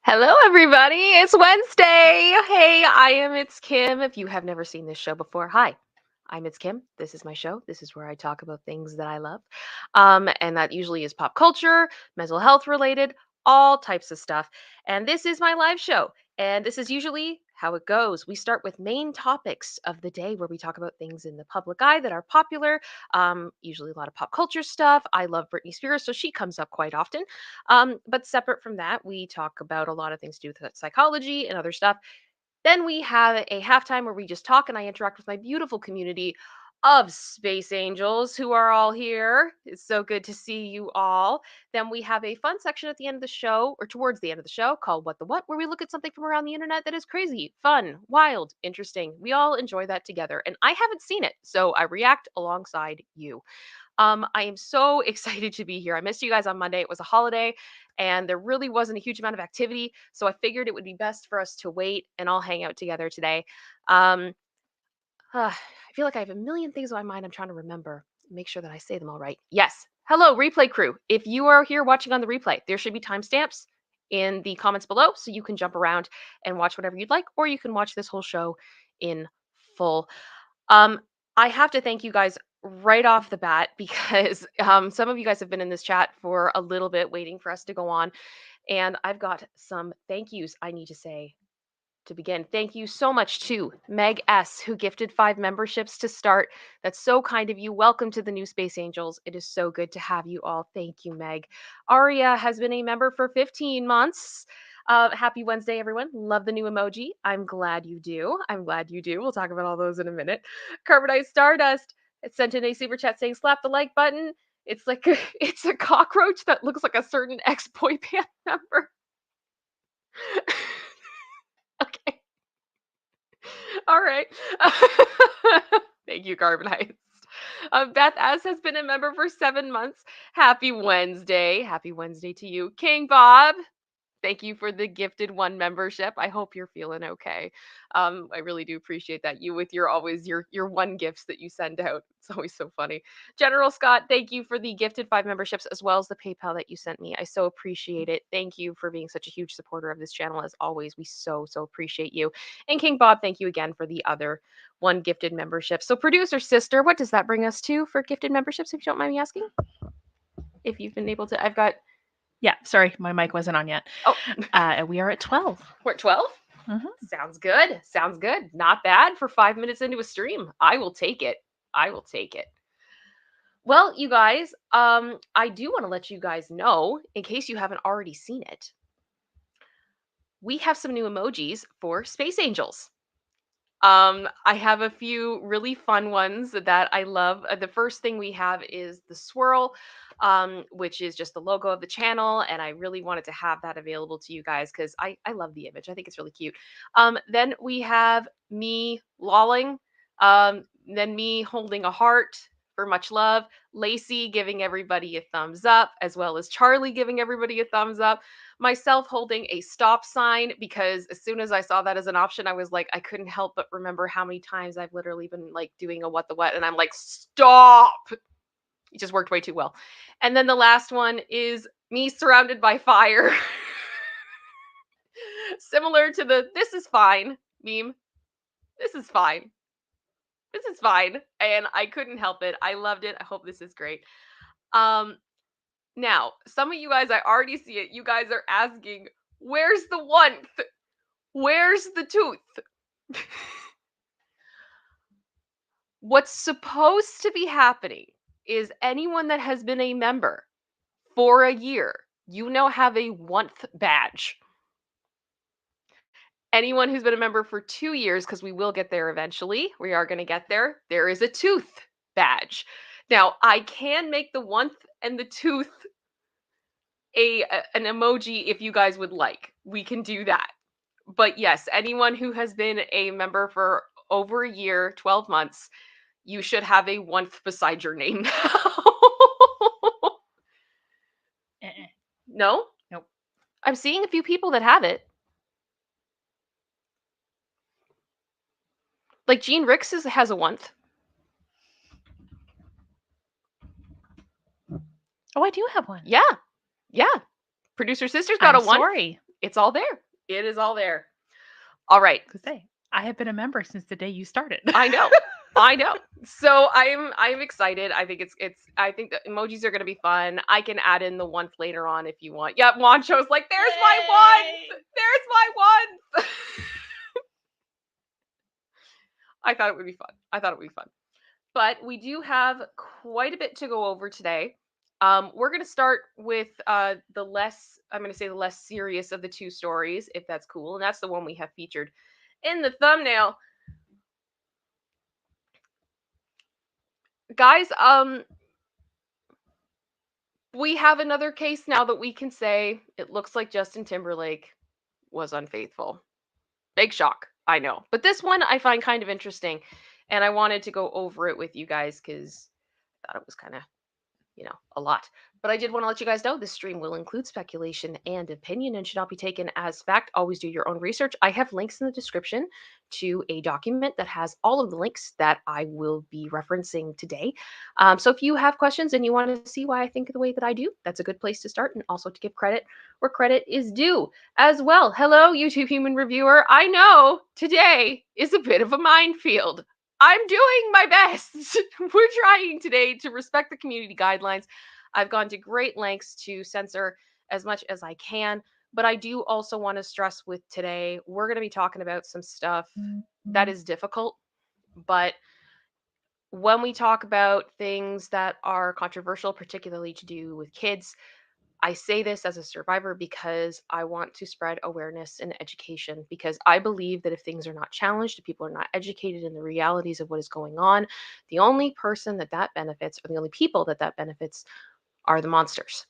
Hello, everybody. It's Wednesday. Hey, I am ItsKim. If you have never seen this show before, hi. I'm ItsKim. This is my show. This is where I talk about things that I love. And that usually is pop culture, mental health related, all types of stuff. And this is my live show. And this is usually how it goes. We start with main topics of the day where we talk about things in the public eye that are popular, usually a lot of pop culture stuff. I love Britney Spears, so she comes up quite often. But separate from that, we talk about a lot of things to do with psychology and other stuff. Then we have a halftime where we just talk and I interact with my beautiful community of space angels who are all here. It's so good to see you all. Then we have a fun section at the end of the show, or towards the end of the show, called What the What, where we look at something from around the internet that is crazy, fun, wild, interesting. We all enjoy that together. And I haven't seen it, so I react alongside you. I am so excited to be here. I missed you guys on Monday. It was a holiday and there really wasn't a huge amount of activity. So I figured it would be best for us to wait and all hang out together today. Um, I feel like I have a million things on my mind I'm trying to remember. Make sure that I say them all right. Yes. Hello, replay crew. If you are here watching on the replay, there should be timestamps in the comments below so you can jump around and watch whatever you'd like, or you can watch this whole show in full. Um, I have to thank you guys right off the bat because some of you guys have been in this chat for a little bit waiting for us to go on. And I've got some thank yous I need to say to begin. Thank you so much to Meg S., who gifted 5 memberships to start. That's so kind of you. Welcome to the new Space Angels. It is so good to have you all. Thank you, Meg. Aria has been a member for 15 months. Happy Wednesday, everyone. Love the new emoji. I'm glad you do. I'm glad you do. We'll talk about all those in a minute. Carbonite Stardust sent in a super chat saying, slap the like button. It's like it's a cockroach that looks like a certain ex-boy band member. Okay. All right. Thank you, Carbonite. Beth S. has been a member for 7 months. Happy Wednesday. Happy Wednesday to you. King Bob, thank you for the gifted 1 membership. I hope you're feeling okay. I really do appreciate that. You with your always your 1 gifts that you send out. It's always so funny. General Scott, thank you for the gifted 5 memberships as well as the PayPal that you sent me. I so appreciate it. Thank you for being such a huge supporter of this channel as always. We so appreciate you. And King Bob, thank you again for the other 1 gifted membership. So producer sister, what does that bring us to for gifted memberships, if you don't mind me asking? If you've been able to, I've got. Yeah, sorry, my mic wasn't on yet. Oh, we are at 12. We're at 12? Mm-hmm. Sounds good. Sounds good. Not bad for 5 minutes into a stream. I will take it. I will take it. Well, you guys, I do want to let you guys know, in case you haven't already seen it, we have some new emojis for Space Angels. I have a few really fun ones that I love. The first thing we have is the swirl, which is just the logo of the channel. And I really wanted to have that available to you guys because I love the image. I think it's really cute. Then we have me lolling, then me holding a heart for much love, Lacey giving everybody a thumbs up, as well as Charlie giving everybody a thumbs up, myself holding a stop sign because as soon as I saw that as an option, I was like, I couldn't help but remember how many times I've literally been like doing a what the what, and I'm like, stop. It just worked way too well. And then the last one is me surrounded by fire. Similar to the this is fine meme. This is fine. This is fine. And I couldn't help it. I loved it. I hope this is great. Now, some of you guys, I already see it. You guys are asking, where's the warmth? Where's the tooth? What's supposed to be happening is anyone that has been a member for a year, you now have a warmth badge. Anyone who's been a member for 2 years, because we will get there eventually, we are going to get there, there is a tooth badge. Now, I can make the warmth and the tooth an emoji if you guys would like. We can do that. But yes, anyone who has been a member for over a year, 12 months, you should have a warmth beside your name now. No? Nope. I'm seeing a few people that have it. Like Jean Ricks has a warmth. Oh, I do have one. Yeah. Producer Sister's got I'm a one. sorry. It's all there. It is all there. All right. To say, I have been a member since the day you started. I know. I know. So I'm excited. I think I think the emojis are gonna be fun. I can add in the ones later on if you want. Yep, Wancho's like, there's my ones. There's my ones. I thought it would be fun. I thought it would be fun. But we do have quite a bit to go over today. We're going to start with the less, I'm going to say the less serious of the two stories, if that's cool. And that's the one we have featured in the thumbnail. Guys, we have another case now that we can say it looks like Justin Timberlake was unfaithful. Big shock, I know. But this one I find kind of interesting. And I wanted to go over it with you guys because I thought it was kind of a lot. But I did want to let you guys know this stream will include speculation and opinion and should not be taken as fact. Always do your own research. I have links in the description to a document that has all of the links that I will be referencing today. So if you have questions and you want to see why I think the way that I do, that's a good place to start, and also to give credit where credit is due as well. Hello, YouTube human reviewer. I know today is a bit of a minefield. I'm doing my best. We're trying today to respect the community guidelines. I've gone to great lengths to censor as much as I can, but I do also want to stress with today, we're going to be talking about some stuff that is difficult, but when we talk about things that are controversial, particularly to do with kids, I say this as a survivor because I want to spread awareness and education, because I believe that if things are not challenged, if people are not educated in the realities of what is going on, the only person that benefits, or the only people that benefits, are the monsters.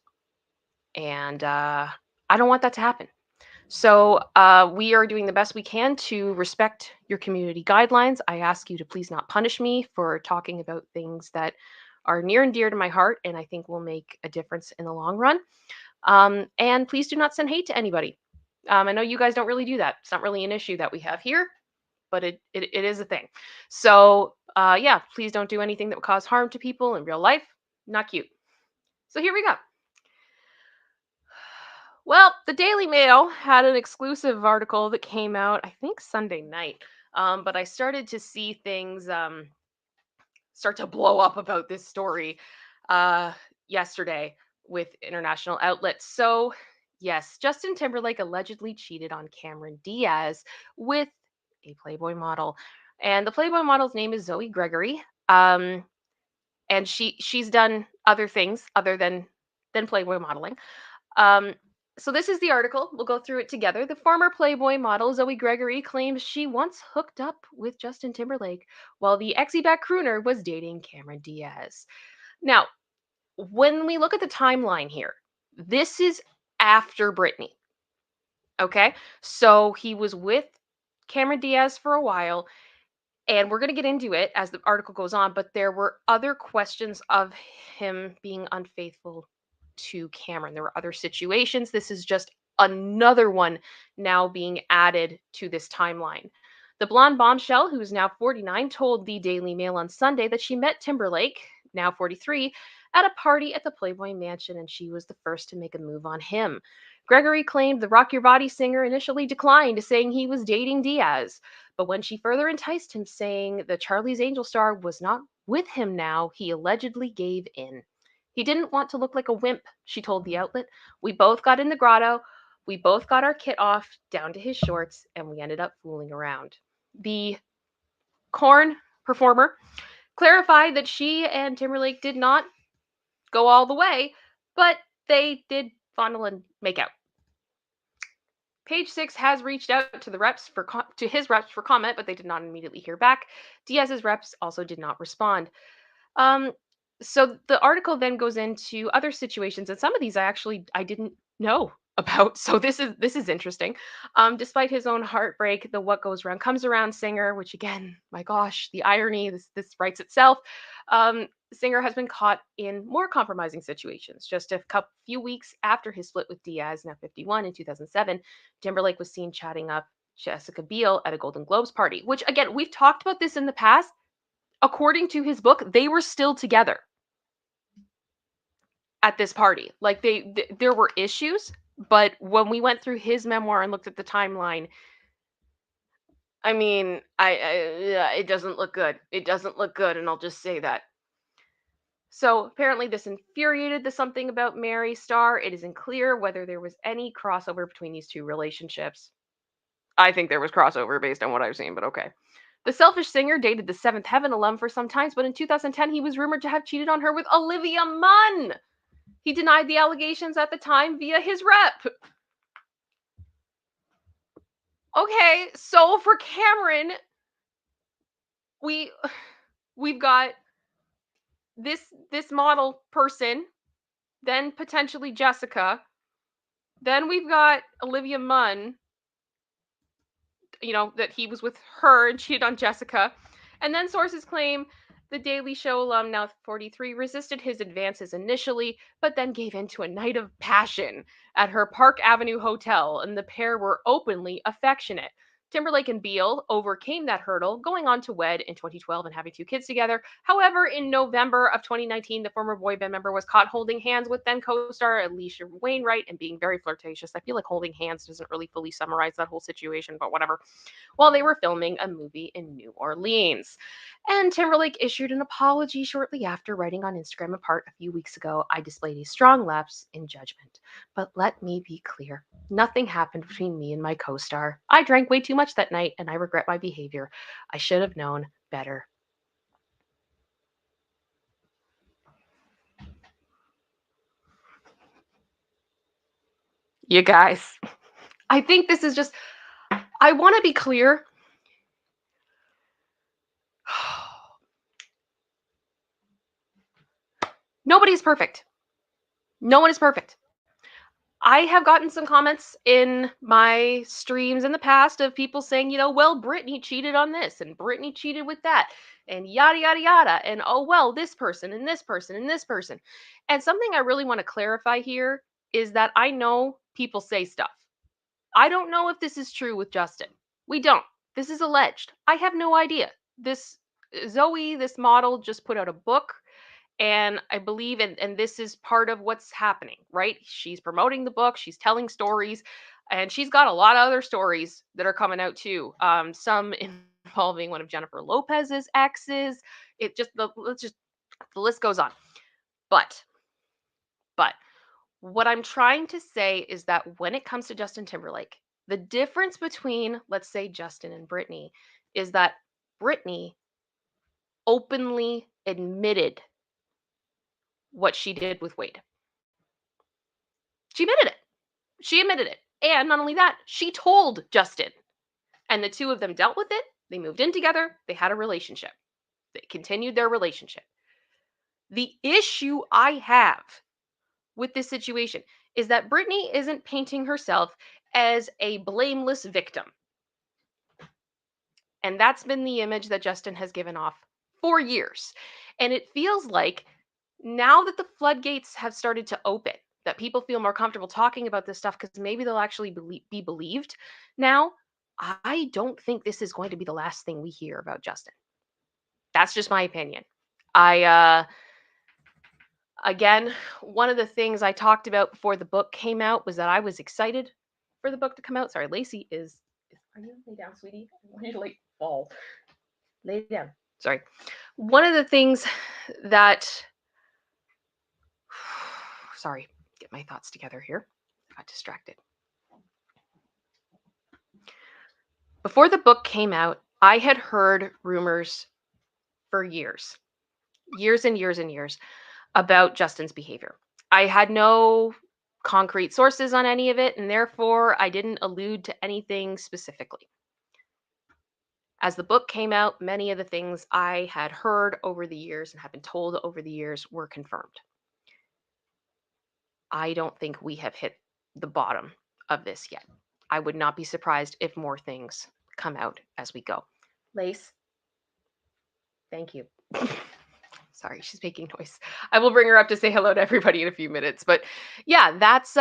And I don't want that to happen. So we are doing the best we can to respect your community guidelines. I ask you to please not punish me for talking about things that are near and dear to my heart and I think will make a difference in the long run. And please do not send hate to anybody. I know you guys don't really do that. It's not really an issue that we have here, but it is a thing. So yeah, please don't do anything that would cause harm to people in real life. Not cute. So here we go. Well, the Daily Mail had an exclusive article that came out, I think, Sunday night. But I started to see things start to blow up about this story yesterday with international outlets. So, yes, Justin Timberlake allegedly cheated on Cameron Diaz with a Playboy model. And the Playboy model's name is Zoe Gregory. And she's done other things other than Playboy modeling. So this is the article. We'll go through it together. The former Playboy model Zoe Gregory claims she once hooked up with Justin Timberlake while the ex-back crooner was dating Cameron Diaz. Now, when we look at the timeline here, this is after Britney. Okay? So he was with Cameron Diaz for a while, and we're going to get into it as the article goes on, but there were other questions of him being unfaithful to Cameron. There were other situations. This is just another one now being added to this timeline. The blonde bombshell, who is now 49, told the Daily Mail on Sunday that she met Timberlake, now 43, at a party at the Playboy Mansion, and she was the first to make a move on him. Gregory claimed the Rock Your Body singer initially declined, saying he was dating Diaz. But when she further enticed him, saying the Charlie's Angel star was not with him now, he allegedly gave in. He didn't want to look like a wimp, she told the outlet. We both got in the grotto. We both got our kit off down to his shorts, and we ended up fooling around. The Korn performer clarified that she and Timberlake did not go all the way, but they did fondle and make out. Page Six has reached out to his reps for comment, but they did not immediately hear back. Diaz's reps also did not respond. So the article then goes into other situations, and some of these I didn't know about. So this is interesting. Despite his own heartbreak, the "What Goes Around Comes Around" singer, which again, my gosh, the irony, this writes itself. Singer has been caught in more compromising situations. Just a few weeks after his split with Diaz, now 51, in 2007, Timberlake was seen chatting up Jessica Biel at a Golden Globes party, which again, we've talked about this in the past. According to his book, they were still together at this party. Like there were issues, But when we went through his memoir and looked at the timeline, I mean, yeah, it doesn't look good. It doesn't look good, and I'll just say that. So apparently, this infuriated the Something About Mary star. It isn't clear whether there was any crossover between these two relationships. I think there was crossover based on what I've seen, but okay. The Selfish Singer dated the Seventh Heaven alum for some time, but in 2010 he was rumored to have cheated on her with Olivia Munn. He denied the allegations at the time via his rep. Okay, so for Cameron, we've got this model person, then potentially Jessica, then we've got Olivia Munn, that he was with her and cheated on Jessica. And then sources claim the Daily Show alum, now 43, resisted his advances initially, but then gave in to a night of passion at her Park Avenue hotel, and the pair were openly affectionate. Timberlake and Biel overcame that hurdle, going on to wed in 2012 and having 2 kids together. However, in November of 2019, the former boy band member was caught holding hands with then co-star Alicia Wainwright and being very flirtatious. I feel like holding hands doesn't really fully summarize that whole situation, but whatever, while they were filming a movie in New Orleans. And Timberlake issued an apology shortly after, writing on Instagram, apart a few weeks ago, I displayed a strong lapse in judgment. But let me be clear. Nothing happened between me and my co-star. I drank way too much that night, and I regret my behavior. I should have known better. You guys, I think this is just, I want to be clear. Nobody's perfect. No one is perfect. I have gotten some comments in my streams in the past of people saying, well, Britney cheated on this and Britney cheated with that and yada, yada, yada. And oh, well, this person and this person and this person. And something I really want to clarify here is that I know people say stuff. I don't know if this is true with Justin. We don't. This is alleged. I have no idea. This Zoe, this model, just put out a book, and I believe, and this is part of what's happening, right? She's promoting the book, she's telling stories, and she's got a lot of other stories that are coming out too. Some involving one of Jennifer Lopez's exes. The list goes on. But what I'm trying to say is that when it comes to Justin Timberlake, the difference between, let's say, Justin and Britney is that Britney openly admitted what she did with Wade. She admitted it. She admitted it. And not only that, she told Justin. And the two of them dealt with it. They moved in together. They had a relationship. They continued their relationship. The issue I have with this situation is that Britney isn't painting herself as a blameless victim. And that's been the image that Justin has given off for years. And it feels like now that the floodgates have started to open, that people feel more comfortable talking about this stuff because maybe they'll actually be believed now. I don't think this is going to be the last thing we hear about Justin. That's just my opinion. Again, one of the things I talked about before the book came out was that I was excited for the book to come out. Sorry, Lacey is are you lay down, sweetie? I want you to like fall. Lay down. Sorry. One of the things that sorry, get my thoughts together here. I got distracted. Before the book came out, I had heard rumors for years and years and years about Justin's behavior. I had no concrete sources on any of it, and therefore I didn't allude to anything specifically. As the book came out, many of the things I had heard over the years and have been told over the years were confirmed. I don't think we have hit the bottom of this yet. I would not be surprised if more things come out as we go. Lace, thank you. Sorry, she's making noise. I will bring her up to say hello to everybody in a few minutes. But yeah, that's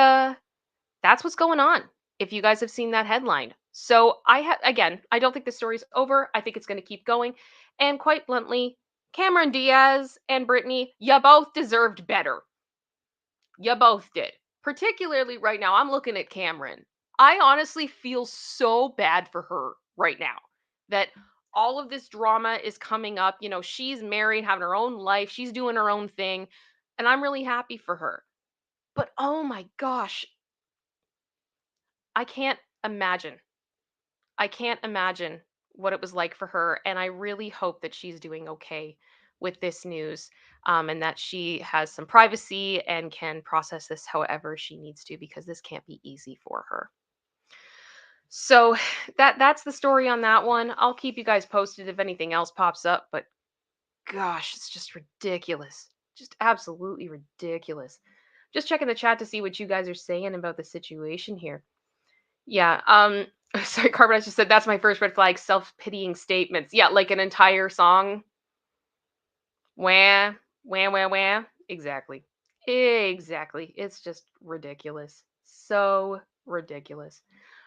what's going on. If you guys have seen that headline. So again, I don't think the story's over. I think it's going to keep going. And quite bluntly, Cameron Diaz and Britney, you both deserved better. You both did. particularly right now, I'm looking at Cameron. I honestly feel so bad for her right now that all of this drama is coming up. She's married, having her own life, she's doing her own thing, and I'm really happy for her. But oh my gosh, I can't imagine. I can't imagine what it was like for her, and I really hope that she's doing okay with this news, and that she has some privacy and can process this however she needs to, because this can't be easy for her. So that's the story on that one. I'll keep you guys posted if anything else pops up, but gosh, it's just ridiculous. Just absolutely ridiculous. Just checking the chat to see what you guys are saying about the situation here. Yeah, sorry, Carbonite just said that's my first red flag, self-pitying statements. Yeah, like an entire song. Wah, wah, wah, wah. Exactly. Exactly. It's just ridiculous. So ridiculous.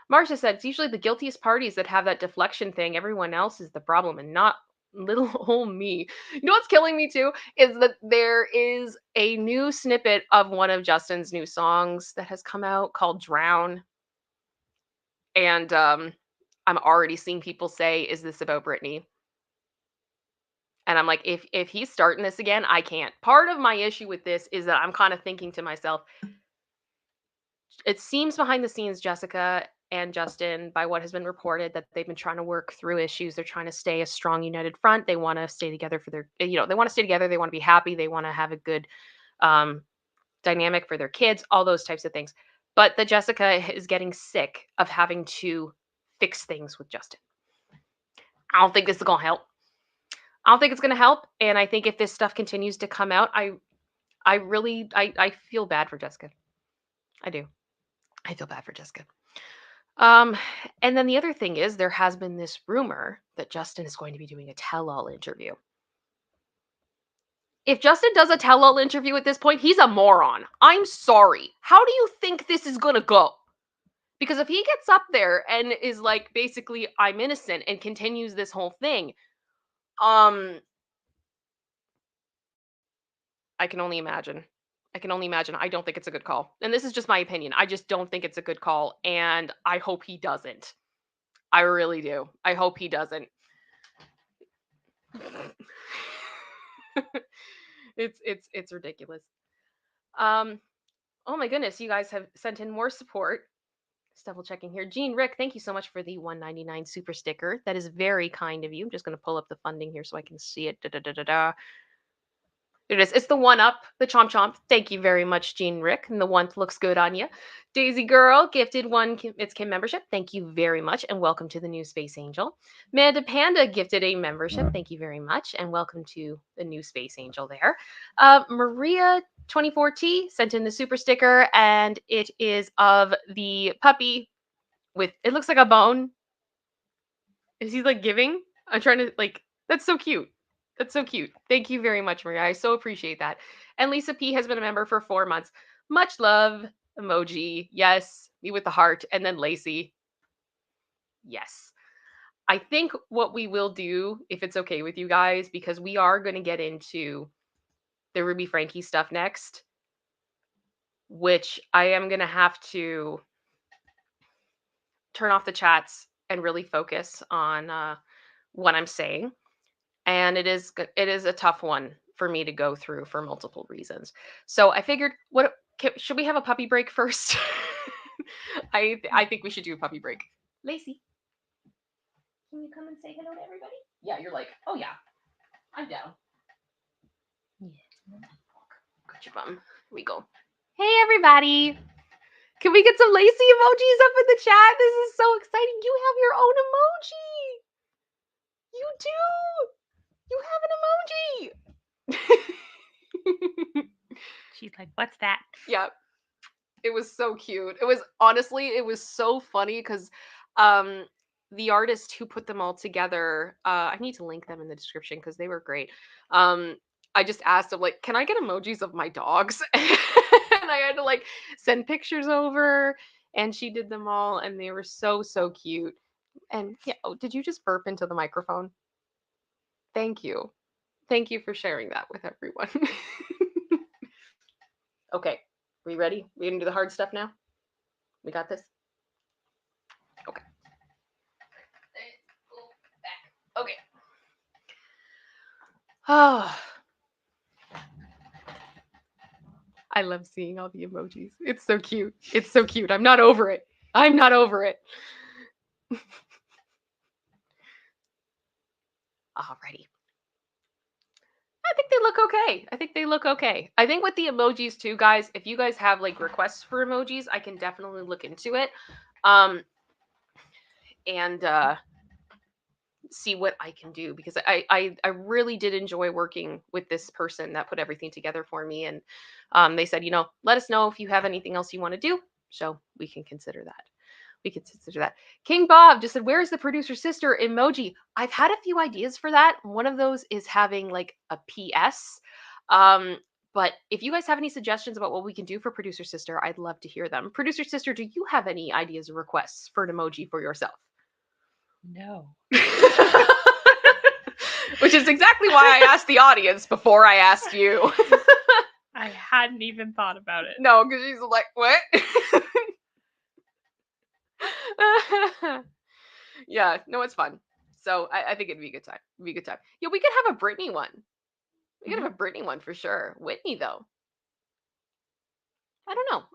Marcia said it's usually the guiltiest parties that have that deflection thing. Everyone else is the problem and not little old me. You know what's killing me too is that there is a new snippet of one of Justin's new songs that has come out called Drown. And I'm already seeing people say, "Is this about Britney?" And I'm like, if he's starting this again, I can't. Part of my issue with this is that I'm kind of thinking to myself, it seems behind the scenes, Jessica and Justin, by what has been reported, that they've been trying to work through issues. They're trying to stay a strong, united front. They want to stay together for their, they want to stay together. They want to be happy. They want to have a good um, dynamic for their kids, all those types of things. But that Jessica is getting sick of having to fix things with Justin. I don't think this is going to help. I don't think it's going to help. And I think if this stuff continues to come out, I feel bad for Jessica. I do. I feel bad for Jessica. Um, and then the other thing is there has been this rumor that Justin is going to be doing a tell-all interview. If Justin does a tell-all interview at this point, he's a moron. I'm sorry. How do you think this is going to go? Because if he gets up there and is like, basically, I'm innocent, and continues this whole thing, I can only imagine. I can only imagine. I don't think it's a good call. And this is just my opinion. I just don't think it's a good call. And I hope he doesn't. I really do. I hope he doesn't. It's ridiculous. Oh my goodness, you guys have sent in more support. Just double checking here. Jean Rick, thank you so much for the $1.99 super sticker. That is very kind of you. I'm just going to pull up the funding here so I can see it. There it is. It's the one up, the chomp chomp. Thank you very much, Jean Rick. And the one looks good on you. Daisy Girl gifted one ItsKim membership. Thank you very much, and welcome to the new Space Angel. Manda Panda gifted a membership. Thank you very much, and welcome to the new Space Angel there. Maria 24T sent in the super sticker, and it is of the puppy with, it looks like a bone. Is he like giving? I'm trying to like, that's so cute. That's so cute. Thank you very much, Maria. I so appreciate that. And Lisa P has been a member for 4 months. Much love. Emoji. Yes. Me with the heart. And then Lacey. Yes. I think what we will do, if it's okay with you guys, because we are going to get into the Ruby Frankie stuff next, which I am going to have to turn off the chats and really focus on what I'm saying. And it is a tough one for me to go through for multiple reasons. So I figured, should we have a puppy break first? I think we should do a puppy break. Lacey, can you come and say hello to everybody? Yeah, you're like, oh yeah, I'm down. Yeah. Got your bum. Here we go. Hey everybody. Can we get some Lacey emojis up in the chat? This is so exciting. You have your own emoji. You do. You have an emoji. She's like, what's that? Yeah. It was so cute. It was so funny because the artist who put them all together, I need to link them in the description because they were great. I just asked him, like, can I get emojis of my dogs? And I had to like send pictures over, and she did them all, and they were so cute. And yeah, oh, did you just burp into the microphone? Thank you. Thank you for sharing that with everyone. Okay. We ready? We gonna do the hard stuff now? We got this? Okay. Okay. Oh. I love seeing all the emojis. It's so cute. It's so cute. I'm not over it. I'm not over it. Alrighty. I think they look okay. I think they look okay. I think with the emojis too, guys, if you guys have like requests for emojis, I can definitely look into it. And see what I can do, because I really did enjoy working with this person that put everything together for me. And they said, let us know if you have anything else you want to do. So we can consider that. We can consider that. King Bob just said, where's the producer sister emoji? I've had a few ideas for that. One of those is having like a PS. But if you guys have any suggestions about what we can do for producer sister, I'd love to hear them. Producer sister, do you have any ideas or requests for an emoji for yourself? No. Which is exactly why I asked the audience before I asked you. I hadn't even thought about it. No, because she's like, what? Yeah, no, it's fun. So I think it'd be a good time. It'd be a good time. Yeah, we could have a Britney one. We could have a Britney one for sure. Whitney, though. I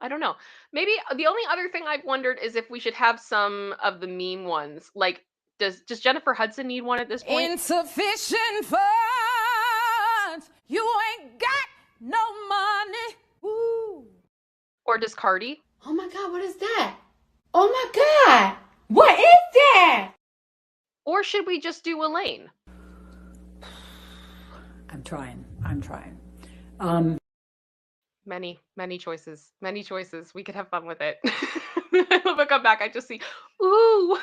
don't know. Maybe the only other thing I've wondered is if we should have some of the meme ones. Like, does Jennifer Hudson need one at this point? Insufficient funds. You ain't got no money. Ooh. Or does Cardi? Oh my God, what is that? Oh my God, what is that? Or should we just do Elaine? I'm trying. Many choices. Many choices. We could have fun with it. If I come back, I just see, ooh.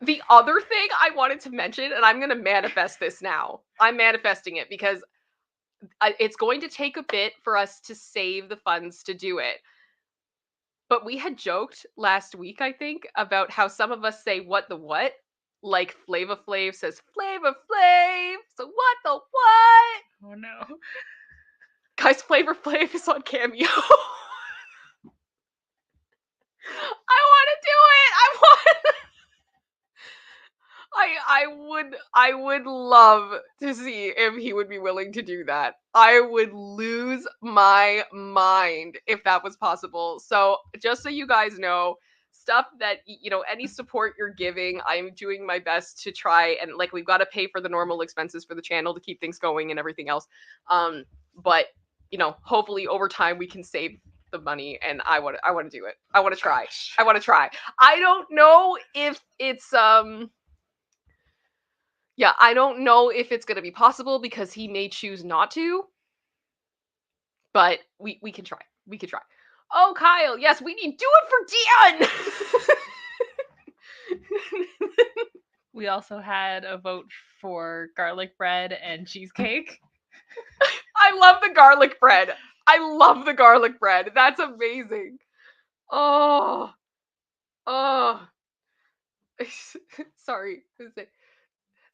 The other thing I wanted to mention, and I'm gonna manifest this now. I'm manifesting it because it's going to take a bit for us to save the funds to do it. But we had joked last week, I think, about how some of us say what the what? Like Flava Flav says Flava Flav. So what the what? Oh no. Guys, Flavor Flav is on Cameo. I want to do it. I would love to see if he would be willing to do that. I would lose my mind if that was possible. So just so you guys know, stuff that, any support you're giving, I'm doing my best to try, and like, we've got to pay for the normal expenses for the channel to keep things going and everything else. But hopefully over time we can save the money, and I want to do it. I want to try. I don't know if it's yeah, I don't know if it's going to be possible because he may choose not to. But we can try. We can try. Oh, Kyle, yes, we need do it for Dion. We also had a vote for garlic bread and cheesecake. I love the garlic bread. That's amazing. Oh. Sorry.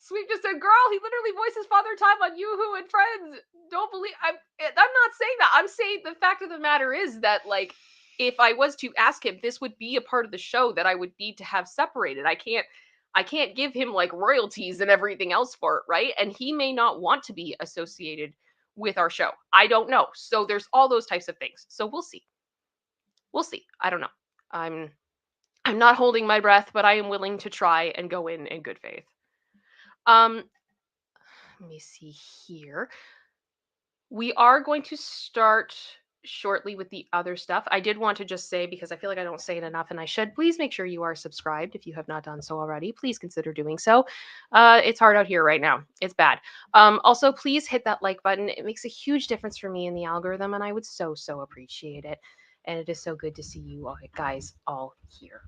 Sweet just said, girl, he literally voices Father Time on Yoo-Hoo and Friends. Don't believe I'm not saying that. I'm saying the fact of the matter is that, like, if I was to ask him, this would be a part of the show that I would need to have separated. I can't give him like royalties and everything else for it, right? And he may not want to be associated with our show. I don't know. So there's all those types of things. So we'll see. I don't know. I'm not holding my breath, but I am willing to try and go in good faith. Let me see here. We are going to start shortly with the other stuff. I did want to just say, because I feel like I don't say it enough, and I should, please make sure you are subscribed if you have not done so already. Please consider doing so. It's hard out here right now. It's bad. Also, please hit that like button. It makes a huge difference for me in the algorithm, and I would so appreciate it. And it is so good to see you all, guys all here.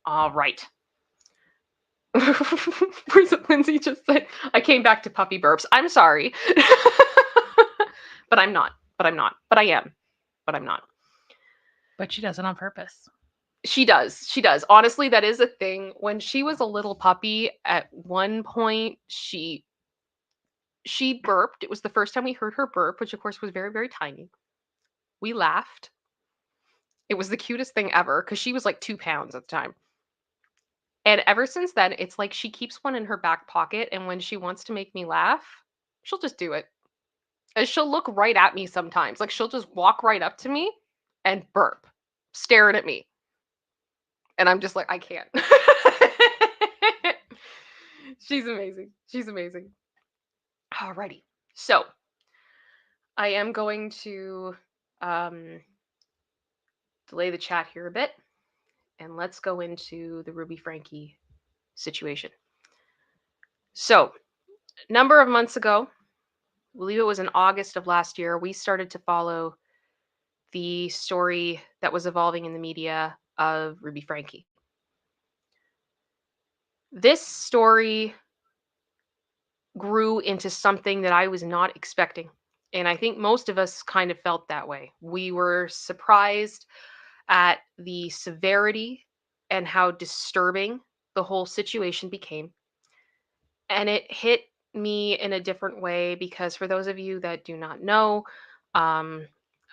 All right. Lindsay just said, I came back to puppy burps. I'm sorry. But I'm not. But I am. But I'm not. But she does it on purpose. She does. Honestly, that is a thing. When she was a little puppy, at one point, she She burped. It was the first time we heard her burp, which of course was very, very tiny. We laughed. It was the cutest thing ever because she was like 2 pounds at the time. And ever since then, it's like she keeps one in her back pocket. And when she wants to make me laugh, she'll just do it. And she'll look right at me sometimes. Like she'll just walk right up to me and burp, staring at me. And I'm just like, I can't. She's amazing. She's amazing. Alrighty. So I am going to delay the chat here a bit and let's go into the Ruby Frankie situation. So, number of months ago, I believe it was in August of last year, we started to follow the story that was evolving in the media of Ruby Frankie. This story grew into something that I was not expecting. And I think most of us kind of felt that way. We were surprised at the severity and how disturbing the whole situation became. And it hit me in a different way because, for those of you that do not know, I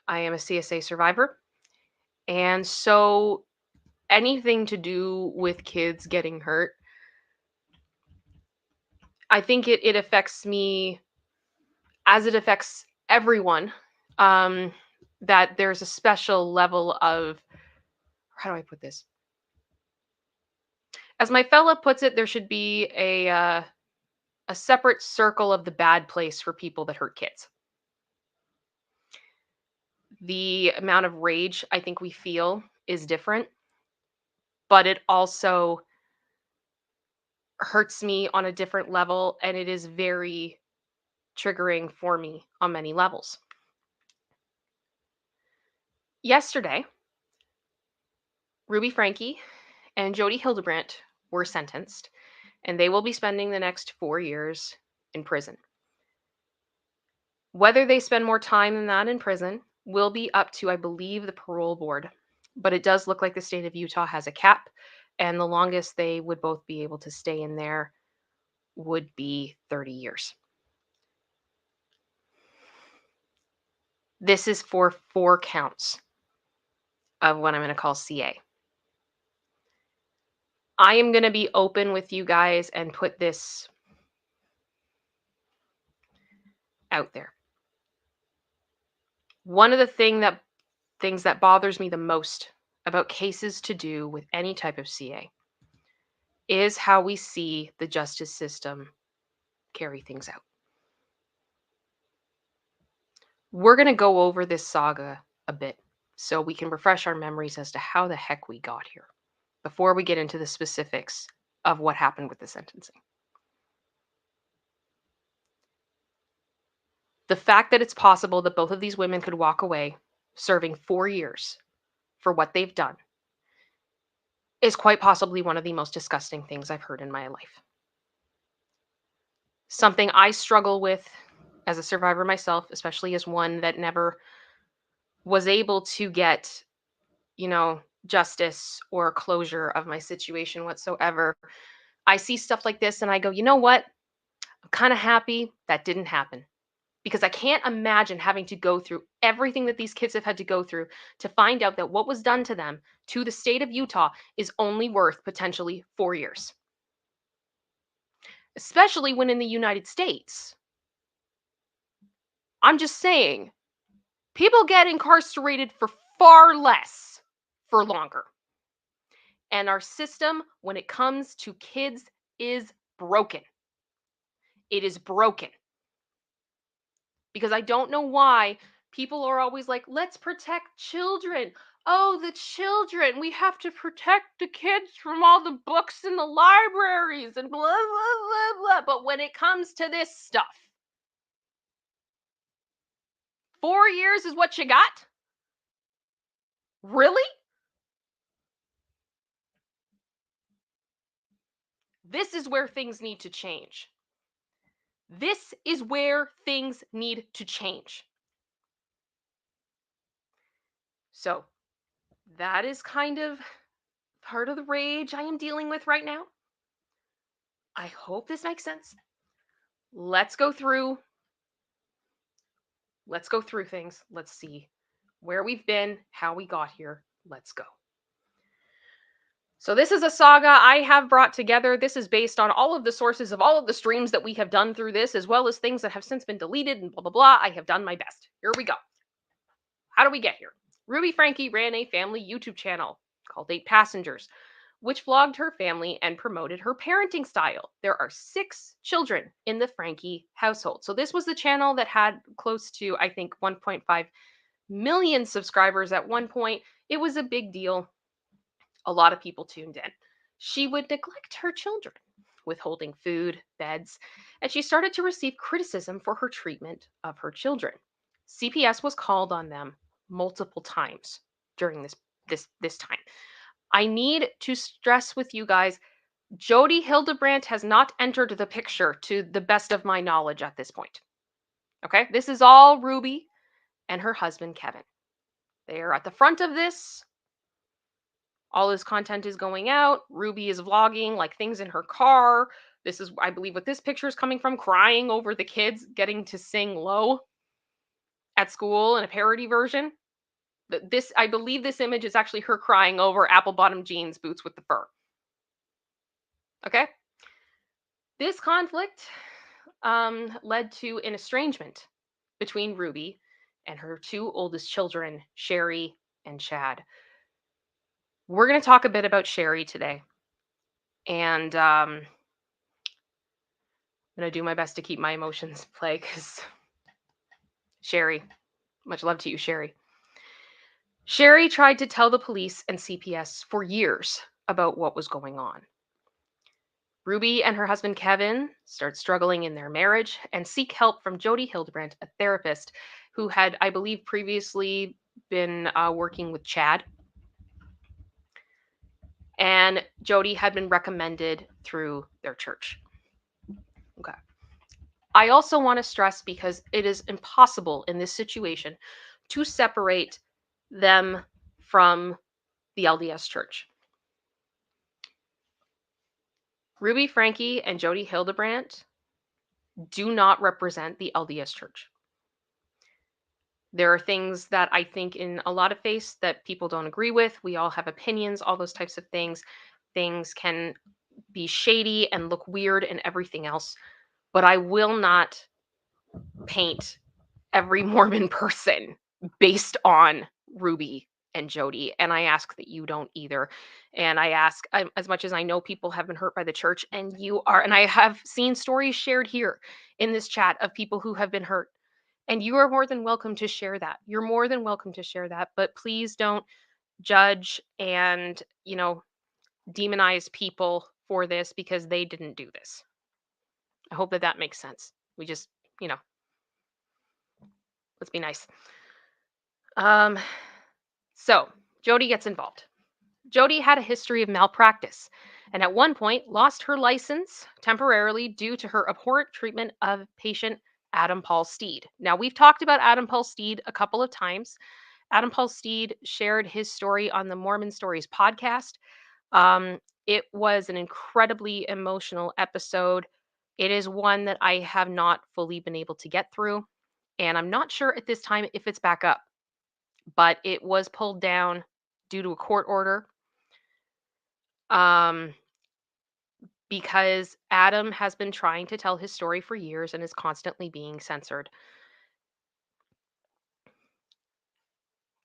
am a CSA survivor. And so anything to do with kids getting hurt, I think it affects me as it affects everyone. That there's a special level of, how do I put this? As my fella puts it, there should be a separate circle of the bad place for people that hurt kids. The amount of rage I think we feel is different, but it also hurts me on a different level, and it is very triggering for me on many levels. Yesterday, Ruby Frankie and Jody Hildebrandt were sentenced, and they will be spending the next 4 years in prison. Whether they spend more time than that in prison will be up to, I believe, the parole board. But it does look like the state of Utah has a cap, and the longest they would both be able to stay in there would be 30 years. This is for 4 counts of what I'm going to call CA. I am going to be open with you guys and put this out there. One of the things that bothers me the most about cases to do with any type of CA is how we see the justice system carry things out. We're going to go over this saga a bit so we can refresh our memories as to how the heck we got here before we get into the specifics of what happened with the sentencing. The fact that it's possible that both of these women could walk away serving 4 years for what they've done is quite possibly one of the most disgusting things I've heard in my life. Something I struggle with as a survivor myself, especially as one that never was able to get, justice or closure of my situation whatsoever. I see stuff like this and I go, you know what? I'm kind of happy that didn't happen, because I can't imagine having to go through everything that these kids have had to go through to find out that what was done to them, to the state of Utah, is only worth potentially 4 years. Especially when in the United States, I'm just saying, people get incarcerated for far less for longer. And our system, when it comes to kids, is broken. It is broken. Because I don't know why people are always like, let's protect children. Oh, the children. We have to protect the kids from all the books in the libraries and blah, blah, blah, blah. But when it comes to this stuff, 4 years is what you got? Really? This is where things need to change. This is where things need to change. So that is kind of part of the rage I am dealing with right now. I hope this makes sense. let's go through things. Let's see where we've been, how we got here. Let's go. So this is a saga I have brought together. This is based on all of the sources of all of the streams that we have done through this, as well as things that have since been deleted and blah, blah, blah. I have done my best. Here we go. How do we get here? Ruby Frankie ran a family YouTube channel called 8 Passengers, which vlogged her family and promoted her parenting style. There are 6 children in the Frankie household. So this was the channel that had close to, I think, 1.5 million subscribers at one point. It was a big deal. A lot of people tuned in. She would neglect her children, withholding food, beds, and she started to receive criticism for her treatment of her children. CPS was called on them multiple times during this time. I need to stress with you guys, Jodi Hildebrandt has not entered the picture to the best of my knowledge at this point. Okay? This is all Ruby and her husband Kevin. They are at the front of this. All his content is going out. Ruby is vlogging like things in her car. This is, I believe, what this picture is coming from, crying over the kids getting to sing low at school in a parody version. This, I believe this image is actually her crying over apple bottom jeans, boots with the fur. Okay? This conflict led to an estrangement between Ruby and her 2 oldest children, Sherry and Chad. We're going to talk a bit about Sherry today. And I'm going to do my best to keep my emotions in play because Sherry, much love to you, Sherry. Sherry tried to tell the police and CPS for years about what was going on. Ruby and her husband Kevin start struggling in their marriage and seek help from Jodi Hildebrandt, a therapist who had, I believe, previously been working with Chad. And Jodi had been recommended through their church. Okay. I also want to stress, because it is impossible in this situation to separate them from the LDS church. Ruby Frankie and Jodi Hildebrandt do not represent the LDS church. There are things that I think in a lot of faiths that people don't agree with. We all have opinions, all those types of things. Things can be shady and look weird and everything else. But I will not paint every Mormon person based on Ruby and Jodi. And I ask that you don't either. And I ask, as much as I know people have been hurt by the church, and you are, and I have seen stories shared here in this chat of people who have been hurt. And you are more than welcome to share that. You're more than welcome to share that. But please don't judge and, demonize people for this because they didn't do this. I hope that makes sense. We just, let's be nice. So Jodi gets involved. Jodi had a history of malpractice and at one point lost her license temporarily due to her abhorrent treatment of patient Adam Paul Steed. Now, we've talked about Adam Paul Steed a couple of times. Adam Paul Steed shared his story on the Mormon Stories podcast. It was an incredibly emotional episode. It is one that I have not fully been able to get through, and I'm not sure at this time if it's back up, but it was pulled down due to a court order. Because Adam has been trying to tell his story for years and is constantly being censored.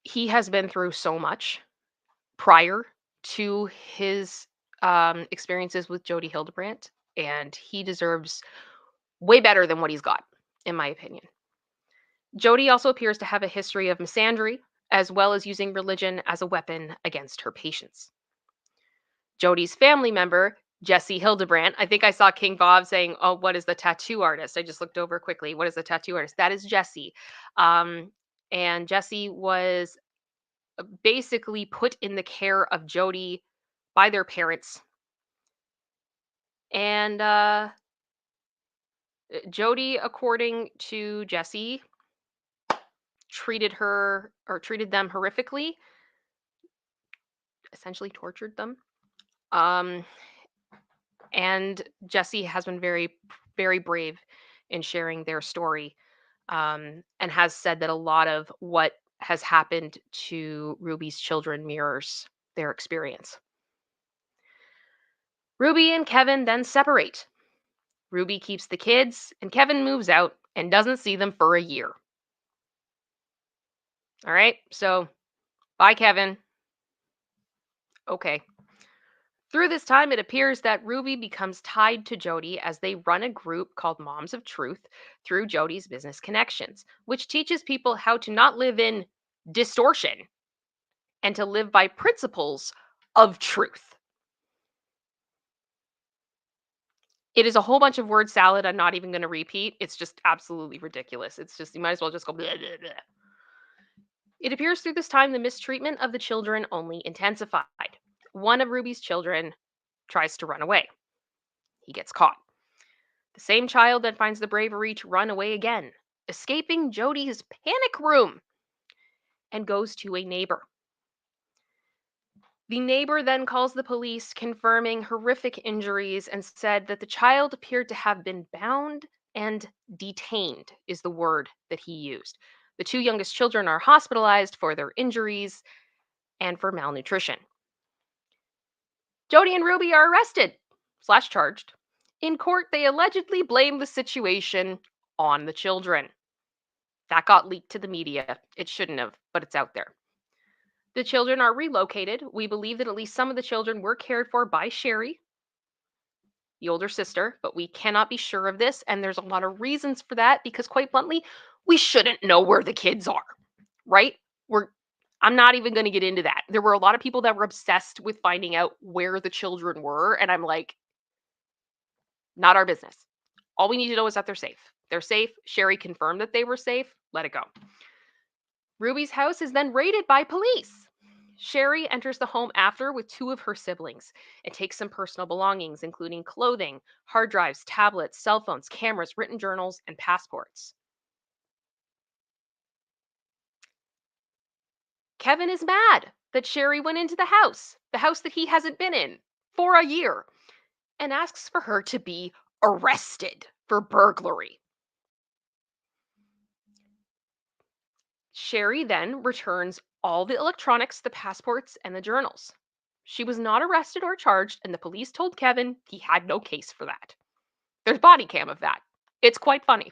He has been through so much prior to his experiences with Jodi Hildebrandt, and he deserves way better than what he's got, in my opinion. Jodi also appears to have a history of misandry, as well as using religion as a weapon against her patients. Jodi's family member, Jessie Hildebrandt. I think I saw King Bob saying, "Oh, what is the tattoo artist?" I just looked over quickly. What is the tattoo artist? That is Jessie. And Jessie was basically put in the care of Jodi by their parents. And Jodi, according to Jessie, treated them horrifically, essentially tortured them. And Jessie has been very, very brave in sharing their story, and has said that a lot of what has happened to Ruby's children mirrors their experience. Ruby and Kevin then separate. Ruby keeps the kids, and Kevin moves out and doesn't see them for a year. All right, so bye, Kevin. Okay. Through this time, it appears that Ruby becomes tied to Jody as they run a group called Moms of Truth through Jody's business connections, which teaches people how to not live in distortion and to live by principles of truth. It is a whole bunch of word salad I'm not even going to repeat. It's just absolutely ridiculous. It's just, you might as well just go blah, blah, blah. It appears through this time the mistreatment of the children only intensified. One of Ruby's children tries to run away. He gets caught. The same child then finds the bravery to run away again, escaping Jody's panic room, and goes to a neighbor. The neighbor then calls the police, confirming horrific injuries, and said that the child appeared to have been bound and detained, is the word that he used. The two youngest children are hospitalized for their injuries and for malnutrition. Jody and Ruby are arrested / charged. In court, they allegedly blame the situation on the children. That got leaked to the media. It shouldn't have, but it's out there. The children are relocated. We believe that at least some of the children were cared for by Sherry, the older sister, but we cannot be sure of this. And there's a lot of reasons for that because, quite bluntly, we shouldn't know where the kids are, right? I'm not even going to get into that. There were a lot of people that were obsessed with finding out where the children were. And I'm like, not our business. All we need to know is that they're safe. They're safe. Sherry confirmed that they were safe. Let it go. Ruby's house is then raided by police. Sherry enters the home after with two of her siblings and takes some personal belongings, including clothing, hard drives, tablets, cell phones, cameras, written journals, and passports. Kevin is mad that Sherry went into the house that he hasn't been in for a year, and asks for her to be arrested for burglary. Sherry then returns all the electronics, the passports, and the journals. She was not arrested or charged, and the police told Kevin he had no case for that. There's body cam of that. It's quite funny.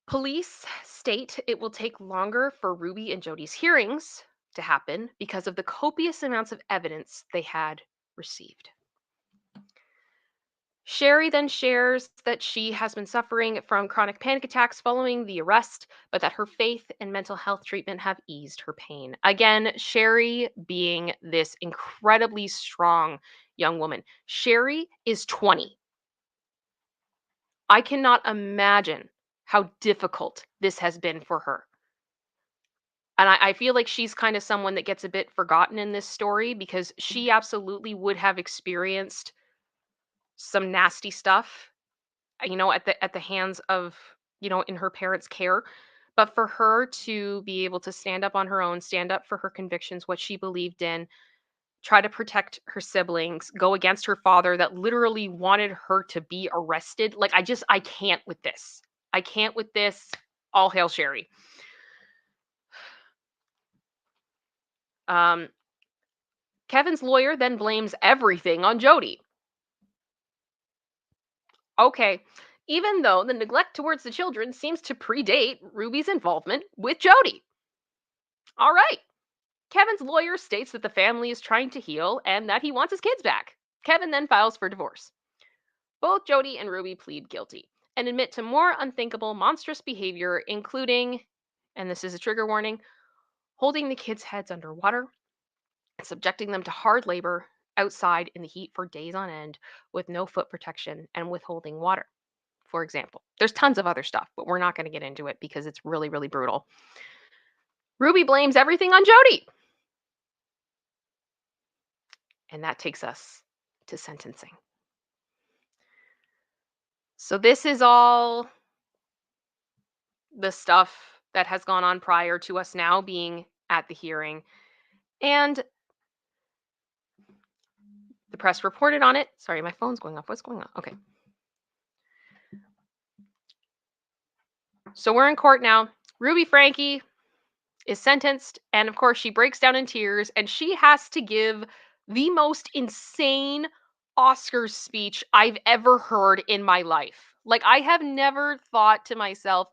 Police state it will take longer for Ruby and Jody's hearings to happen because of the copious amounts of evidence they had received. Sherry then shares that she has been suffering from chronic panic attacks following the arrest, but that her faith and mental health treatment have eased her pain. Again, Sherry being this incredibly strong young woman. Sherry is 20. I cannot imagine how difficult this has been for her. And I feel like she's kind of someone that gets a bit forgotten in this story because she absolutely would have experienced some nasty stuff, at the hands of, in her parents' care. But for her to be able to stand up on her own, stand up for her convictions, what she believed in, try to protect her siblings, go against her father that literally wanted her to be arrested. Like, I can't with this. I can't with this. All hail Sherry. Kevin's lawyer then blames everything on Jody. Okay, even though the neglect towards the children seems to predate Ruby's involvement with Jody. All right. Kevin's lawyer states that the family is trying to heal and that he wants his kids back. Kevin then files for divorce. Both Jody and Ruby plead guilty and admit to more unthinkable, monstrous behavior, including, and this is a trigger warning, holding the kids' heads underwater, subjecting them to hard labor outside in the heat for days on end with no foot protection and withholding water, for example. There's tons of other stuff, but we're not going to get into it because it's really, really brutal. Ruby blames everything on Jody. And that takes us to sentencing. So this is all the stuff that has gone on prior to us now being at the hearing. And the press reported on it. Sorry, my phone's going off. What's going on? Okay. So we're in court now. Ruby Frankie is sentenced, and of course she breaks down in tears, and she has to give the most insane Oscars speech I've ever heard in my life. Like, I have never thought to myself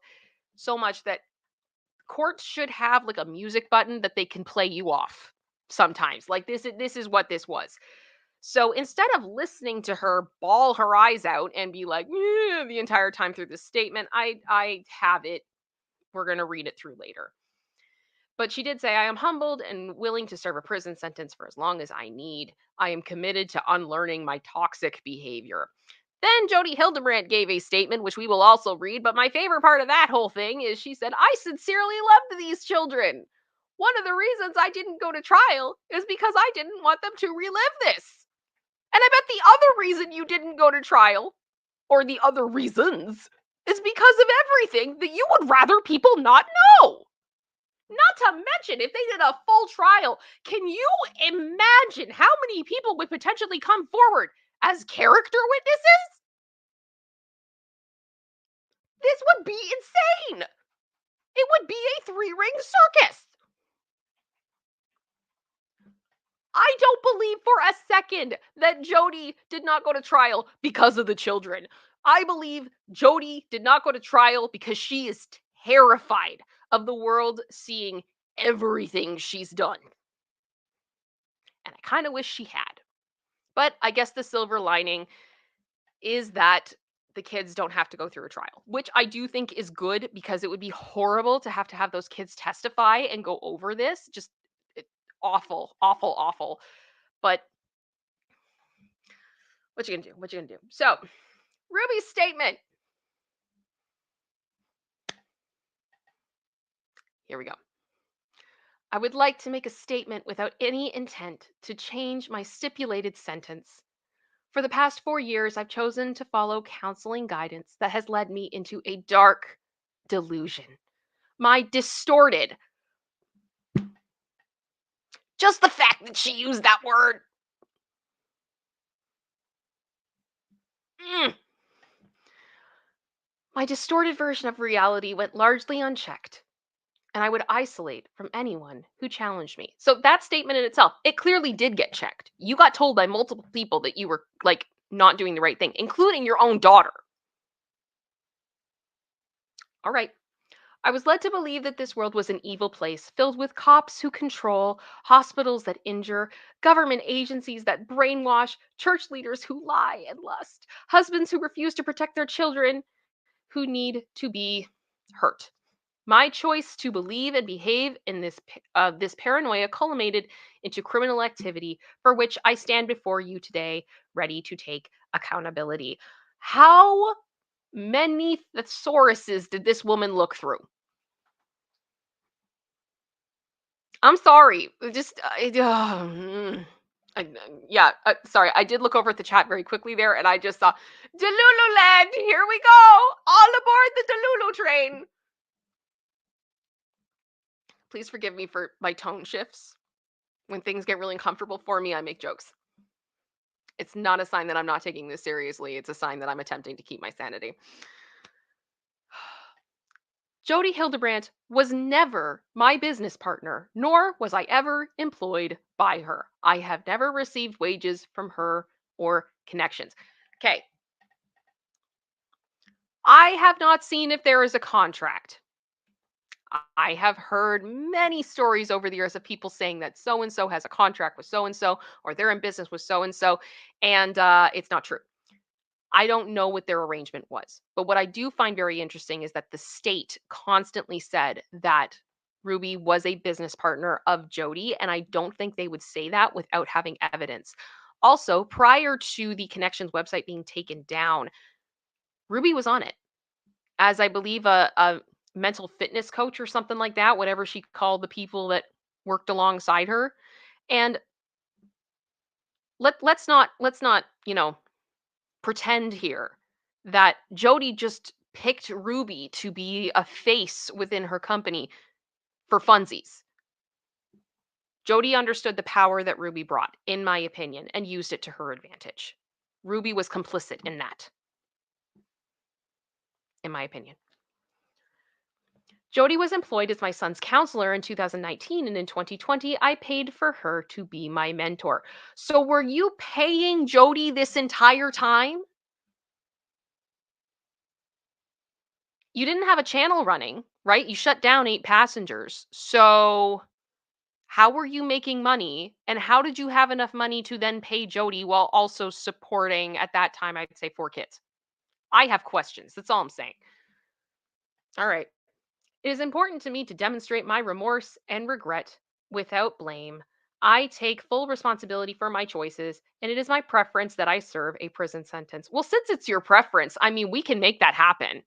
so much that courts should have like a music button that they can play you off sometimes. Like, this is what this was. So instead of listening to her bawl her eyes out and be like the entire time through this statement, I have it. We're going to read it through later. But she did say, I am humbled and willing to serve a prison sentence for as long as I need. I am committed to unlearning my toxic behavior. Then Jodi Hildebrandt gave a statement, which we will also read. But my favorite part of that whole thing is she said, I sincerely loved these children. One of the reasons I didn't go to trial is because I didn't want them to relive this. And I bet the other reason you didn't go to trial, or the other reasons, is because of everything that you would rather people not know. Not to mention, if they did a full trial, can you imagine how many people would potentially come forward as character witnesses? This would be insane. It would be a three-ring circus. I don't believe for a second that Jodi did not go to trial because of the children. I believe Jodi did not go to trial because she is terrified of the world seeing everything she's done. And I kind of wish she had. But I guess the silver lining is that the kids don't have to go through a trial, which I do think is good, because it would be horrible to have those kids testify and go over this. Just awful, awful, awful. But what you gonna do? What you gonna do? So, Ruby's statement. Here we go. I would like to make a statement without any intent to change my stipulated sentence. For the past 4 years, I've chosen to follow counseling guidance that has led me into a dark delusion. My distorted. Just the fact that she used that word. My distorted version of reality went largely unchecked, and I would isolate from anyone who challenged me. So that statement in itself, it clearly did get checked. You got told by multiple people that you were like not doing the right thing, including your own daughter. All right. I was led to believe that this world was an evil place, filled with cops who control, hospitals that injure, government agencies that brainwash, church leaders who lie and lust, husbands who refuse to protect their children who need to be hurt. My choice to believe and behave in this paranoia culminated into criminal activity for which I stand before you today, ready to take accountability. How many thesauruses did this woman look through? I'm sorry. Just sorry. I did look over at the chat very quickly there, and I just saw Delulu Land. Here we go, all aboard the Delulu train. Please forgive me for my tone shifts. When things get really uncomfortable for me, I make jokes. It's not a sign that I'm not taking this seriously. It's a sign that I'm attempting to keep my sanity. Jodi Hildebrandt was never my business partner, nor was I ever employed by her. I have never received wages from her or connections. Okay. I have not seen if there is a contract. I have heard many stories over the years of people saying that so-and-so has a contract with so-and-so, or they're in business with so-and-so, and it's not true. I don't know what their arrangement was. But what I do find very interesting is that the state constantly said that Ruby was a business partner of Jodi, and I don't think they would say that without having evidence. Also, prior to the Connections website being taken down, Ruby was on it as, I believe, a mental fitness coach or something like that, whatever she called the people that worked alongside her. And let's not, pretend here that Jodi just picked Ruby to be a face within her company for funsies. Jody understood the power that Ruby brought, in my opinion, and used it to her advantage. Ruby was complicit in that, in my opinion. Jody was employed as my son's counselor in 2019, and in 2020, I paid for her to be my mentor. So were you paying Jody this entire time? You didn't have a channel running, right? You shut down 8 passengers. So how were you making money? And how did you have enough money to then pay Jody while also supporting, at that time, I'd say 4 kids? I have questions. That's all I'm saying. All right. It is important to me to demonstrate my remorse and regret without blame. I take full responsibility for my choices, and it is my preference that I serve a prison sentence. Well, since it's your preference, I mean, we can make that happen.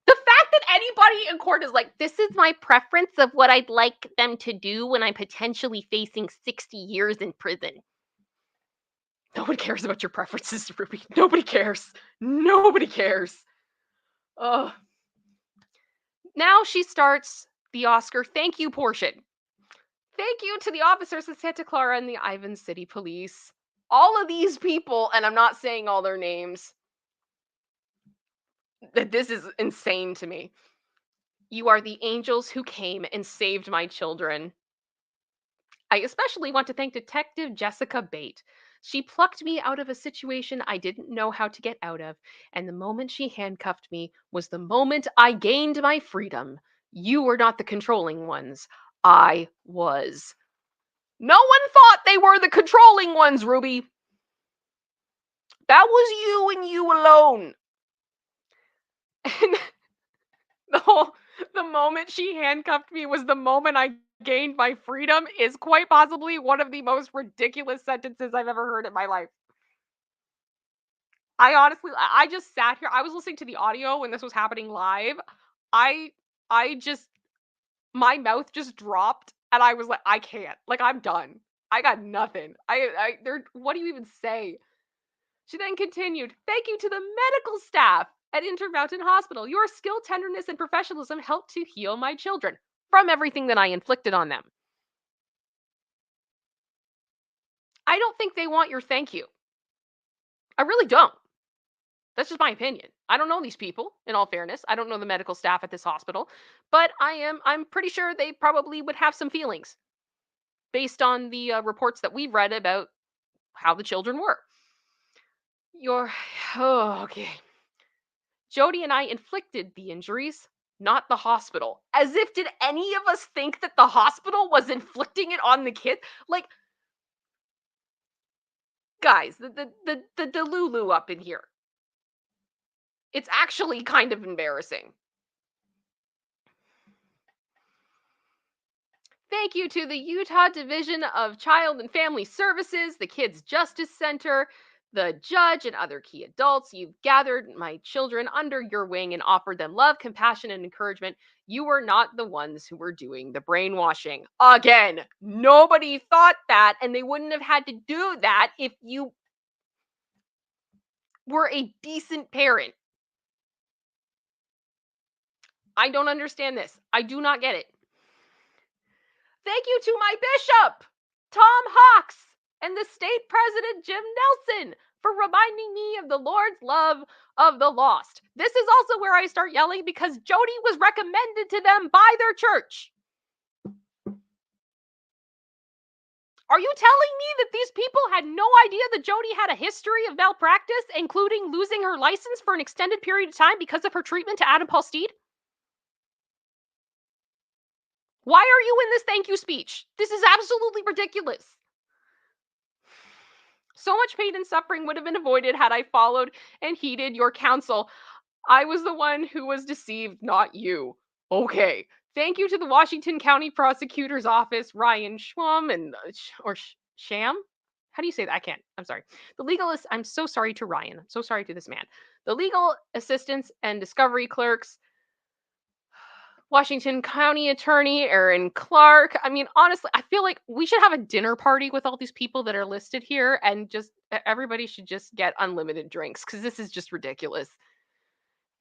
The fact that anybody in court is like, this is my preference of what I'd like them to do when I'm potentially facing 60 years in prison. Nobody cares about your preferences, Ruby. Nobody cares. Nobody cares. Oh. Now she starts the Oscar thank you portion. Thank you to the officers of Santa Clara and the Ivan City Police. All of these people, and I'm not saying all their names, that this is insane to me. You are the angels who came and saved my children. I especially want to thank Detective Jessica Biel. She plucked me out of a situation I didn't know how to get out of, and the moment she handcuffed me was the moment I gained my freedom. You were not the controlling ones. I was. No one thought they were the controlling ones, Ruby. That was you and you alone. And the moment she handcuffed me was the moment I gained my freedom is quite possibly one of the most ridiculous sentences I've ever heard in my life. I honestly, I just sat here. I was listening to the audio when this was happening live. I just, my mouth just dropped and I was like, I can't. Like, I'm done. I got nothing. What do you even say? She then continued, thank you to the medical staff at Intermountain Hospital. Your skill, tenderness, and professionalism helped to heal my children from everything that I inflicted on them. I don't think they want your thank you. I really don't. That's just my opinion. I don't know these people, in all fairness. I don't know the medical staff at this hospital, but I'm pretty sure they probably would have some feelings based on the reports that we've read about how the children were. Okay. Jody and I inflicted the injuries, not the hospital. As if did any of us think that the hospital was inflicting it on the kids? Like, guys, the Delulu up in here. It's actually kind of embarrassing. Thank you to the Utah Division of Child and Family Services, the Kids Justice Center, the judge, and other key adults. You've gathered my children under your wing and offered them love, compassion, and encouragement. You were not the ones who were doing the brainwashing. Again, nobody thought that, and they wouldn't have had to do that if you were a decent parent. I don't understand this. I do not get it. Thank you to my bishop, Tom Hawks, and the state president, Jim Nelson, for reminding me of the Lord's love of the lost. This is also where I start yelling because Jody was recommended to them by their church. Are you telling me that these people had no idea that Jody had a history of malpractice, including losing her license for an extended period of time because of her treatment to Adam Paul Steed? Why are you in this thank you speech? This is absolutely ridiculous. So much pain and suffering would have been avoided had I followed and heeded your counsel. I was the one who was deceived, not you. Okay. Thank you to the Washington County Prosecutor's Office, Ryan Schwam and Sham? How do you say that? I can't. I'm sorry. The legalist. I'm so sorry to Ryan. I'm so sorry to this man. The legal assistants and discovery clerks, Washington County Attorney Aaron Clark. I mean, honestly, I feel like we should have a dinner party with all these people that are listed here, and just everybody should just get unlimited drinks because this is just ridiculous.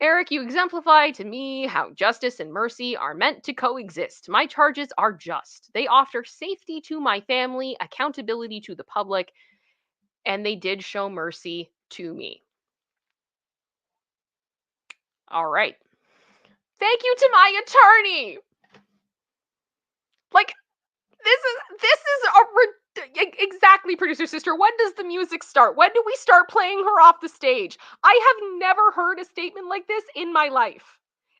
Eric, you exemplify to me how justice and mercy are meant to coexist. My charges are just. They offer safety to my family, accountability to the public, and they did show mercy to me. All right. Thank you to my attorney. Like, this is exactly, producer sister. When does the music start? When do we start playing her off the stage? I have never heard a statement like this in my life.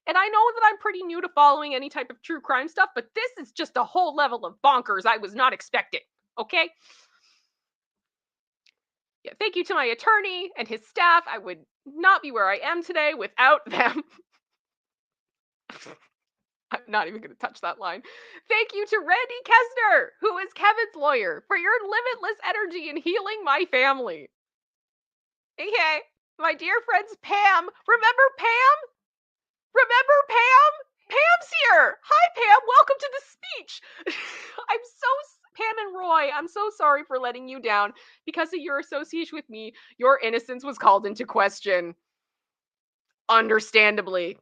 And I know that I'm pretty new to following any type of true crime stuff, but this is just a whole level of bonkers I was not expecting. Okay? Yeah, thank you to my attorney and his staff. I would not be where I am today without them. I'm not even going to touch that line. Thank you to Randy Kessner, who is Kevin's lawyer, for your limitless energy in healing my family. Okay, my dear friends, Pam. Remember Pam? Remember Pam? Pam's here. Hi, Pam. Welcome to the speech. Pam and Roy, I'm so sorry for letting you down. Because of your association with me, your innocence was called into question. Understandably.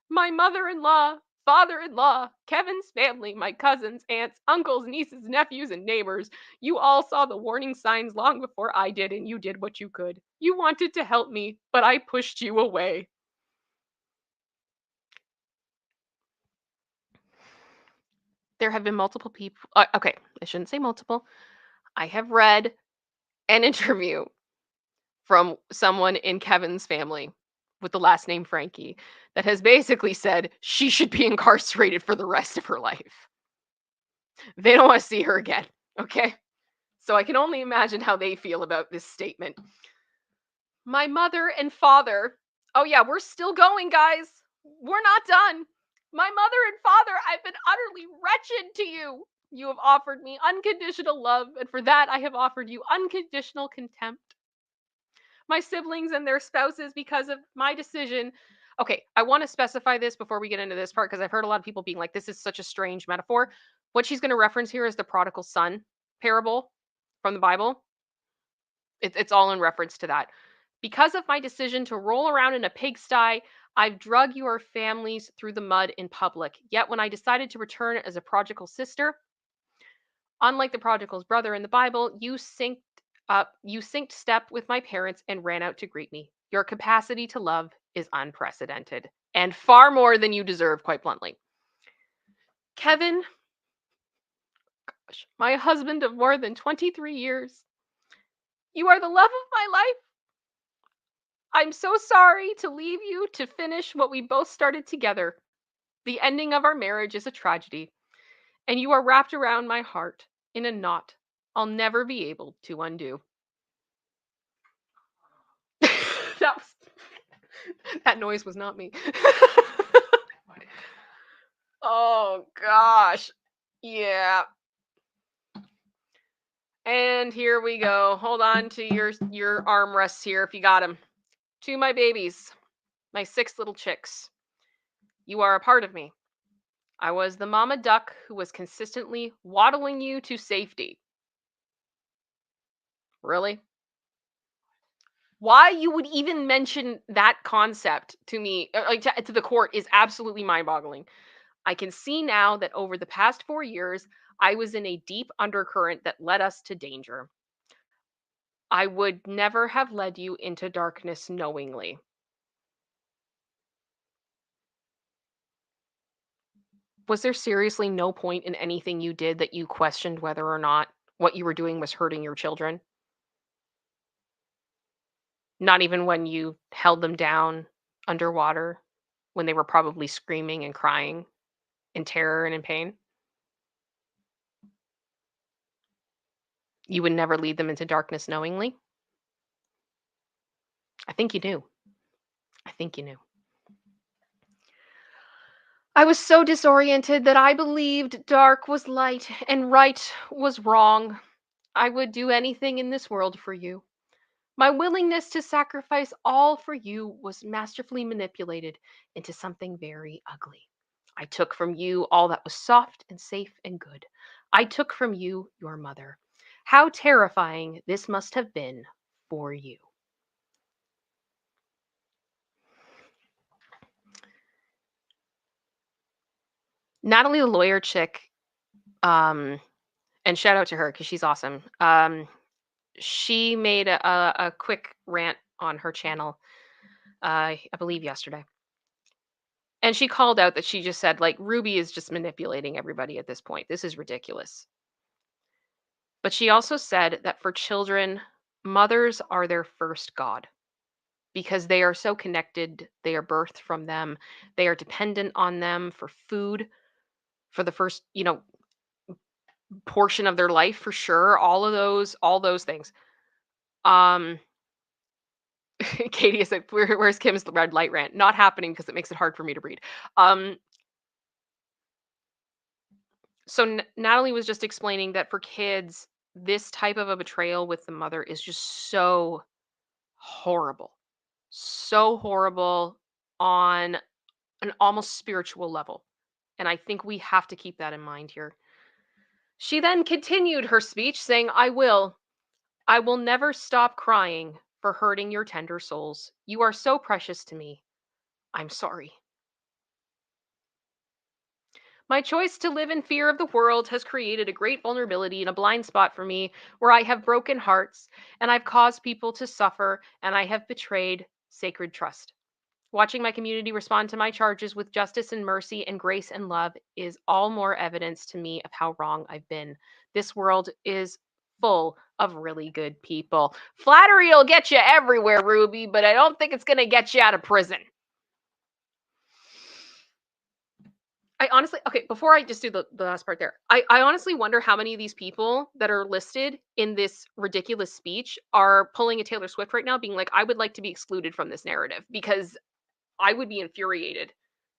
My mother-in-law, father-in-law, Kevin's family, my cousins, aunts, uncles, nieces, nephews, and neighbors. You all saw the warning signs long before I did, and you did what you could. You wanted to help me, but I pushed you away. There have been multiple people. Okay, I shouldn't say multiple. I have read an interview from someone in Kevin's family with the last name Frankie that has basically said she should be incarcerated for the rest of her life. They don't want to see her again, okay? So I can only imagine how they feel about this statement. My mother and father. Oh, yeah, we're still going, guys. We're not done. My mother and father, I've been utterly wretched to you. You have offered me unconditional love, and for that I have offered you unconditional contempt. My siblings and their spouses, because of my decision. Okay, I want to specify this before we get into this part because I've heard a lot of people being like, this is such a strange metaphor. What she's going to reference here is the prodigal son parable from the Bible. It's all in reference to that. Because of my decision to roll around in a pigsty, I've drug your families through the mud in public. Yet when I decided to return as a prodigal sister, unlike the prodigal's brother in the Bible, you synced step with my parents and ran out to greet me. Your capacity to love is unprecedented and far more than you deserve, quite bluntly. Kevin, gosh, my husband of more than 23 years, you are the love of my life. I'm so sorry to leave you to finish what we both started together. The ending of our marriage is a tragedy, and you are wrapped around my heart in a knot I'll never be able to undo. That noise was not me. Oh gosh. Yeah. And here we go. Hold on to your armrests here if you got them. To my babies, my 6 little chicks. You are a part of me. I was the mama duck who was consistently waddling you to safety. Really? Why you would even mention that concept to me, like to the court, is absolutely mind-boggling. I can see now that over the past 4 years, I was in a deep undercurrent that led us to danger. I would never have led you into darkness knowingly. Was there seriously no point in anything you did that you questioned whether or not what you were doing was hurting your children? Not even when you held them down underwater when they were probably screaming and crying in terror and in pain? You would never lead them into darkness knowingly? I think you knew. I think you knew. I was so disoriented that I believed dark was light and right was wrong. I would do anything in this world for you. My willingness to sacrifice all for you was masterfully manipulated into something very ugly. I took from you all that was soft and safe and good. I took from you your mother. How terrifying this must have been for you. Natalie, the lawyer chick, and shout out to her because she's awesome. She made a quick rant on her channel, I believe yesterday. And she called out that she just said, like, Ruby is just manipulating everybody at this point. This is ridiculous. But she also said that for children, mothers are their first God because they are so connected. They are birthed from them. They are dependent on them for food for the first, portion of their life for sure. All those things. Um, Katie is like, where's Kim's red light rant? Not happening because it makes it hard for me to read. So Natalie was just explaining that for kids, this type of a betrayal with the mother is just so horrible. So horrible on an almost spiritual level. And I think we have to keep that in mind here. She then continued her speech saying, I will never stop crying for hurting your tender souls. You are so precious to me. I'm sorry. My choice to live in fear of the world has created a great vulnerability and a blind spot for me where I have broken hearts and I've caused people to suffer and I have betrayed sacred trust. Watching my community respond to my charges with justice and mercy and grace and love is all more evidence to me of how wrong I've been. This world is full of really good people. Flattery will get you everywhere, Ruby, but I don't think it's going to get you out of prison. I honestly, okay, before I just do the last part there, I honestly wonder how many of these people that are listed in this ridiculous speech are pulling a Taylor Swift right now, being like, I would like to be excluded from this narrative because I would be infuriated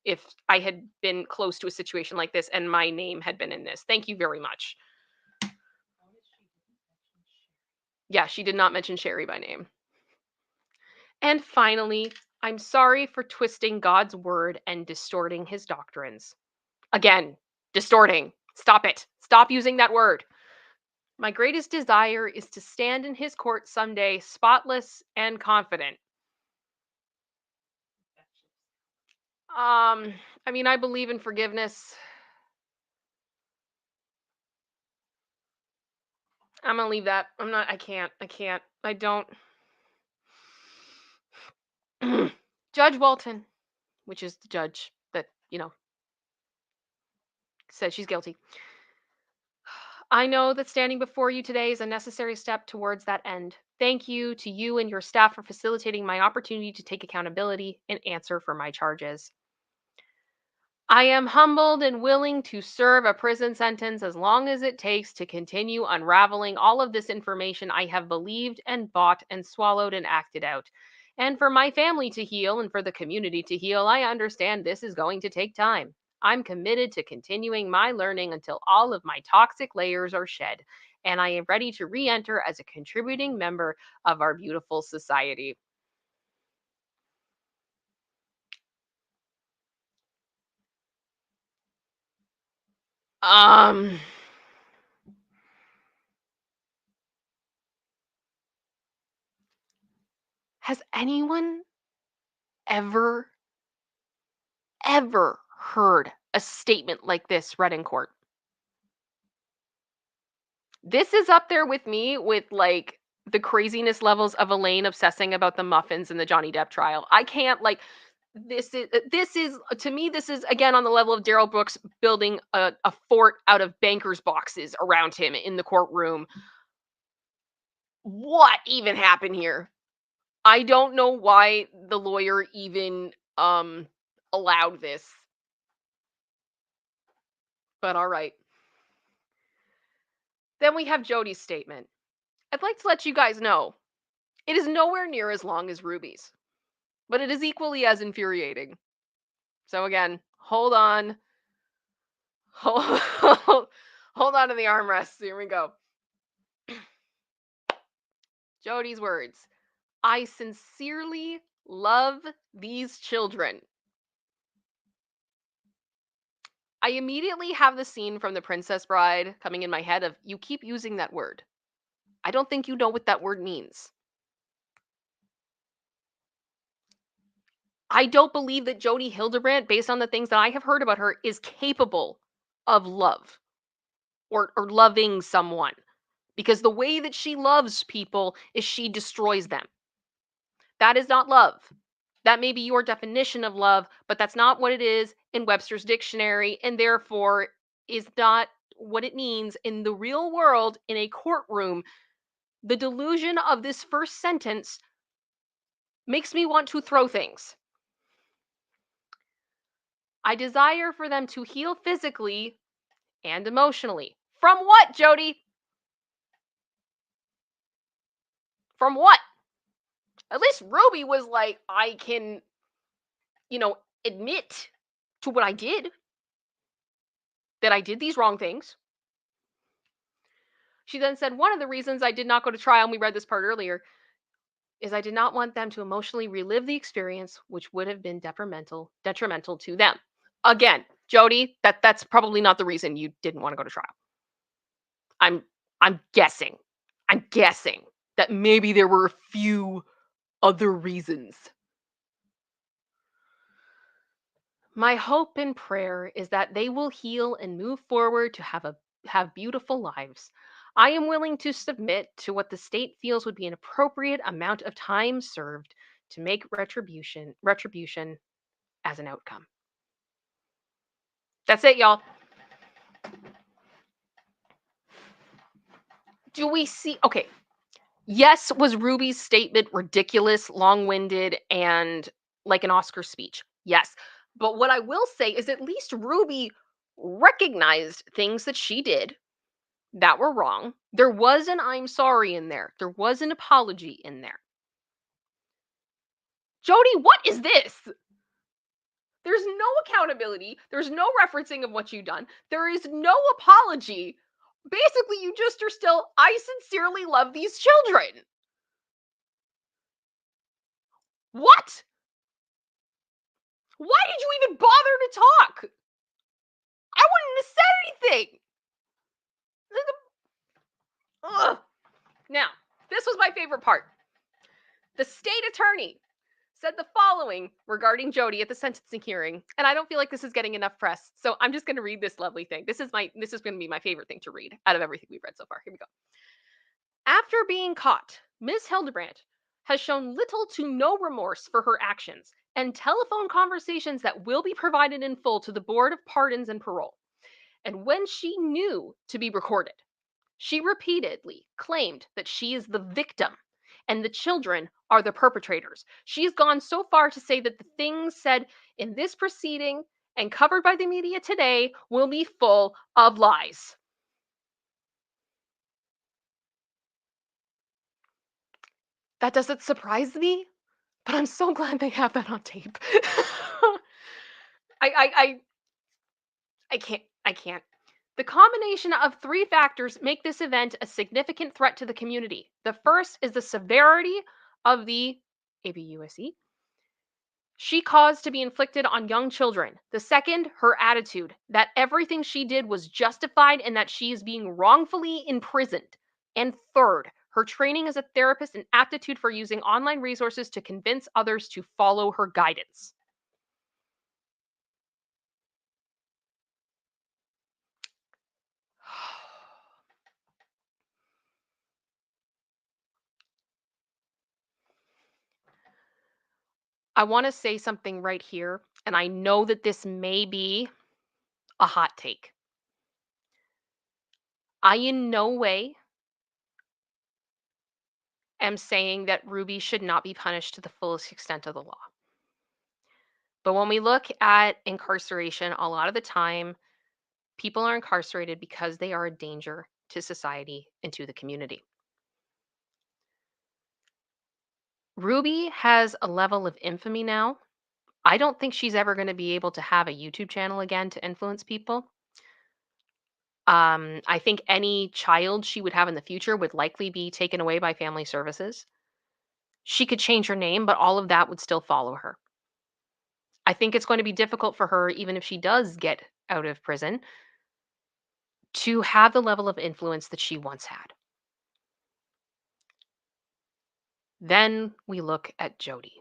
if I had been close to a situation like this and my name had been in this. Thank you very much. Yeah, she did not mention Sherry by name. And finally, I'm sorry for twisting God's word and distorting his doctrines. Again, distorting. Stop it. Stop using that word. My greatest desire is to stand in his court someday, spotless and confident. I mean, I believe in forgiveness. I'm gonna leave that. I can't. I don't. Judge Walton, which is the judge that, said she's guilty. I know that standing before you today is a necessary step towards that end. Thank you to you and your staff for facilitating my opportunity to take accountability and answer for my charges. I am humbled and willing to serve a prison sentence as long as it takes to continue unraveling all of this information I have believed and bought and swallowed and acted out. And for my family to heal and for the community to heal, I understand this is going to take time. I'm committed to continuing my learning until all of my toxic layers are shed, and I am ready to re enter as a contributing member of our beautiful society. Um. Has anyone ever heard a statement like this read in court? This is up there with me with like the craziness levels of Elaine obsessing about the muffins in the Johnny Depp trial. I can't like this is to me this is again on the level of Daryl Brooks building a fort out of bankers boxes around him in the courtroom. What even happened here? I don't know why the lawyer even allowed this. But all right. Then we have Jody's statement. I'd like to let you guys know it is nowhere near as long as Ruby's, but it is equally as infuriating. So again, hold on. Hold, hold on to the armrests. Here we go. Jody's words. I sincerely love these children. I immediately have the scene from The Princess Bride coming in my head of, you keep using that word. I don't think you know what that word means. I don't believe that Jodi Hildebrandt, based on the things that I have heard about her, is capable of love or loving someone. Because the way that she loves people is she destroys them. That is not love. That may be your definition of love, but that's not what it is in Webster's dictionary, and therefore is not what it means in the real world in a courtroom. The delusion of this first sentence makes me want to throw things. I desire for them to heal physically and emotionally. From what, Jodi? From what? At least Ruby was like, I can, admit to what I did, that I did these wrong things. She then said, one of the reasons I did not go to trial, and we read this part earlier, is I did not want them to emotionally relive the experience, which would have been detrimental to them. Again, Jodi, that's probably not the reason you didn't want to go to trial. I'm guessing that maybe there were a few other reasons. My hope and prayer is that they will heal and move forward to have beautiful lives. I am willing to submit to what the state feels would be an appropriate amount of time served to make retribution as an outcome. That's it, y'all. Do we see? Okay. Yes, was Ruby's statement ridiculous, long-winded, and like an Oscar speech? Yes. But what I will say is at least Ruby recognized things that she did that were wrong. There was an I'm sorry in there. There was an apology in there. Jodi, what is this? There's no accountability. There's no referencing of what you've done. There is no apology. Basically, you just are still, I sincerely love these children. What? Why did you even bother to talk? I wouldn't have said anything. Ugh. Now, this was my favorite part. The state attorney said the following regarding Jodi at the sentencing hearing, and I don't feel like this is getting enough press, so I'm just going to read this lovely thing. This is going to be my favorite thing to read out of everything we've read so far. Here we go. After being caught, Ms. Hildebrandt has shown little to no remorse for her actions and telephone conversations that will be provided in full to the Board of Pardons and Parole. And when she knew to be recorded, she repeatedly claimed that she is the victim and the children are the perpetrators. She's gone so far to say that the things said in this proceeding and covered by the media today will be full of lies. That doesn't surprise me, but I'm so glad they have that on tape. I can't. The combination of three factors make this event a significant threat to the community. The first is the severity of the ABUSE she caused to be inflicted on young children. The second, her attitude, that everything she did was justified and that she is being wrongfully imprisoned. And third, her training as a therapist and aptitude for using online resources to convince others to follow her guidance. I want to say something right here, and I know that this may be a hot take. I in no way am saying that Ruby should not be punished to the fullest extent of the law. But when we look at incarceration, a lot of the time, people are incarcerated because they are a danger to society and to the community. Ruby has a level of infamy now. I don't think she's ever going to be able to have a YouTube channel again to influence people. I think any child she would have in the future would likely be taken away by family services. She could change her name, but all of that would still follow her. I think it's going to be difficult for her, even if she does get out of prison, to have the level of influence that she once had. Then we look at Jodi.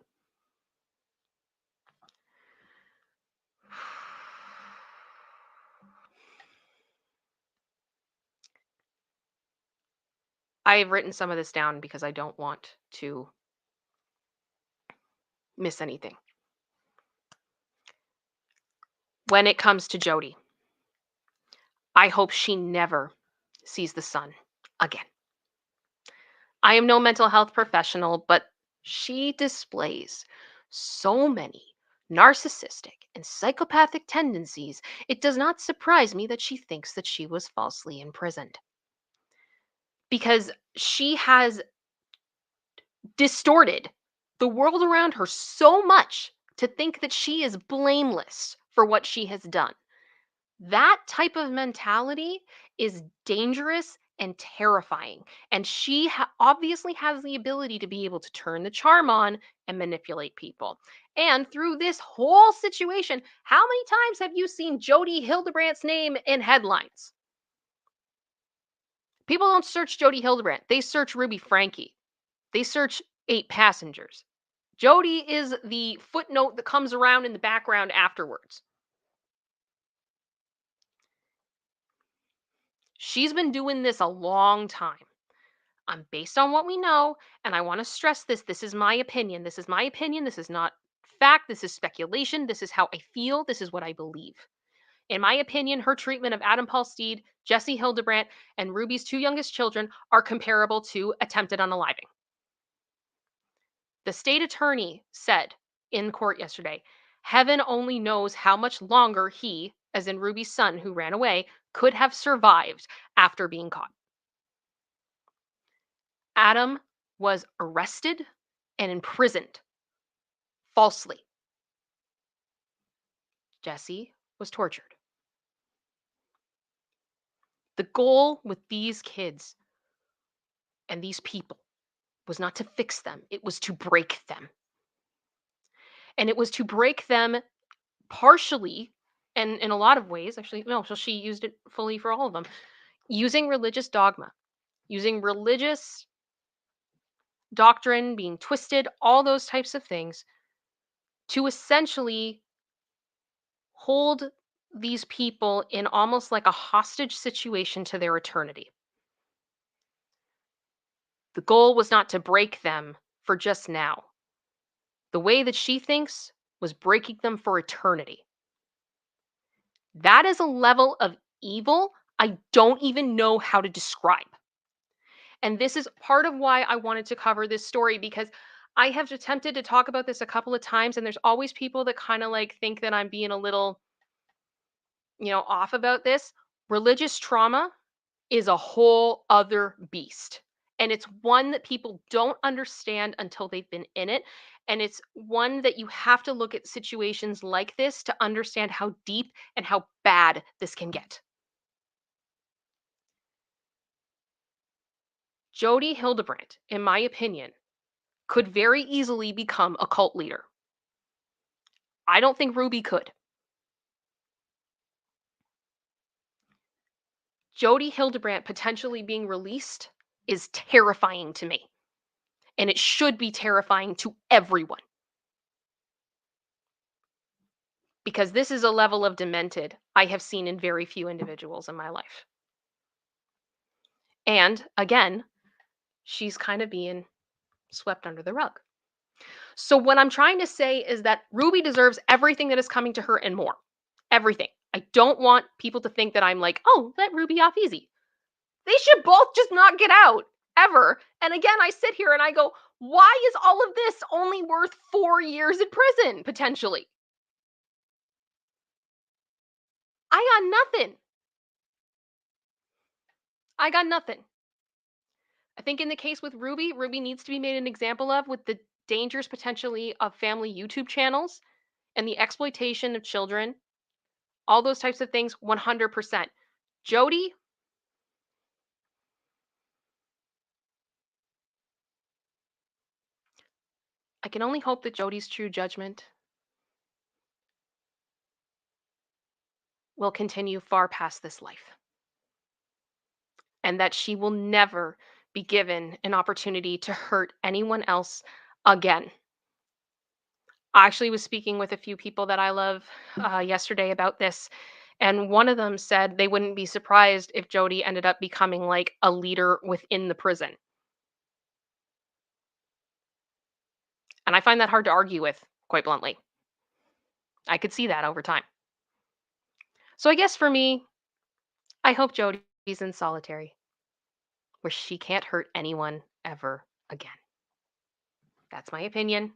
I've written some of this down because I don't want to miss anything. When it comes to Jodi, I hope she never sees the sun again. I am no mental health professional, but she displays so many narcissistic and psychopathic tendencies, it does not surprise me that she thinks that she was falsely imprisoned. Because she has distorted the world around her so much to think that she is blameless for what she has done. That type of mentality is dangerous and terrifying. And she obviously has the ability to be able to turn the charm on and manipulate people. And through this whole situation, how many times have you seen Jodi Hildebrandt's name in headlines? People don't search Jodi Hildebrandt. They search Ruby Frankie. They search 8 passengers. Jodi is the footnote that comes around in the background afterwards. She's been doing this a long time. Based on what we know, and I want to stress this, this is my opinion. This is my opinion. This is not fact. This is speculation. This is how I feel. This is what I believe. In my opinion, her treatment of Adam Paul Steed, Jesse Hildebrandt, and Ruby's 2 youngest children are comparable to attempted unaliving. The state attorney said in court yesterday, heaven only knows how much longer he, as in Ruby's son who ran away, could have survived after being caught. Adam was arrested and imprisoned falsely. Jesse was tortured. The goal with these kids and these people was not to fix them, it was to break them. And it was to break them partially, and in a lot of ways, actually, no, so she used it fully for all of them, using religious dogma, using religious doctrine being twisted, all those types of things, to essentially hold these people in almost like a hostage situation to their eternity. The goal was not to break them for just now. The way that she thinks was breaking them for eternity. That is a level of evil I don't even know how to describe. And this is part of why I wanted to cover this story, because I have attempted to talk about this a couple of times, and there's always people that kind of like think that I'm being a little, off about this. Religious trauma is a whole other beast. And it's one that people don't understand until they've been in it. And it's one that you have to look at situations like this to understand how deep and how bad this can get. Jodi Hildebrandt, in my opinion, could very easily become a cult leader. I don't think Ruby could. Jodi Hildebrandt potentially being released is terrifying to me. And it should be terrifying to everyone. Because this is a level of demented I have seen in very few individuals in my life. And again, she's kind of being swept under the rug. So what I'm trying to say is that Ruby deserves everything that is coming to her and more. Everything. I don't want people to think that I'm like, oh, let Ruby off easy. They should both just not get out, ever. And again, I sit here and I go, why is all of this only worth 4 years in prison, potentially? I got nothing. I got nothing. I think in the case with Ruby, Ruby needs to be made an example of with the dangers potentially of family YouTube channels and the exploitation of children, all those types of things, 100%. Jodi, I can only hope that Jodi's true judgment will continue far past this life, and that she will never be given an opportunity to hurt anyone else again. I actually was speaking with a few people that I love yesterday about this, And one of them said they wouldn't be surprised if Jodi ended up becoming like a leader within the prison. And I find that hard to argue with, quite bluntly. I could see that over time. So I guess for me, I hope Jodi's in solitary, where she can't hurt anyone ever again. That's my opinion.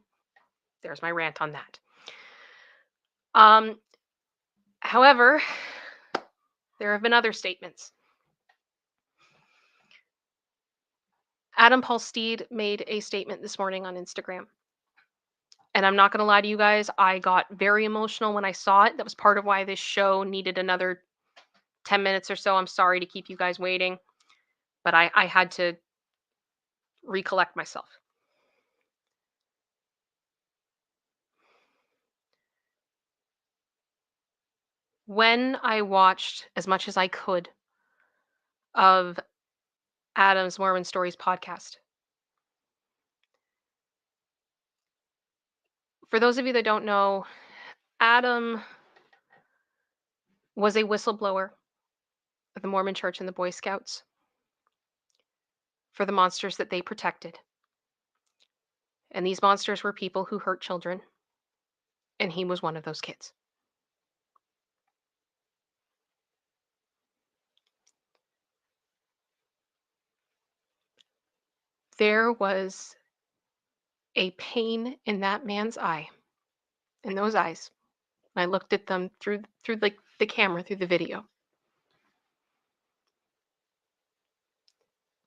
There's my rant on that. However, there have been other statements. Adam Paul Steed made a statement this morning on Instagram. And I'm not going to lie to you guys, I got very emotional when I saw it. That was part of why this show needed another 10 minutes or so. I'm sorry to keep you guys waiting, but I had to recollect myself. When I watched as much as I could of Adam's Mormon Stories podcast, for those of you that don't know, Adam was a whistleblower of the Mormon Church and the Boy Scouts for the monsters that they protected. And these monsters were people who hurt children, and he was one of those kids. There was a pain in that man's eye, in those eyes. I looked at them through like the camera, through the video.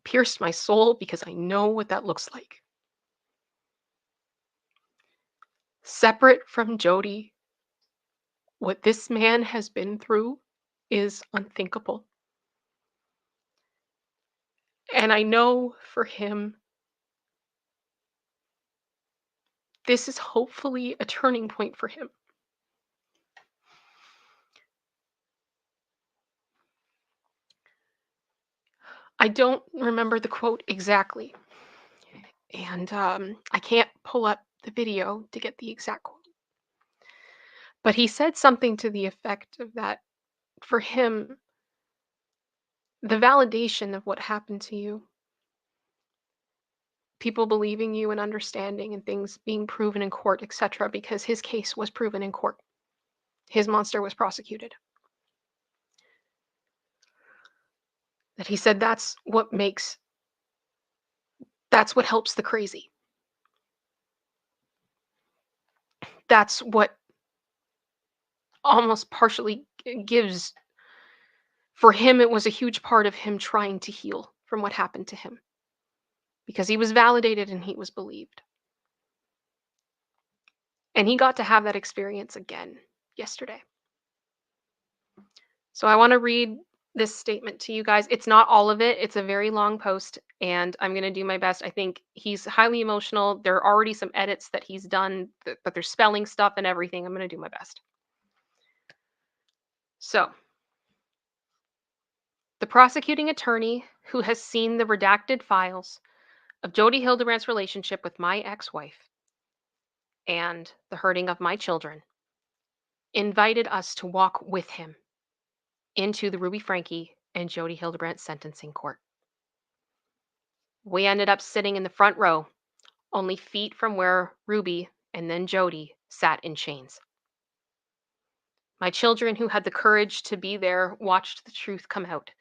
Pierced my soul because I know what that looks like. Separate from Jodi, what this man has been through is unthinkable. And I know for him, this is hopefully a turning point for him. I don't remember the quote exactly, and I can't pull up the video to get the exact quote. But he said something to the effect of that for him, the validation of what happened to you, people believing you and understanding and things being proven in court, etc., because his case was proven in court. His monster was prosecuted. That he said that's what helps the crazy. That's what almost partially gives, for him, it was a huge part of him trying to heal from what happened to him. Because he was validated and he was believed. And he got to have that experience again yesterday. So I want to read this statement to you guys. It's not all of it. It's a very long post, and I'm going to do my best. I think he's highly emotional. There are already some edits that he's done, but there's spelling stuff and everything. I'm going to do my best. So, the prosecuting attorney who has seen the redacted files of Jodi Hildebrandt's relationship with my ex-wife and the hurting of my children invited us to walk with him into the Ruby Frankie and Jodi Hildebrandt sentencing court. We ended up sitting in the front row, only feet from where Ruby and then Jodi sat in chains. My children, who had the courage to be there, watched the truth come out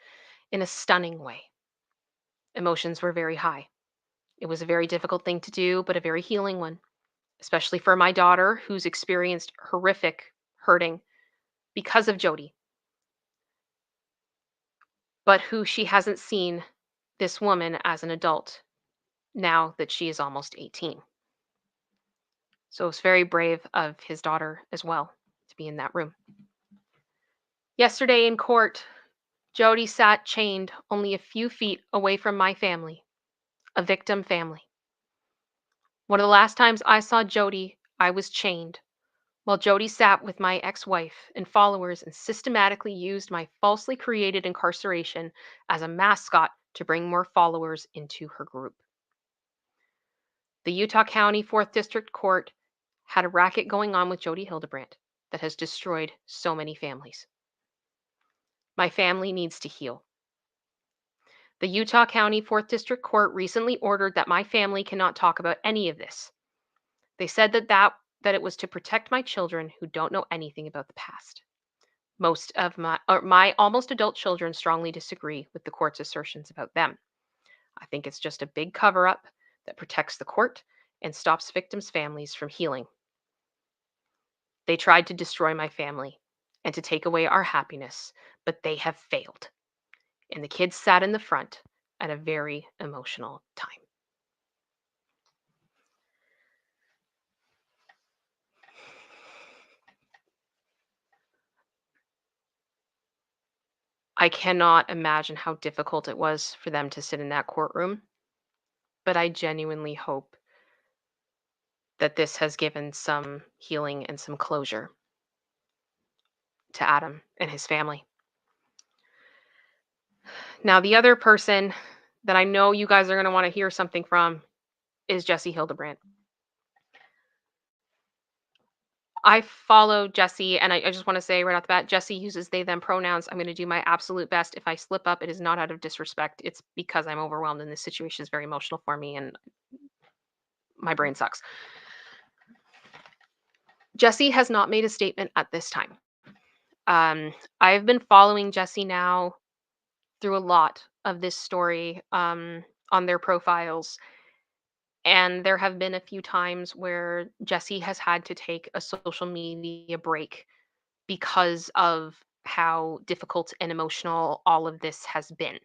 in a stunning way. Emotions were very high. It was a very difficult thing to do, but a very healing one, especially for my daughter, who's experienced horrific hurting because of Jodi, but who she hasn't seen this woman as an adult now that she is almost 18. So it's very brave of his daughter as well to be in that room. Yesterday in court, Jodi sat chained only a few feet away from my family, a victim family. One of the last times I saw Jodi, I was chained, while Jodi sat with my ex-wife and followers and systematically used my falsely created incarceration as a mascot to bring more followers into her group. The Utah County 4th District Court had a racket going on with Jodi Hildebrandt that has destroyed so many families. My family needs to heal. The Utah County 4th District Court recently ordered that my family cannot talk about any of this. They said that it was to protect my children who don't know anything about the past. Most of my almost adult children strongly disagree with the court's assertions about them. I think it's just a big cover-up that protects the court and stops victims' families from healing. They tried to destroy my family and to take away our happiness, but they have failed. And the kids sat in the front at a very emotional time. I cannot imagine how difficult it was for them to sit in that courtroom, but I genuinely hope that this has given some healing and some closure to Adam and his family. Now, the other person that I know you guys are going to want to hear something from is Jessie Hildebrandt. I follow Jessie, and I just want to say right off the bat, Jessie uses they, them pronouns. I'm going to do my absolute best. If I slip up, it is not out of disrespect. It's because I'm overwhelmed, and this situation is very emotional for me, and my brain sucks. Jessie has not made a statement at this time. I've been following Jessie now through a lot of this story on their profiles. And there have been a few times where Jessie has had to take a social media break because of how difficult and emotional all of this has been.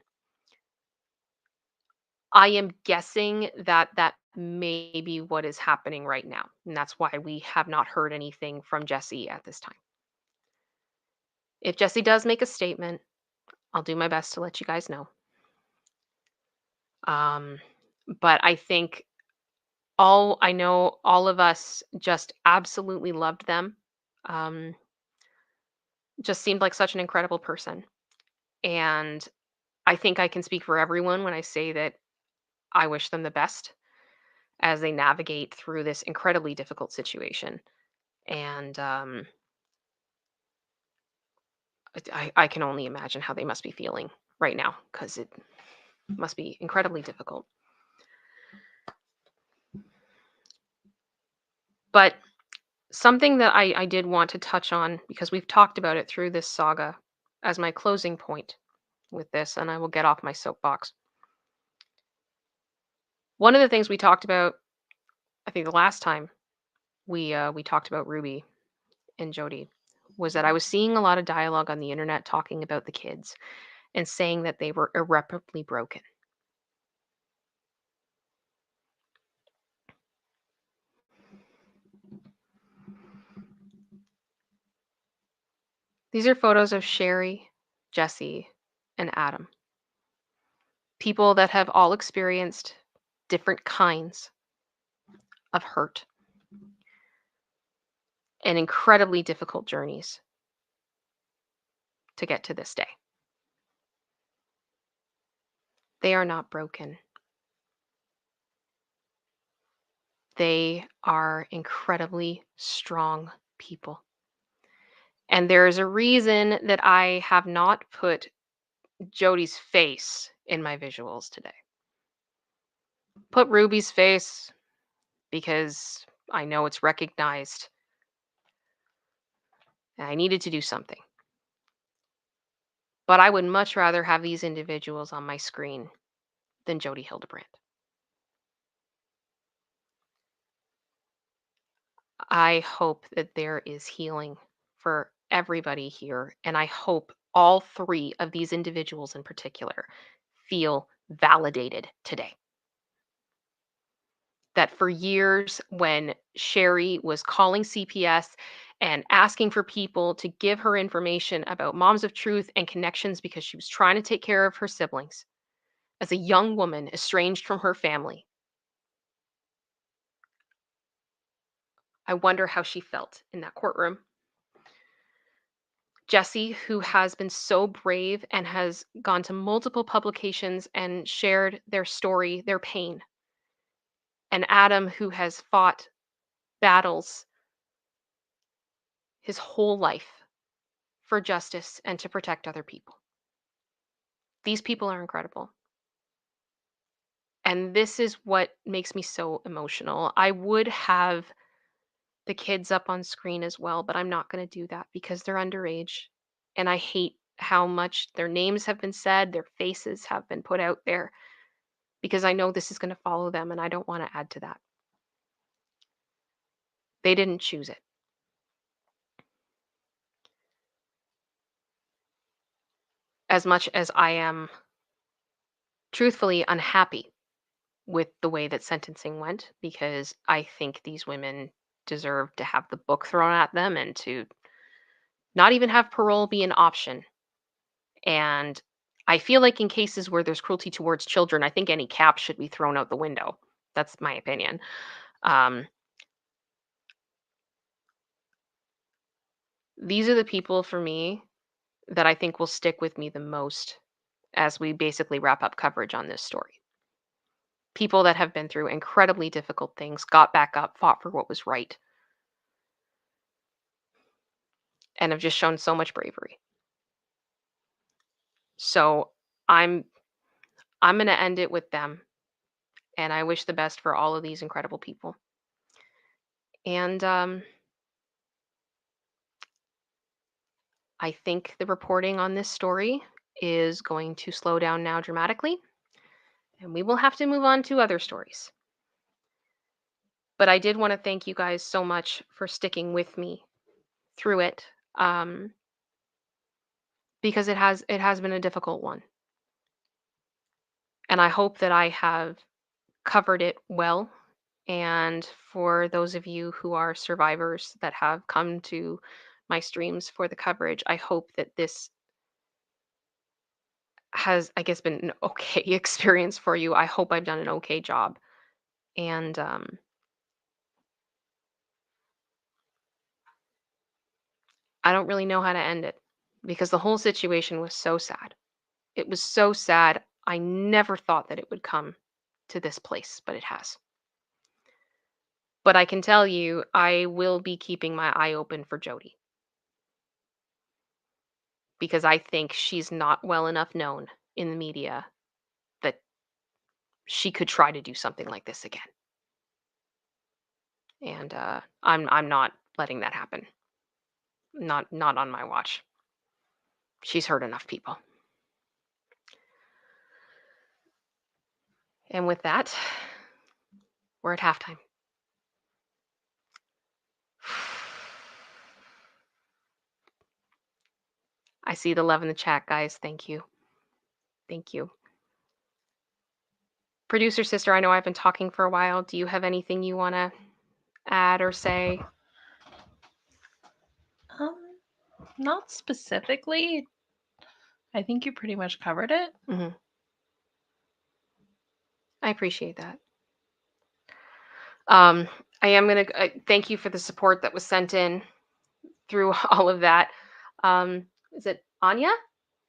I am guessing that may be what is happening right now. And that's why we have not heard anything from Jessie at this time. If Jessie does make a statement, I'll do my best to let you guys know. But I think all of us just absolutely loved them. Just seemed like such an incredible person. And I think I can speak for everyone when I say that I wish them the best as they navigate through this incredibly difficult situation. And I can only imagine how they must be feeling right now, because it must be incredibly difficult. But something that I did want to touch on, because we've talked about it through this saga, as my closing point with this, and I will get off my soapbox. One of the things we talked about, I think the last time we talked about Ruby and Jody, was that I was seeing a lot of dialogue on the internet talking about the kids and saying that they were irreparably broken. These are photos of Sherry, Jessie, and Adam. People that have all experienced different kinds of hurt and incredibly difficult journeys to get to this day. They are not broken. They are incredibly strong people. And there is a reason that I have not put Jody's face in my visuals today. Put Ruby's face because I know it's recognized. And I needed to do something. But I would much rather have these individuals on my screen than Jody Hildebrandt. I hope that there is healing for everybody here, and I hope all three of these individuals in particular feel validated today. That for years, when Sherry was calling CPS and asking for people to give her information about Moms of Truth and connections because she was trying to take care of her siblings, as a young woman estranged from her family, I wonder how she felt in that courtroom. Jessie, who has been so brave and has gone to multiple publications and shared their story, their pain. And Adam, who has fought battles his whole life for justice and to protect other people. These people are incredible. And this is what makes me so emotional. I would have the kids up on screen as well, but I'm not going to do that because they're underage. And I hate how much their names have been said, their faces have been put out there, because I know this is going to follow them and I don't want to add to that. They didn't choose it. As much as I am truthfully unhappy with the way that sentencing went, because I think these women deserve to have the book thrown at them and to not even have parole be an option. And I feel like in cases where there's cruelty towards children, I think any cap should be thrown out the window. That's my opinion. These are the people for me that I think will stick with me the most as we basically wrap up coverage on this story. People that have been through incredibly difficult things, got back up, fought for what was right, and have just shown so much bravery. So I'm going to end it with them, and I wish the best for all of these incredible people. And I think the reporting on this story is going to slow down now dramatically, and we will have to move on to other stories. But I did want to thank you guys so much for sticking with me through it, because it has been a difficult one. And I hope that I have covered it well. And for those of you who are survivors that have come to my streams for the coverage, I hope that this has, I guess, been an okay experience for you. I hope I've done an okay job. And I don't really know how to end it because the whole situation was so sad. It was so sad. I never thought that it would come to this place, but it has. But I can tell you, I will be keeping my eye open for Jody, because I think she's not well enough known in the media that she could try to do something like this again. And I'm not letting that happen. Not on my watch. She's hurt enough people. And with that, we're at halftime. I see the love in the chat, guys. Thank you. Thank you. Producer sister, I know I've been talking for a while. Do you have anything you want to add or say? Not specifically. I think you pretty much covered it. Mm-hmm. I appreciate that. I am going to thank you for the support that was sent in through all of that. Is it Anya?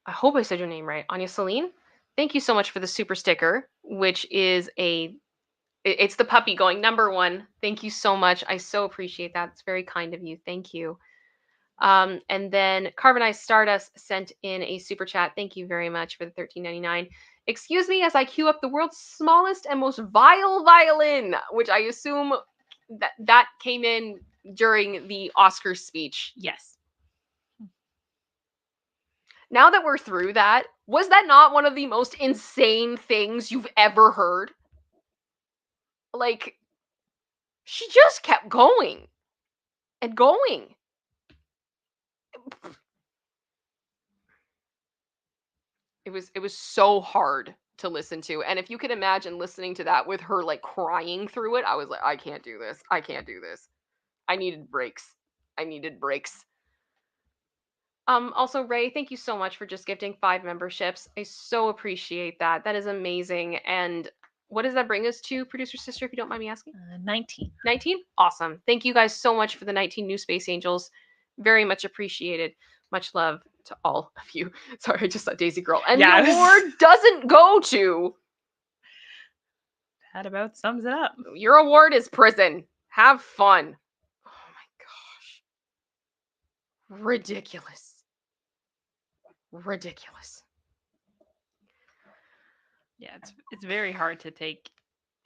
I hope I said your name right. Anya Celine. Thank you so much for the super sticker, which is it's the puppy going number 1. Thank you so much. I so appreciate that. It's very kind of you. Thank you. And then Carbonized Stardust sent in a super chat. Thank you very much for the $13.99. Excuse me as I queue up the world's smallest and most vile violin, which I assume that came in during the Oscars speech. Yes. Now that we're through that, was that not one of the most insane things you've ever heard? Like, she just kept going and going. It was so hard to listen to. And if you could imagine listening to that with her like crying through it, I was like, I can't do this. I can't do this. I needed breaks. Also, Ray, thank you so much for just gifting 5 memberships. I so appreciate that. That is amazing. And what does that bring us to, producer sister, if you don't mind me asking? 19. 19? Awesome. Thank you guys so much for the 19 new Space Angels. Very much appreciated. Much love to all of you. Sorry, I just saw Daisy Girl. And the award doesn't go to... That about sums it up. Your award is prison. Have fun. Oh my gosh. Ridiculous. Yeah, it's very hard to take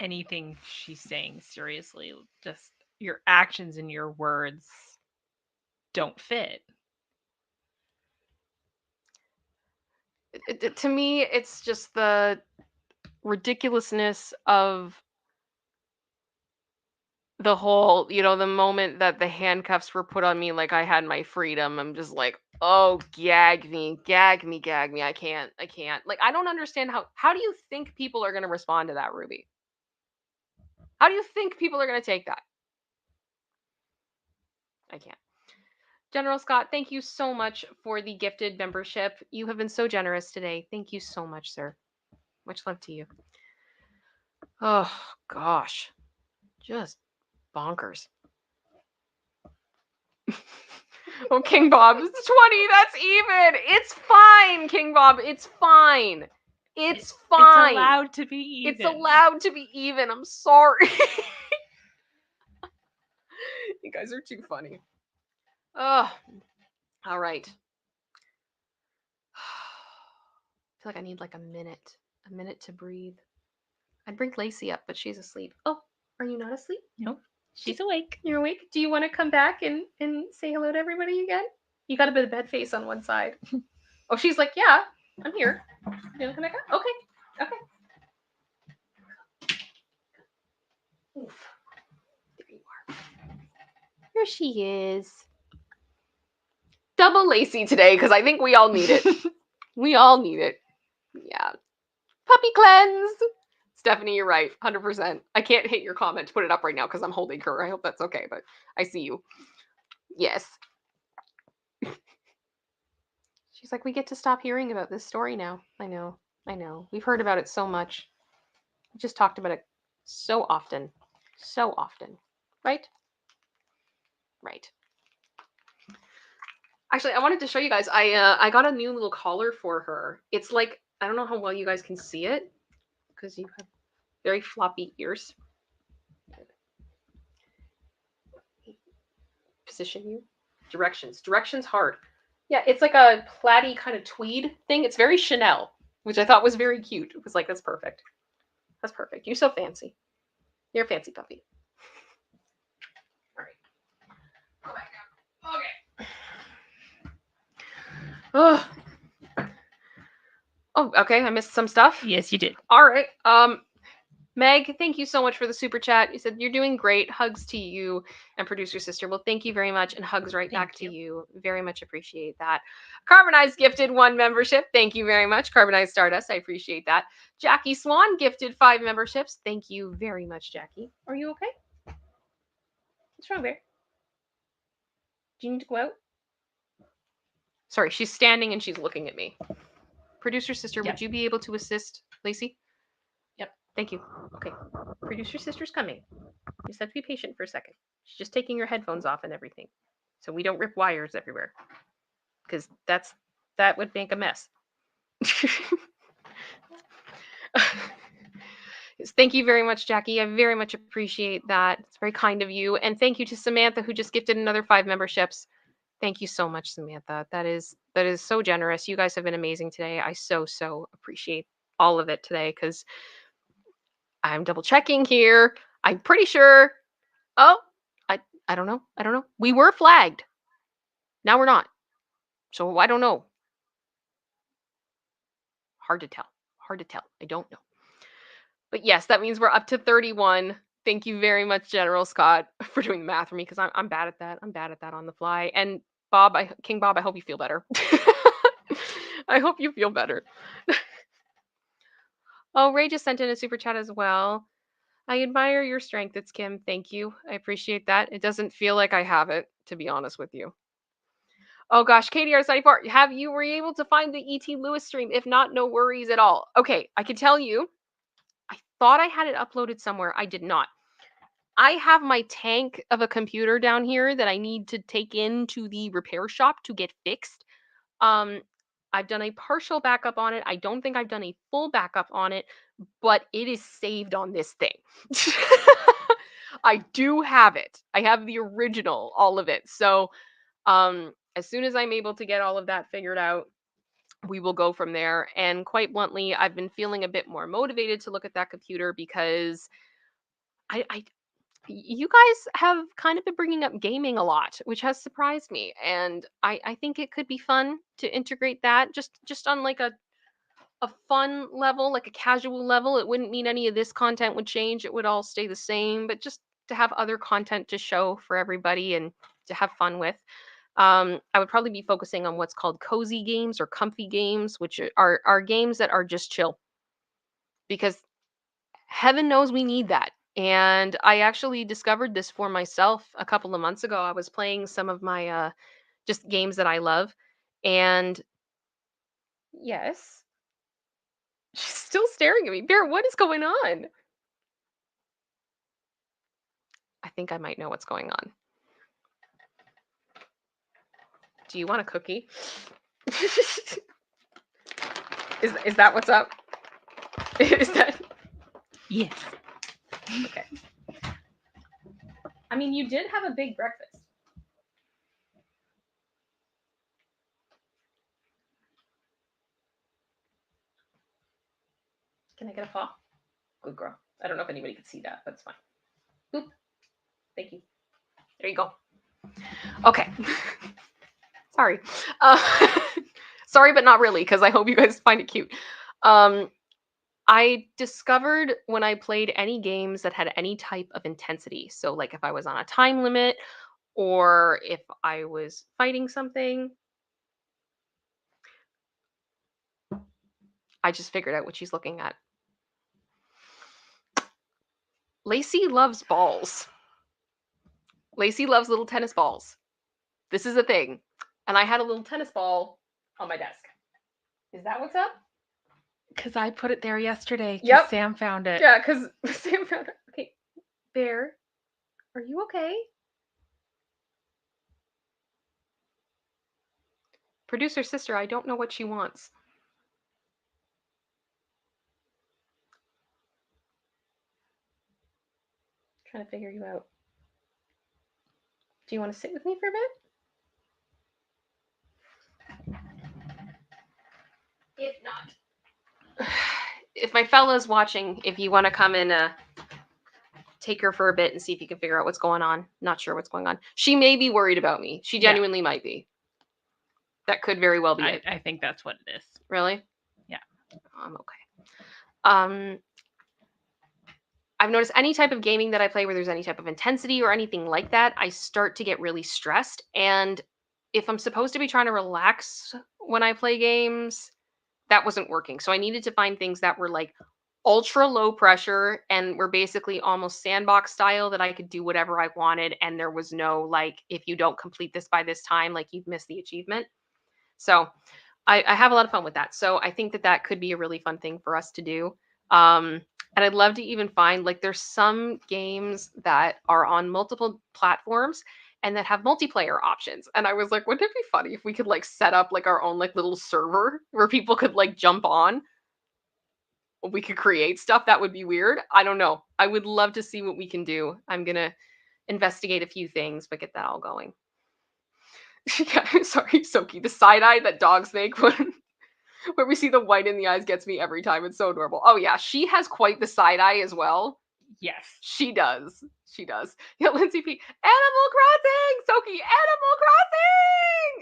anything she's saying seriously. Just your actions and your words don't fit. To me, it's just the ridiculousness of the whole, the moment that the handcuffs were put on me, like I had my freedom. I'm just like, oh, gag me, gag me, gag me. I can't. Like, I don't understand how do you think people are going to respond to that, Ruby? How do you think people are going to take that? I can't. General Scott, thank you so much for the gifted membership. You have been so generous today. Thank you so much, sir. Much love to you. Oh, gosh. Just bonkers. Oh, King Bob, it's 20. That's even. It's fine, King Bob. It's fine. It's fine. It's allowed to be even. It's allowed to be even. I'm sorry. You guys are too funny. Oh, all right. I feel like I need like a minute to breathe. I'd bring Lacey up, but she's asleep. Oh, are you not asleep? Nope. She's awake. You're awake? Do you want to come back and say hello to everybody again? You got a bit of bed face on one side. Oh, she's like, yeah, I'm here. You want to come back up? Okay. Oof. There you are. Here she is. Double Lacey today, because I think we all need it. We all need it. Yeah. Puppy cleanse. Stephanie, you're right. 100%. I can't hit your comment to put it up right now because I'm holding her. I hope that's okay, but I see you. Yes. She's like, we get to stop hearing about this story now. I know. We've heard about it so much. We just talked about it so often. So often. Right? Right. Actually, I wanted to show you guys. I got a new little collar for her. It's like, I don't know how well you guys can see it because you have very floppy ears. Position you. Directions. Directions hard. Yeah, it's like a plaid kind of tweed thing. It's very Chanel, which I thought was very cute. It was like, that's perfect. That's perfect. You're so fancy. You're a fancy puppy. All right. Go back down. Okay. Oh, okay. I missed some stuff. Yes, you did. All right. Meg, thank you so much for the super chat. You said you're doing great. Hugs to you and producer sister. Well, thank you very much, and hugs right back to you. Very much appreciate that. Carbonized gifted 1 membership. Thank you very much. Carbonized Stardust. I appreciate that. Jackie Swan gifted 5 memberships. Thank you very much, Jackie. Are you okay? What's wrong there? Do you need to go out? Sorry, she's standing and she's looking at me. Producer sister, Yep. would you be able to assist Lacey? Yep. Thank you. Okay. Producer sister's coming. You just have to be patient for a second. She's just taking your headphones off and everything. So we don't rip wires everywhere. Because that would make a mess. Thank you very much, Jackie. I very much appreciate that. It's very kind of you. And thank you to Samantha, who just gifted another 5 memberships. Thank you so much, Samantha. That is so generous. You guys have been amazing today. I so appreciate all of it today because I'm double checking here. I'm pretty sure. Oh, I don't know. We were flagged. Now we're not. So I don't know. Hard to tell. I don't know. But yes, that means we're up to 31. Thank you very much, General Scott, for doing the math for me because I'm bad at that. I'm bad at that on the fly. And Bob, King Bob, I hope you feel better. I hope you feel better. Oh, Ray just sent in a super chat as well. I admire your strength, ItsKim. Thank you. I appreciate that. It doesn't feel like I have it, to be honest with you. Oh gosh, KDR74, were you able to find the E.T. Lewis stream? If not, no worries at all. Okay, I can tell you, I thought I had it uploaded somewhere. I did not. I have my tank of a computer down here that I need to take into the repair shop to get fixed. I've done a partial backup on it. I don't think I've done a full backup on it, but it is saved on this thing. I do have it. I have the original, all of it. So, as soon as I'm able to get all of that figured out, we will go from there. And quite bluntly, I've been feeling a bit more motivated to look at that computer because I you guys have kind of been bringing up gaming a lot, which has surprised me. And I think it could be fun to integrate that just on like a fun level, like a casual level. It wouldn't mean any of this content would change. It would all stay the same, but just to have other content to show for everybody and to have fun with. I would probably be focusing on what's called cozy games or comfy games, which are games that are just chill because heaven knows we need that. And I actually discovered this for myself a couple of months ago. I was playing some of my just games that I love. And yes, she's still staring at me. Bear, what is going on? I think I might know what's going on. Do you want a cookie? Is that what's up? Is that Yes. okay? I mean, you did have a big breakfast. Can I get a paw? Good girl. I don't know if anybody could see that, but it's fine. Boop. Thank you. There you go. Okay. Sorry. Sorry, but not really, because I hope you guys find it cute. I discovered when I played any games that had any type of intensity. So, like if I was on a time limit or if I was fighting something, I just figured out what she's looking at. Lacey loves balls. Lacey loves little tennis balls. This is a thing. And I had a little tennis ball on my desk. Is that what's up? Because I put it there yesterday. 'Cause Yep. Sam found it. Yeah, because Sam found it. Okay. Bear, are you okay? Producer sister, I don't know what she wants. Trying to figure you out. Do you want to sit with me for a bit? If not, if my fella's watching, if you want to come and take her for a bit and see if you can figure out what's going on. Not sure what's going on. She may be worried about me. She genuinely might be. That could very well be it. I think that's what it is. Really? Yeah. I'm okay. I've noticed any type of gaming that I play where there's any type of intensity or anything like that, I start to get really stressed. And if I'm supposed to be trying to relax when I play games, that wasn't working. So I needed to find things that were like ultra low pressure and were basically almost sandbox style that I could do whatever I wanted. And there was no like, if you don't complete this by this time, like you've missed the achievement. So I have a lot of fun with that. So I think that that could be a really fun thing for us to do. And I'd love to even find like there's some games that are on multiple platforms and that have multiplayer options. And I was like, wouldn't it be funny if we could like set up like our own like little server where people could like jump on? We could create stuff that would be weird. I don't know. I would love to see what we can do. I'm gonna investigate a few things, but get that all going. Yeah, sorry, Soki. The side eye that dogs make when where we see the white in the eyes gets me every time. It's so adorable. Oh yeah, she has quite the side eye as well. Yes. She does. She does. Yeah, Lindsay P. Animal Crossing! Soki, Animal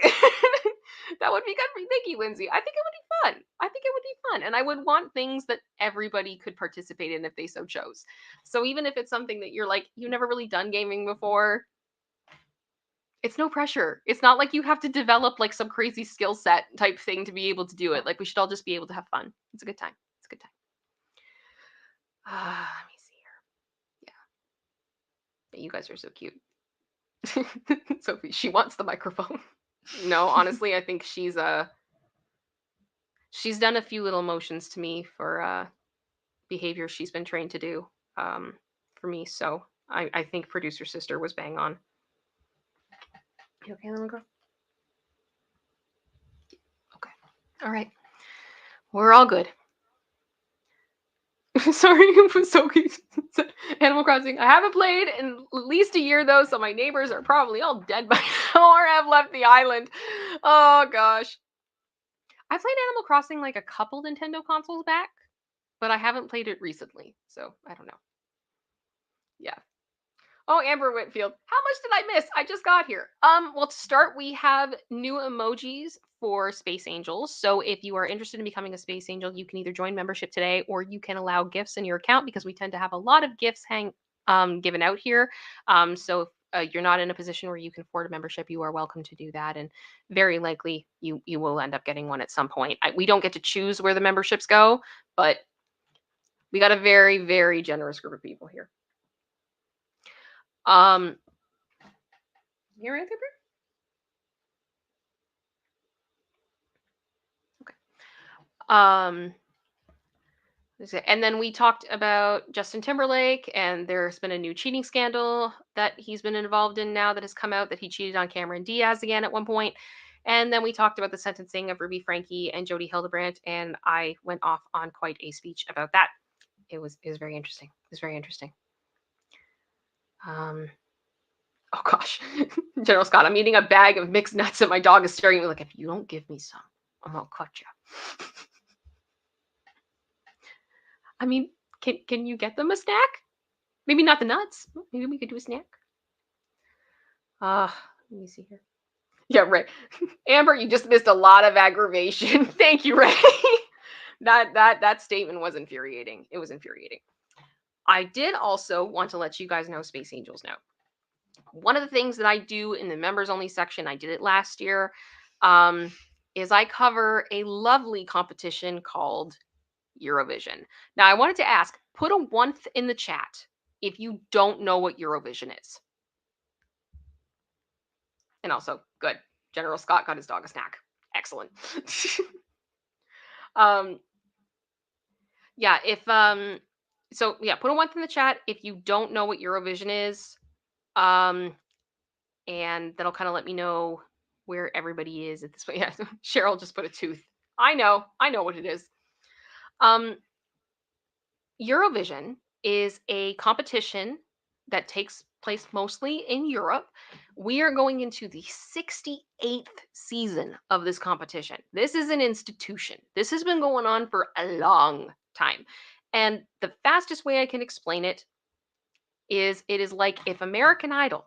Crossing! That would be good for you. Thank you, Lindsay. I think it would be fun. I think it would be fun. And I would want things that everybody could participate in if they so chose. So even if it's something that you're like, you've never really done gaming before, it's no pressure. It's not like you have to develop like some crazy skill set type thing to be able to do it. Like we should all just be able to have fun. It's a good time. It's a good time. Let me see here. Yeah. You guys are so cute. Sophie, she wants the microphone. No, honestly, I think she's done a few little motions to me for behavior she's been trained to do for me. So I think producer sister was bang on. You okay, little girl? Okay. All right. We're all good. Sorry, Soki. Animal Crossing. I haven't played in at least a year though, so my neighbors are probably all dead by now or have left the island. Oh gosh. I played Animal Crossing like a couple Nintendo consoles back, but I haven't played it recently, so I don't know. Yeah. Oh, Amber Whitfield, how much did I miss? I just got here. Well, to start, we have new emojis for Space Angels. So if you are interested in becoming a Space Angel, you can either join membership today or you can allow gifts in your account because we tend to have a lot of gifts given out here. So if you're not in a position where you can afford a membership, you are welcome to do that. And very likely you will end up getting one at some point. We don't get to choose where the memberships go, but we got a very, very generous group of people here. You right there, Bri? Okay. And then we talked about Justin Timberlake, and there's been a new cheating scandal that he's been involved in now that has come out that he cheated on Cameron Diaz again at one point. And then we talked about the sentencing of Ruby Frankie and Jody Hildebrandt, and I went off on quite a speech about that. It was very interesting. It was very interesting. Oh gosh, General Scott, I'm eating a bag of mixed nuts and my dog is staring at me like, if you don't give me some, I'm gonna cut you. I mean, can you get them a snack? Maybe not the nuts. Maybe we could do a snack. Let me see here. Yeah, Ray. Amber, you just missed a lot of aggravation. Thank you, Ray. that statement was infuriating. It was infuriating. I did also want to let you guys know, Space Angels know. One of the things that I do in the members only section, I did it last year, is I cover a lovely competition called Eurovision. Now, I wanted to ask, put a 1 in the chat if you don't know what Eurovision is. And also, good. General Scott got his dog a snack. Excellent. Yeah, so yeah, put a 1 in the chat if you don't know what Eurovision is. And that'll kind of let me know where everybody is at this point. Yeah, Cheryl just put a tooth. I know what it is. Eurovision is a competition that takes place mostly in Europe. We are going into the 68th season of this competition. This is an institution. This has been going on for a long time. And the fastest way I can explain it is like if American Idol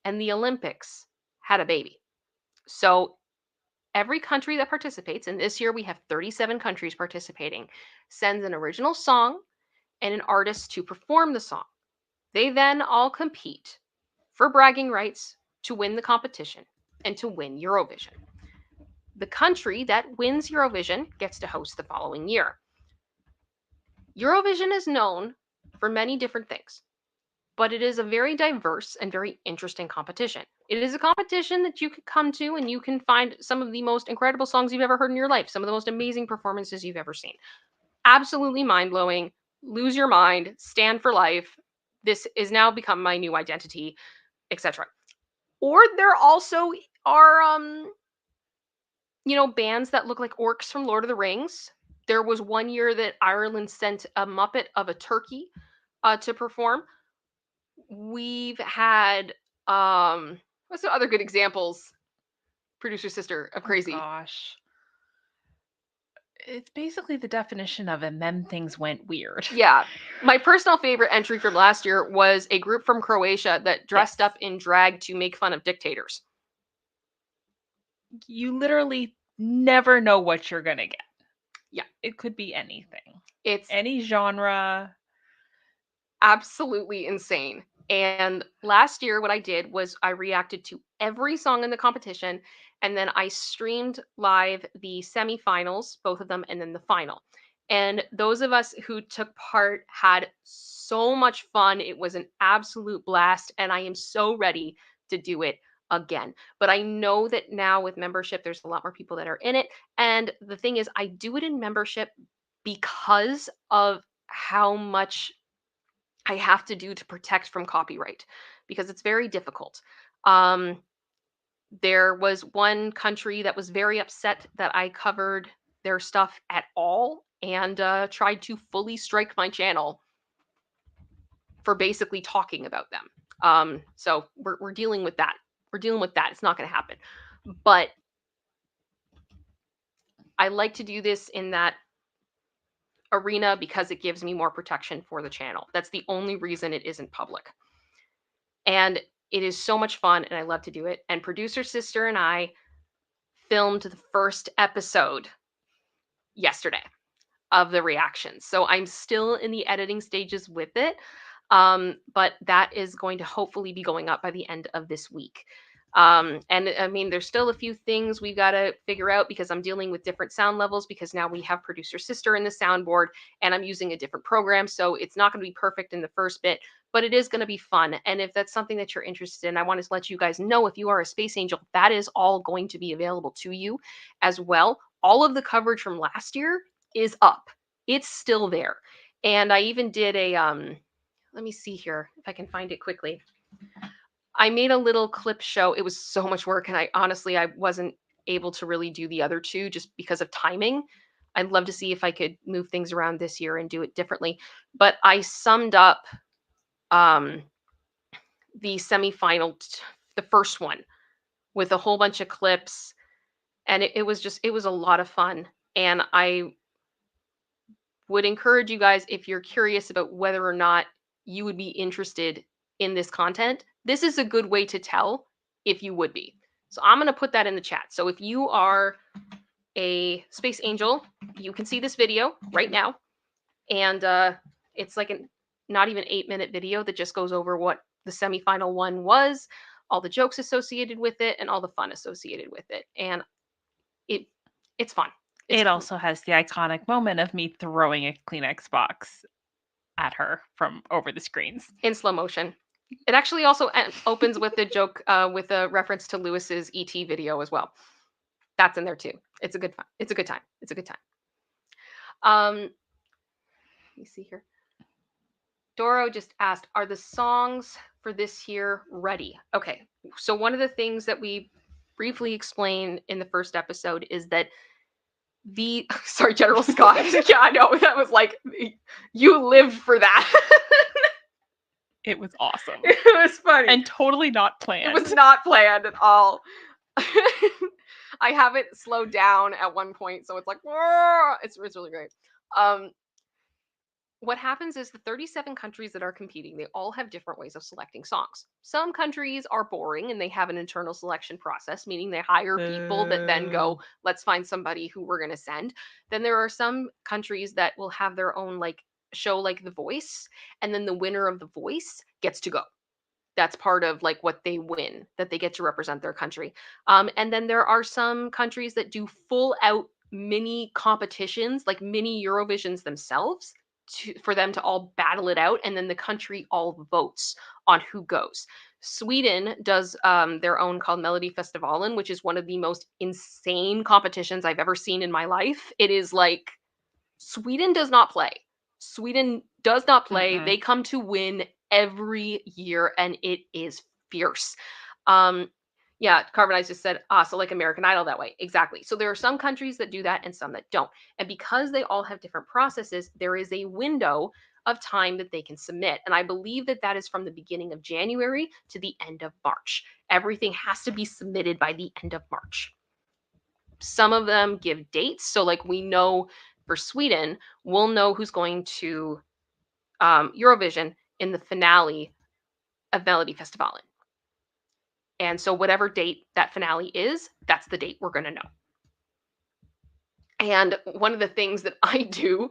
and the Olympics had a baby. So every country that participates, and this year we have 37 countries participating, sends an original song and an artist to perform the song. They then all compete for bragging rights to win the competition and to win Eurovision. The country that wins Eurovision gets to host the following year. Eurovision is known for many different things, but it is a very diverse and very interesting competition. It is a competition that you can come to and you can find some of the most incredible songs you've ever heard in your life, some of the most amazing performances you've ever seen. Absolutely mind-blowing. Lose your mind, stand for life. This is now become my new identity, etc. Or there also are bands that look like orcs from Lord of the Rings. There was one year that Ireland sent a Muppet of a turkey to perform. We've had what's the other good examples? Producer sister of crazy. Oh, gosh. It's basically the definition of and then things went weird. Yeah. My personal favorite entry from last year was a group from Croatia that dressed up in drag to make fun of dictators. You literally never know what you're going to get. Yeah. It could be anything. It's any genre. Absolutely insane. And last year, what I did was I reacted to every song in the competition, and then I streamed live the semifinals, both of them, and then the final. And those of us who took part had so much fun. It was an absolute blast, and I am so ready to do it again. But I know that now with membership, there's a lot more people that are in it. And the thing is, I do it in membership because of how much I have to do to protect from copyright, because it's very difficult. There was one country that was very upset that I covered their stuff at all and tried to fully strike my channel for basically talking about them. So we're dealing with that. We're dealing with that. It's not going to happen. But I like to do this in that arena because it gives me more protection for the channel. That's the only reason it isn't public. And it is so much fun, and I love to do it. And producer sister and I filmed the first episode yesterday of the reactions. So I'm still in the editing stages with it. But that is going to hopefully be going up by the end of this week. And I mean, there's still a few things we've got to figure out because I'm dealing with different sound levels because now we have producer sister in the soundboard and I'm using a different program. So it's not going to be perfect in the first bit, but it is going to be fun. And if that's something that you're interested in, I want to let you guys know, if you are a space angel, that is all going to be available to you as well. All of the coverage from last year is up. It's still there. And I even did a, let me see here if I can find it quickly. I made a little clip show. It was so much work, and I wasn't able to really do the other two just because of timing. I'd love to see if I could move things around this year and do it differently. But I summed up the semifinal, the first one, with a whole bunch of clips, and it was a lot of fun. And I would encourage you guys, if you're curious about whether or not you would be interested in this content, this is a good way to tell if you would be. So I'm going to put that in the chat. So if you are a space angel, you can see this video right now. And it's like not even 8-minute video that just goes over what the semifinal one was, all the jokes associated with it, and all the fun associated with it. And it's fun. It also has the iconic moment of me throwing a Kleenex box at her from over the screens in slow motion. It actually also opens with a joke, with a reference to Lewis's ET video as well. That's in there too. It's a good fun. It's a good time. It's a good time. Let me see here. Doro just asked, are the songs for this year ready? Okay. So one of the things that we briefly explained in the first episode is that sorry, General Scott. Yeah, I know. That was like, you lived for that. It was awesome. It was funny. And totally not planned. It was not planned at all. I have it slowed down at one point, so it's like, it's really great. What happens is the 37 countries that are competing, they all have different ways of selecting songs. Some countries are boring and they have an internal selection process, meaning they hire people that then go, let's find somebody who we're going to send. Then there are some countries that will have their own show like The Voice, and then the winner of The Voice gets to go. That's part of what they win, that they get to represent their country. And then there are some countries that do full out mini competitions, like mini Eurovisions themselves, for them to all battle it out, and then the country all votes on who goes. Sweden does their own called Melodifestivalen, which is one of the most insane competitions I've ever seen in my life. It is like, Sweden does not play. Sweden does not play. Mm-hmm. They come to win every year, and it is fierce. Yeah, Carbonize just said, so like American Idol that way. Exactly. So there are some countries that do that and some that don't. And because they all have different processes, there is a window of time that they can submit. And I believe that that is from the beginning of January to the end of March. Everything has to be submitted by the end of March. Some of them give dates. So we know for Sweden, we'll know who's going to Eurovision in the finale of Melodifestivalen. And so whatever date that finale is, that's the date we're going to know. And one of the things that I do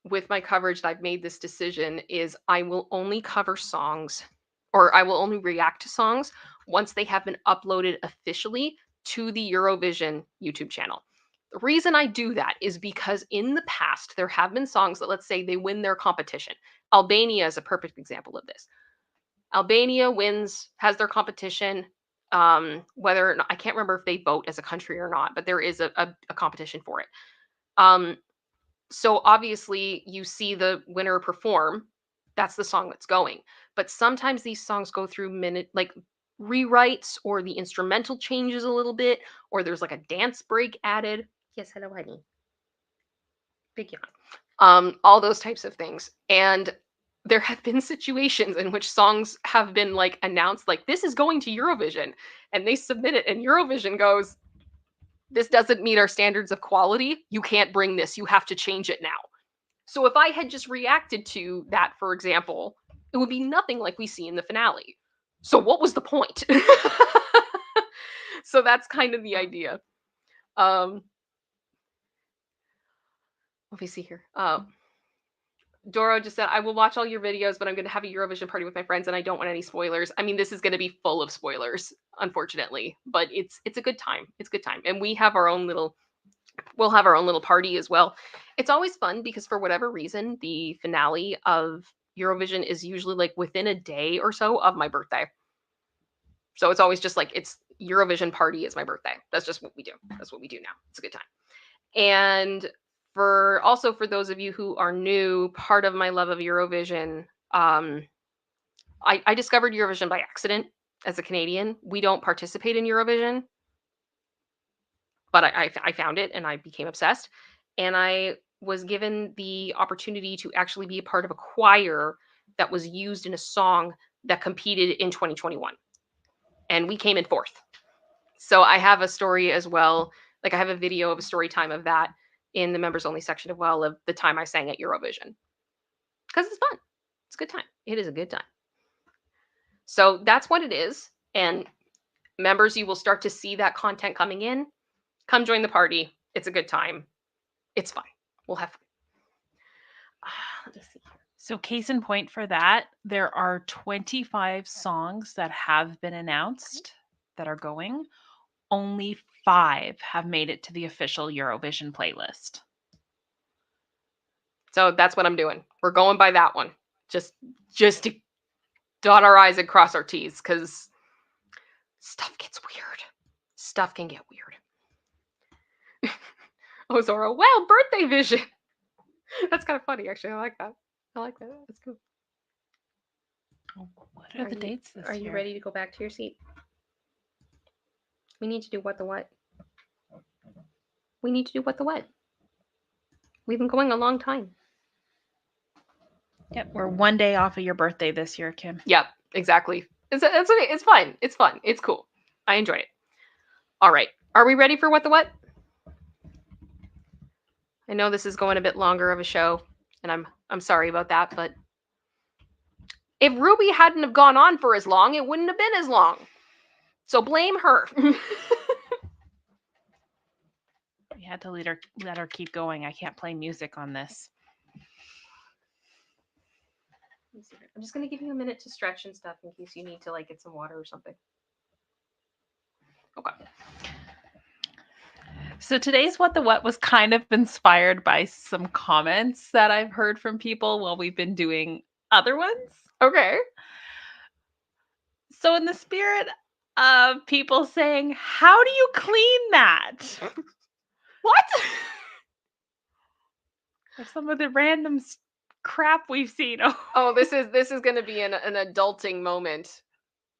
with my coverage, that I've made this decision, is I will only cover songs, or I will only react to songs once they have been uploaded officially to the Eurovision YouTube channel. The reason I do that is because in the past, there have been songs that, let's say, they win their competition. Albania is a perfect example of this. Albania has their competition, whether or not, I can't remember if they vote as a country or not, but there is a competition for it. So obviously you see the winner perform, that's the song that's going. But sometimes these songs go through rewrites, or the instrumental changes a little bit, or there's a dance break added. Yes, hello, honey. Big yawn. All those types of things. And there have been situations in which songs have been announced, this is going to Eurovision, and they submit it, and Eurovision goes, this doesn't meet our standards of quality. You can't bring this. You have to change it now. So if I had just reacted to that, for example, it would be nothing like we see in the finale. So what was the point? So that's kind of the idea. Let me see here. Doro just said, I will watch all your videos, but I'm going to have a Eurovision party with my friends and I don't want any spoilers. I mean, this is going to be full of spoilers, unfortunately, but it's a good time. It's a good time. And we'll have our own little party as well. It's always fun because for whatever reason, the finale of Eurovision is usually like within a day or so of my birthday. So it's always just like, it's Eurovision party is my birthday. That's just what we do. That's what we do now. It's a good time. And for those of you who are new, part of my love of Eurovision, I discovered Eurovision by accident as a Canadian. We don't participate in Eurovision, but I found it and I became obsessed. And I was given the opportunity to actually be a part of a choir that was used in a song that competed in 2021. And we came in fourth. So I have a story as well. Like I have a video of a story time of that in the members only section as well, of the time I sang at Eurovision. Because it's fun. It's a good time. It is a good time. So that's what it is. And members, you will start to see that content coming in. Come join the party. It's a good time. It's fun. We'll have fun. Let me see. So case in point for that, there are 25 songs that have been announced that are going. Only 5 have made it to the official Eurovision playlist. So that's what I'm doing. We're going by that one. Just to dot our I's and cross our T's, because stuff gets weird. Stuff can get weird. Oh, Zora, wow, birthday vision. That's kind of funny, actually. I like that. That's cool. What are the dates this year? Are you ready to go back to your seat? We need to do what the what. We need to do what the what. We've been going a long time. Yep, we're one day off of your birthday this year, Kim. Yep, exactly. It's okay. It's fun. It's fun. It's cool. I enjoy it. All right. Are we ready for what the what? I know this is going a bit longer of a show, and I'm sorry about that, but if Ruby hadn't have gone on for as long, it wouldn't have been as long. So blame her. We had to let her keep going. I can't play music on this. I'm just going to give you a minute to stretch and stuff in case you need to like get some water or something. Okay. So today's What the What was kind of inspired by some comments that I've heard from people while we've been doing other ones. Okay. So in the spirit of people saying, how do you clean that? What? Or some of the random crap we've seen. Oh, this is going to be an adulting moment.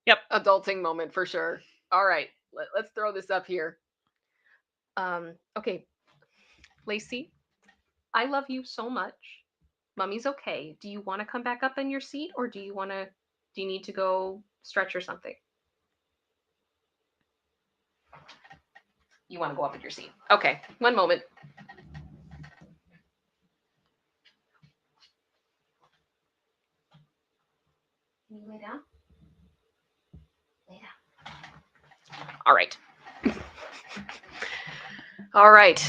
Yep. Adulting moment for sure. All right. Let's throw this up here. Okay. Lacey, I love you so much. Mommy's okay. Do you want to come back up in your seat, or do you need to go stretch or something? You want to go up in your seat. Okay. One moment. Can you lay down? Lay down. All right. All right.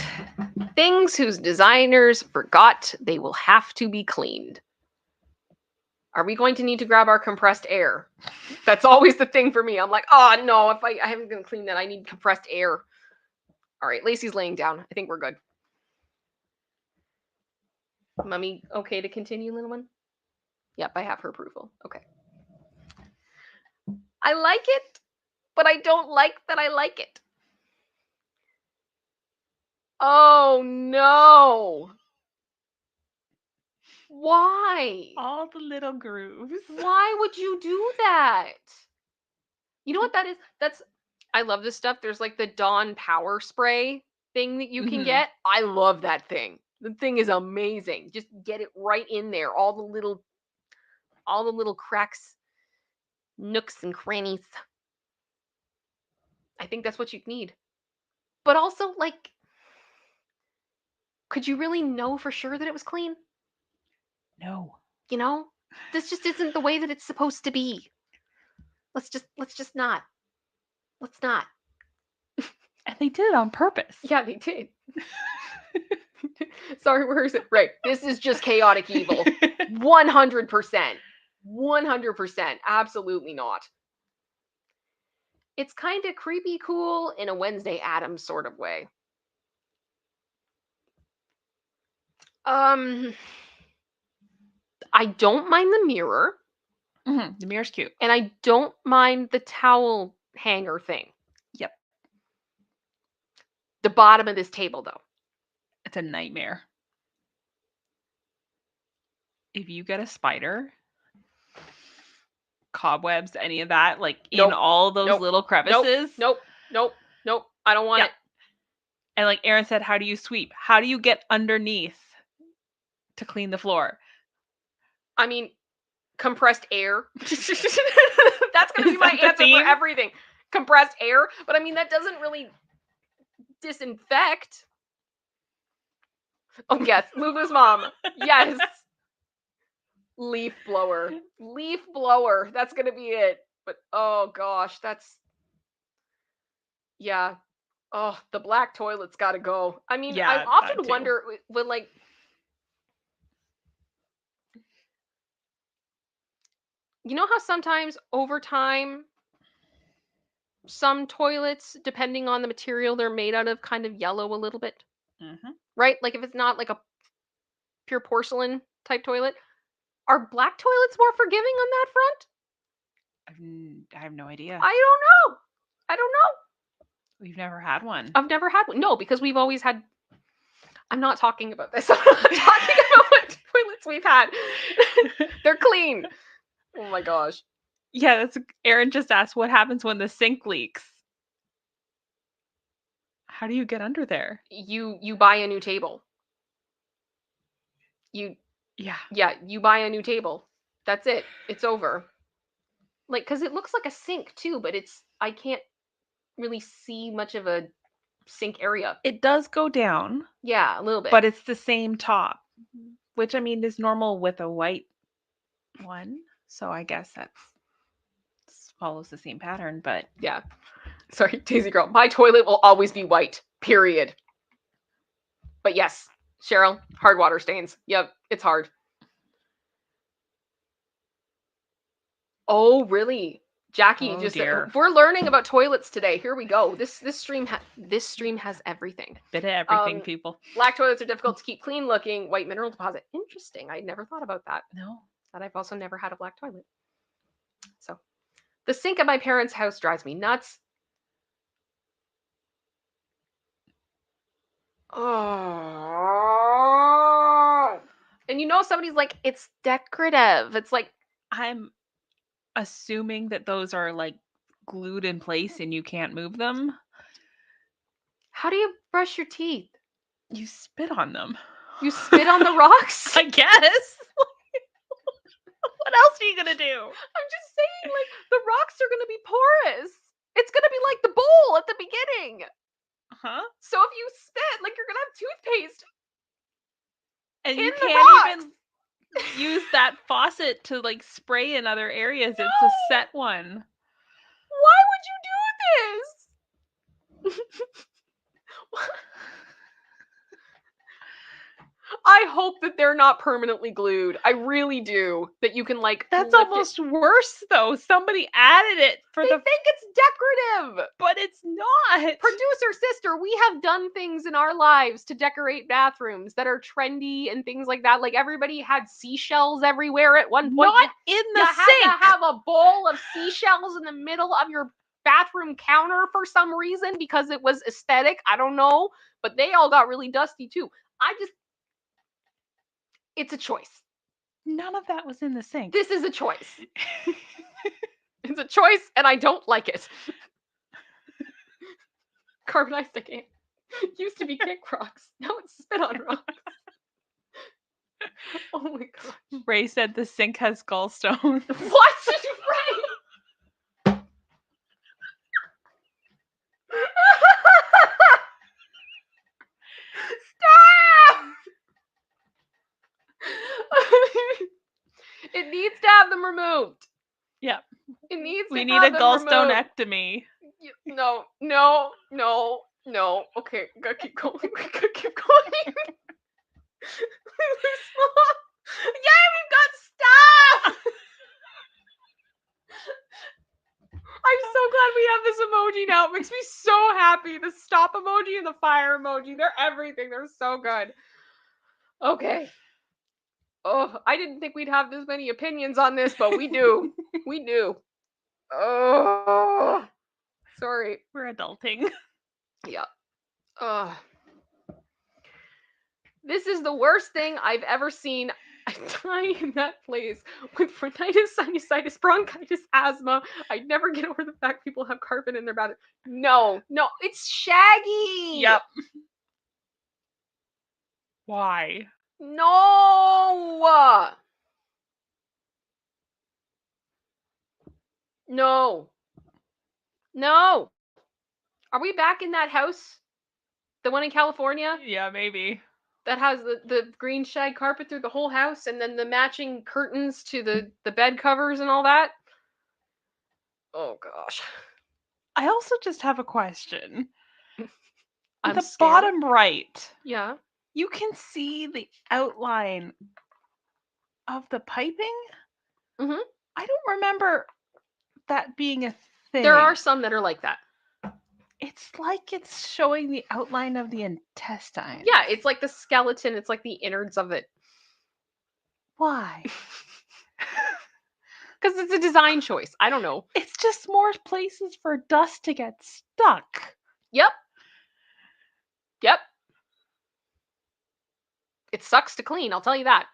Things whose designers forgot they will have to be cleaned. Are we going to need to grab our compressed air? That's always the thing for me. I'm like, oh no, if I haven't going to clean that, I need compressed air. All right, Lacey's laying down. I think we're good. Mommy, okay to continue, little one? Yep, I have her approval. Okay. I like it, but I don't like that I like it. Oh no. Why? All the little grooves. Why would you do that? You know what that is? I love this stuff. There's like the Dawn Power Spray thing that you can get. I love that thing. The thing is amazing. Just get it right in there. All the little cracks, nooks and crannies. I think that's what you need. But also, like, could you really know for sure that it was clean? No. You know? This just isn't the way that it's supposed to be. Let's just not. Let's not. And they did it on purpose. Yeah, they did. Sorry, where's it? Right. This is just chaotic evil. 100%. 100%. Absolutely not. It's kind of creepy cool in a Wednesday Addams sort of way. I don't mind the mirror. The mirror's cute. And I don't mind the towel hanger thing. Yep. The bottom of this table, though. It's a nightmare. If you get a spider, cobwebs, any of that, like in all those little crevices. Nope. I don't want it. And like Aaron said, how do you sweep? How do you get underneath to clean the floor? I mean, compressed air. That's going to be my answer for everything. Compressed air. But I mean, that doesn't really disinfect. Oh, yes. Lulu's mom. Yes. Leaf blower. Leaf blower. That's going to be it. But, oh, gosh. That's... Yeah. Oh, the black toilet's got to go. I mean, I often wonder when, like... You know how sometimes over time, some toilets, depending on the material they're made out of, kind of yellow a little bit? Mm-hmm. Right? Like if it's not like a pure porcelain type toilet. Are black toilets more forgiving on that front? I have no idea. I don't know. We've never had one. I've never had one. No, because we've always had... I'm not talking about this. I'm not talking about what toilets we've had. They're clean. Oh my gosh. Yeah, that's Aaron just asked what happens when the sink leaks. How do you get under there? You buy a new table. You buy a new table. That's it. It's over. Like, because it looks like a sink too, but I can't really see much of a sink area. It does go down. Yeah, a little bit. But it's the same top, which I mean is normal with a white one. So I guess that follows the same pattern, but... Yeah. Sorry, Daisy girl. My toilet will always be white, period. But yes, Cheryl, hard water stains. Yep, it's hard. Oh, really? Jackie just said, we're learning about toilets today. Here we go. This stream has everything. Bit of everything, people. Black toilets are difficult to keep clean looking. White mineral deposit. Interesting. I never thought about that. No. That I've also never had a black toilet. So, the sink at my parents' house drives me nuts. Oh. And you know, somebody's like, it's decorative. It's like, I'm assuming that those are like glued in place and you can't move them. How do you brush your teeth? You spit on them. You spit on the rocks? I guess. What else are you gonna do? I'm just saying, like, the rocks are gonna be porous. It's gonna be like the bowl at the beginning. Huh? So if you spit, like, you're gonna have toothpaste. And you can't even use that faucet to like spray in other areas. No! It's a set one. Why would you do this? I hope that they're not permanently glued. I really do. That you can like... That's almost worse though. Somebody added it for they think it's decorative. But it's not. Producer sister, we have done things in our lives to decorate bathrooms that are trendy and things like that. Like everybody had seashells everywhere at one point. Not in the sink. You had to have a bowl of seashells in the middle of your bathroom counter for some reason because it was aesthetic. I don't know. But they all got really dusty too. It's a choice. None of that was in the sink. This is a choice. It's a choice, and I don't like it. Carbonized sticky. Used to be kick rocks. Now it's spit on rocks. Oh my gosh. Ray said the sink has gallstones. What? Ray? them removed. Yeah. It needs We to need a have them removed. gallstonectomy. No. Okay, we gotta keep going. We gotta keep going. Yeah, we've got stuff. I'm so glad we have this emoji now. It makes me so happy. The stop emoji and the fire emoji. They're everything. They're so good. Okay. Oh, I didn't think we'd have this many opinions on this, but we do. We do. Oh. Sorry. We're adulting. Yeah. Ugh. This is the worst thing I've ever seen. I die in that place with rhinitis, sinusitis, bronchitis, asthma. I never get over the fact people have carpet in their bathroom. No, it's shaggy. Yep. Why? No. No. Are we back in that house? The one in California? Yeah, maybe. That has the green shag carpet through the whole house and then the matching curtains to the bed covers and all that? Oh gosh. I also just have a question. I'm the scared. bottom right, Yeah. you can see the outline of the piping. Mhm. I don't remember that being a thing. There are some that are like that. It's like it's showing the outline of the intestine. Yeah, it's like the skeleton, it's like the innards of it. Why? Because it's a design choice. I don't know. It's just more places for dust to get stuck. Yep. It sucks to clean, I'll tell you that.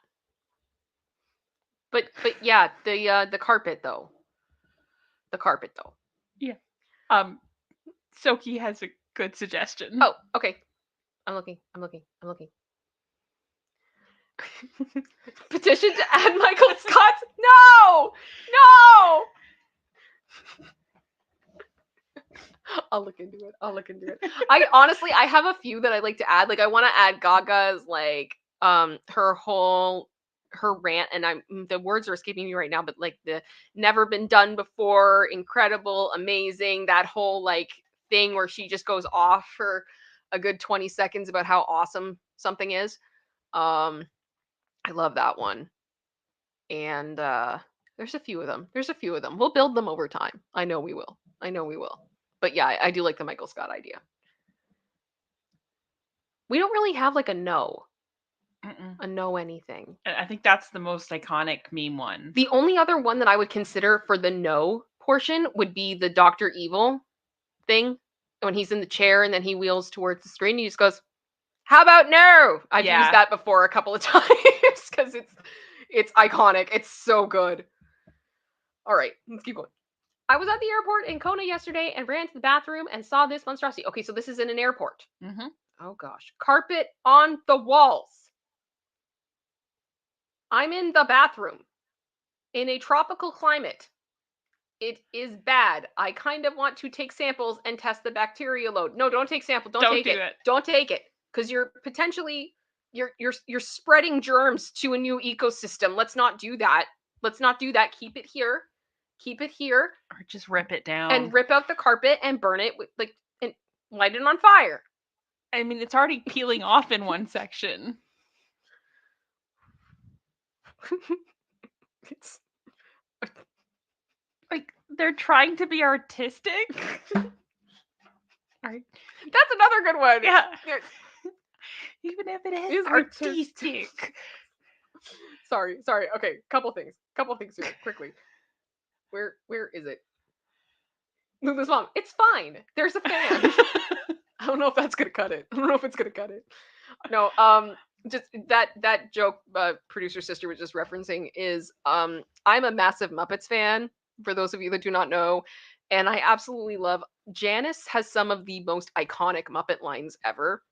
But yeah, the carpet though. The carpet though. Yeah. Soki has a good suggestion. Oh, okay. I'm looking. Petition to add Michael Scott's. No! I'll look into it. I honestly, I have a few that I'd like to add. Like, I want to add Gaga's, like, her rant, and the words are escaping me right now, but like the never been done before, incredible, amazing, that whole like thing where she just goes off for a good 20 seconds about how awesome something is. I love that one. And there's a few of them. We'll build them over time. I know we will. But yeah, I do like the Michael Scott idea. We don't really have like a no anything. I think that's the most iconic meme one. The only other one that I would consider for the no portion would be the Dr. Evil thing. When he's in the chair and then he wheels towards the screen, he just goes, "How about no?" I've used that before a couple of times because it's iconic. It's so good. All right, let's keep going. I was at the airport in Kona yesterday and ran to the bathroom and saw this monstrosity. Okay, so this is in an airport. Mm-hmm. Oh gosh. Carpet on the walls. I'm in the bathroom in a tropical climate. It is bad. I kind of want to take samples and test the bacteria load. No, don't take samples. Don't take it. Don't take it, because you're potentially you're spreading germs to a new ecosystem. Let's not do that. Keep it here. Or just rip it down and rip out the carpet and burn it with, like, and light it on fire. I mean, it's already peeling off in one section. It's like they're trying to be artistic. Right. That's another good one. Yeah. Even if it is artistic. Sorry. Okay, couple things here, quickly. Where is it? Lulu's mom. It's fine. There's a fan. I don't know if that's gonna cut it. No, just that joke producer sister was just referencing is I'm a massive Muppets fan, for those of you that do not know, and I absolutely love Janice has some of the most iconic Muppet lines ever.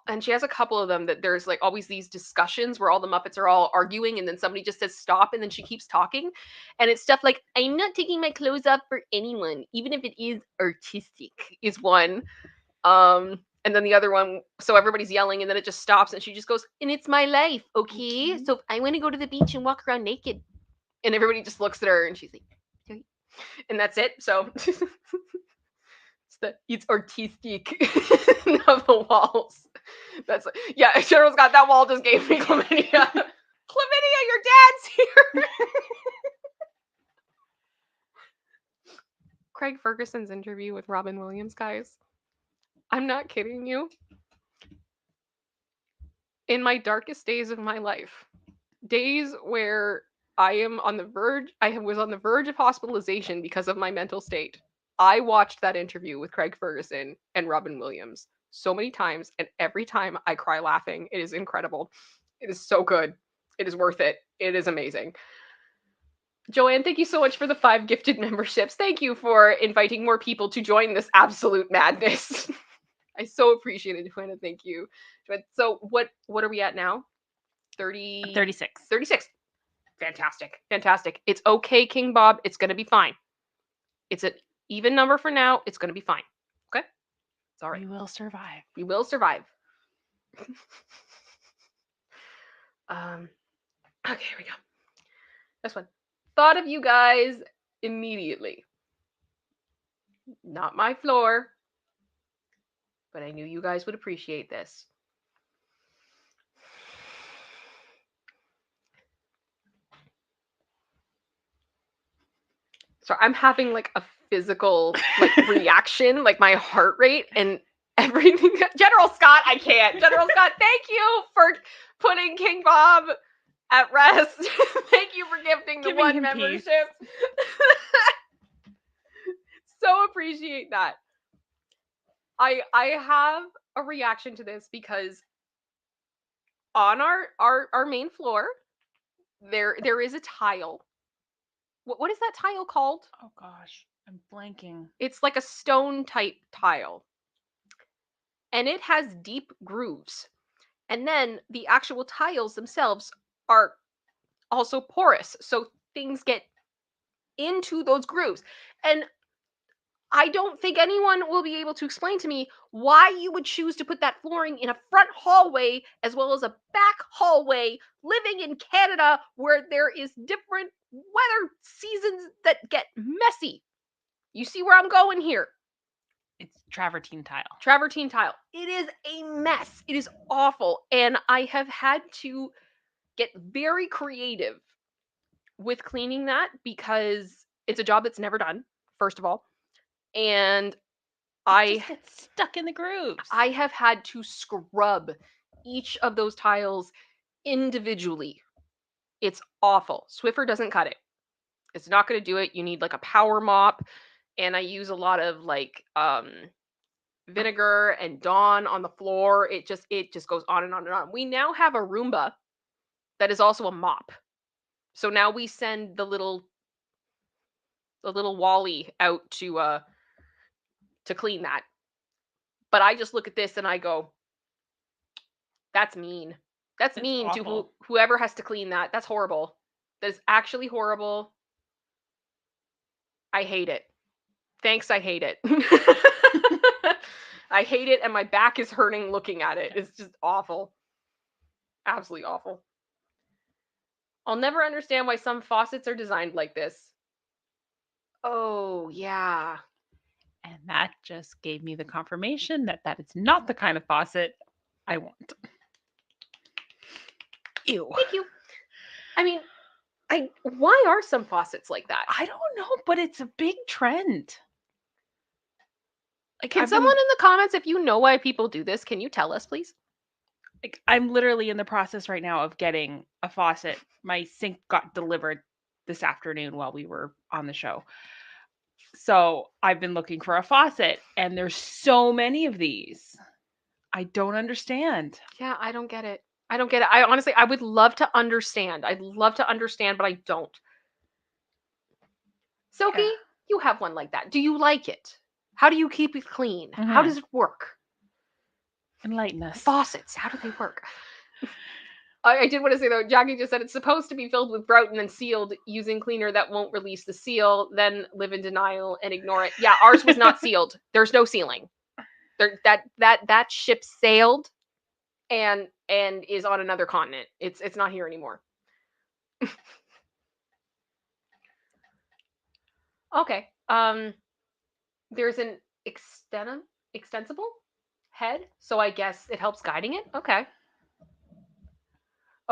And she has a couple of them that there's like always these discussions where all the Muppets are all arguing and then somebody just says stop and then she keeps talking. And it's stuff like, "I'm not taking my clothes off for anyone, even if it is artistic," is one. And then the other one, so everybody's yelling and then it just stops and she just goes, "And it's my life, okay? So if I want to go to the beach and walk around naked, And everybody just looks at her and she's like, "Joey." And that's it. So it's artistic of the walls. That's yeah, General Scott, that wall just gave me chlamydia. Chlamydia, your dad's here. Craig Ferguson's interview with Robin Williams, guys. I'm not kidding you. In my darkest days of my life, days where I was on the verge of hospitalization because of my mental state, I watched that interview with Craig Ferguson and Robin Williams so many times, and every time I cry laughing. It is incredible. It is so good. It is worth it. It is amazing. Joanne, thank you so much for the 5 gifted memberships. Thank you for inviting more people to join this absolute madness. I so appreciate it, Joanna. Thank you. So what are we at now? 36. 36. Fantastic. Fantastic. It's okay, King Bob. It's going to be fine. It's an even number for now. It's going to be fine. Okay? It's all right. We will survive. We will survive. Okay, here we go. This one. Thought of you guys immediately. Not my floor, but I knew you guys would appreciate this. So I'm having like a physical like reaction, like my heart rate and everything. General Scott, I can't. General Scott, thank you for putting King Bob at rest. Thank you for gifting the Giving 1 him membership. peace. So appreciate that. I have a reaction to this because on our main floor there is a tile. What is that tile called? Oh gosh, I'm blanking. It's like a stone type tile. And it has deep grooves. And then the actual tiles themselves are also porous. So things get into those grooves. And I don't think anyone will be able to explain to me why you would choose to put that flooring in a front hallway as well as a back hallway, living in Canada where there is different weather seasons that get messy. You see where I'm going here? It's travertine tile. Travertine tile. It is a mess. It is awful. And I have had to get very creative with cleaning that because it's a job that's never done, first of all. And It just gets stuck in the grooves. I have had to scrub each of those tiles individually. It's awful. Swiffer doesn't cut it. It's not going to do it. You need like a power mop, and I use a lot of like vinegar and Dawn on the floor. It just goes on and on and on. We now have a Roomba that is also a mop. So now we send the little Wally out to clean that. But I just look at this and I go, that's mean. That's It's mean to awful. whoever has to clean that. That's horrible. That is actually horrible. I hate it. Thanks, I hate it. I hate it, and my back is hurting looking at it. It's just awful. Absolutely awful. I'll never understand why some faucets are designed like this. Oh, yeah. And that just gave me the confirmation that that is not the kind of faucet I want. Ew. Thank you. I mean, why are some faucets like that? I don't know, but it's a big trend. Like, Can someone in the comments, if you know why people do this, can you tell us, please? Like, I'm literally in the process right now of getting a faucet. My sink got delivered this afternoon while we were on the show. So I've been looking for a faucet, and there's so many of these. I don't understand. Yeah, I don't get it. I don't get it. I honestly, I would love to understand. I'd love to understand, but I don't. Silky, Yeah. you have one like that. Do you like it? How do you keep it clean? How Mhm. does it work? Enlighten us. Faucets, how do they work? I did want to say, though, Jackie just said it's supposed to be filled with grout and then sealed using cleaner that won't release the seal, then live in denial and ignore it. Yeah, ours was not sealed. There's no sealing. That ship sailed and is on another continent. It's not here anymore. Okay. There's an extensible head, so I guess it helps guiding it. Okay.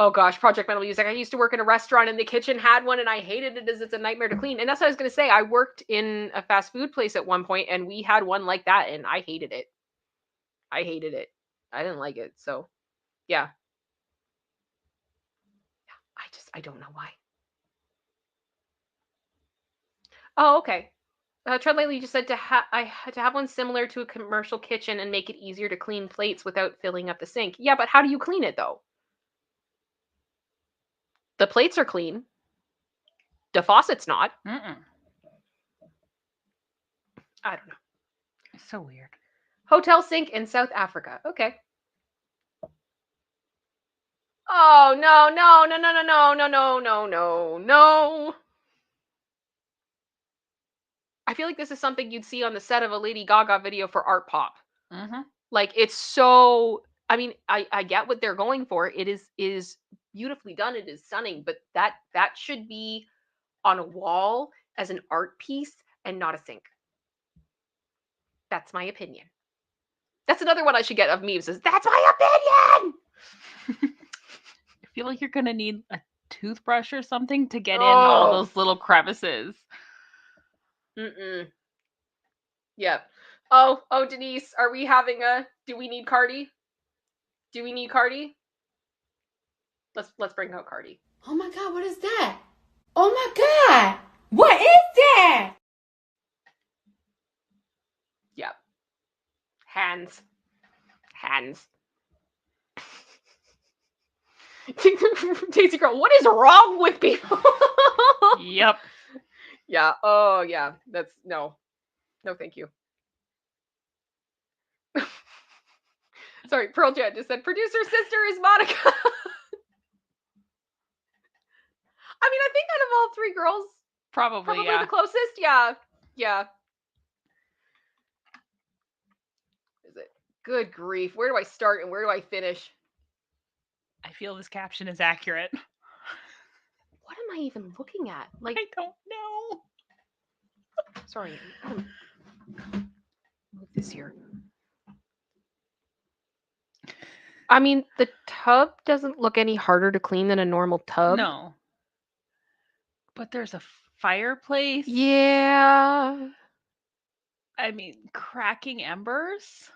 Oh gosh, Project Metal Music. I used to work in a restaurant and the kitchen had one and I hated it as it's a nightmare to clean. And that's what I was going to say. I worked in a fast food place at one point and we had one like that and I hated it. I hated it. I didn't like it. So, yeah. I don't know why. Oh, okay. Tread Lightly just said I had to have one similar to a commercial kitchen and make it easier to clean plates without filling up the sink. Yeah, but how do you clean it though? The plates are clean. The faucet's not. Mm-mm. I don't know. It's so weird. Hotel sink in South Africa. Okay. Oh no, no, no, no, no, no, no, no, no, no. I feel like this is something you'd see on the set of a Lady Gaga video for Art Pop. Mm-hmm. Like it's so. I mean, I get what they're going for. It is beautifully done. It is stunning, but that should be on a wall as an art piece and not a sink. That's my opinion. That's another one I should get of memes. Is that's my opinion. I feel like you're gonna need a toothbrush or something to get in all those little crevices. Yep. Oh, Denise, are we having a? Do we need Cardi? Do we need Cardi? Let's bring out Cardi. Oh my God, what is that? Oh my God, what is that? Yep. Hands. Daisy girl, what is wrong with people? Yep. Yeah. Oh yeah. That's no, thank you. Sorry, Pearl Jet just said producer sister is Monica. I mean, I think out of all three girls, Probably yeah. the closest. Yeah. Is it? Good grief. Where do I start and where do I finish? I feel this caption is accurate. What am I even looking at? Like, I don't know. Sorry. Move this here. I mean, the tub doesn't look any harder to clean than a normal tub. No. But there's a fireplace. Yeah. I mean, cracking embers.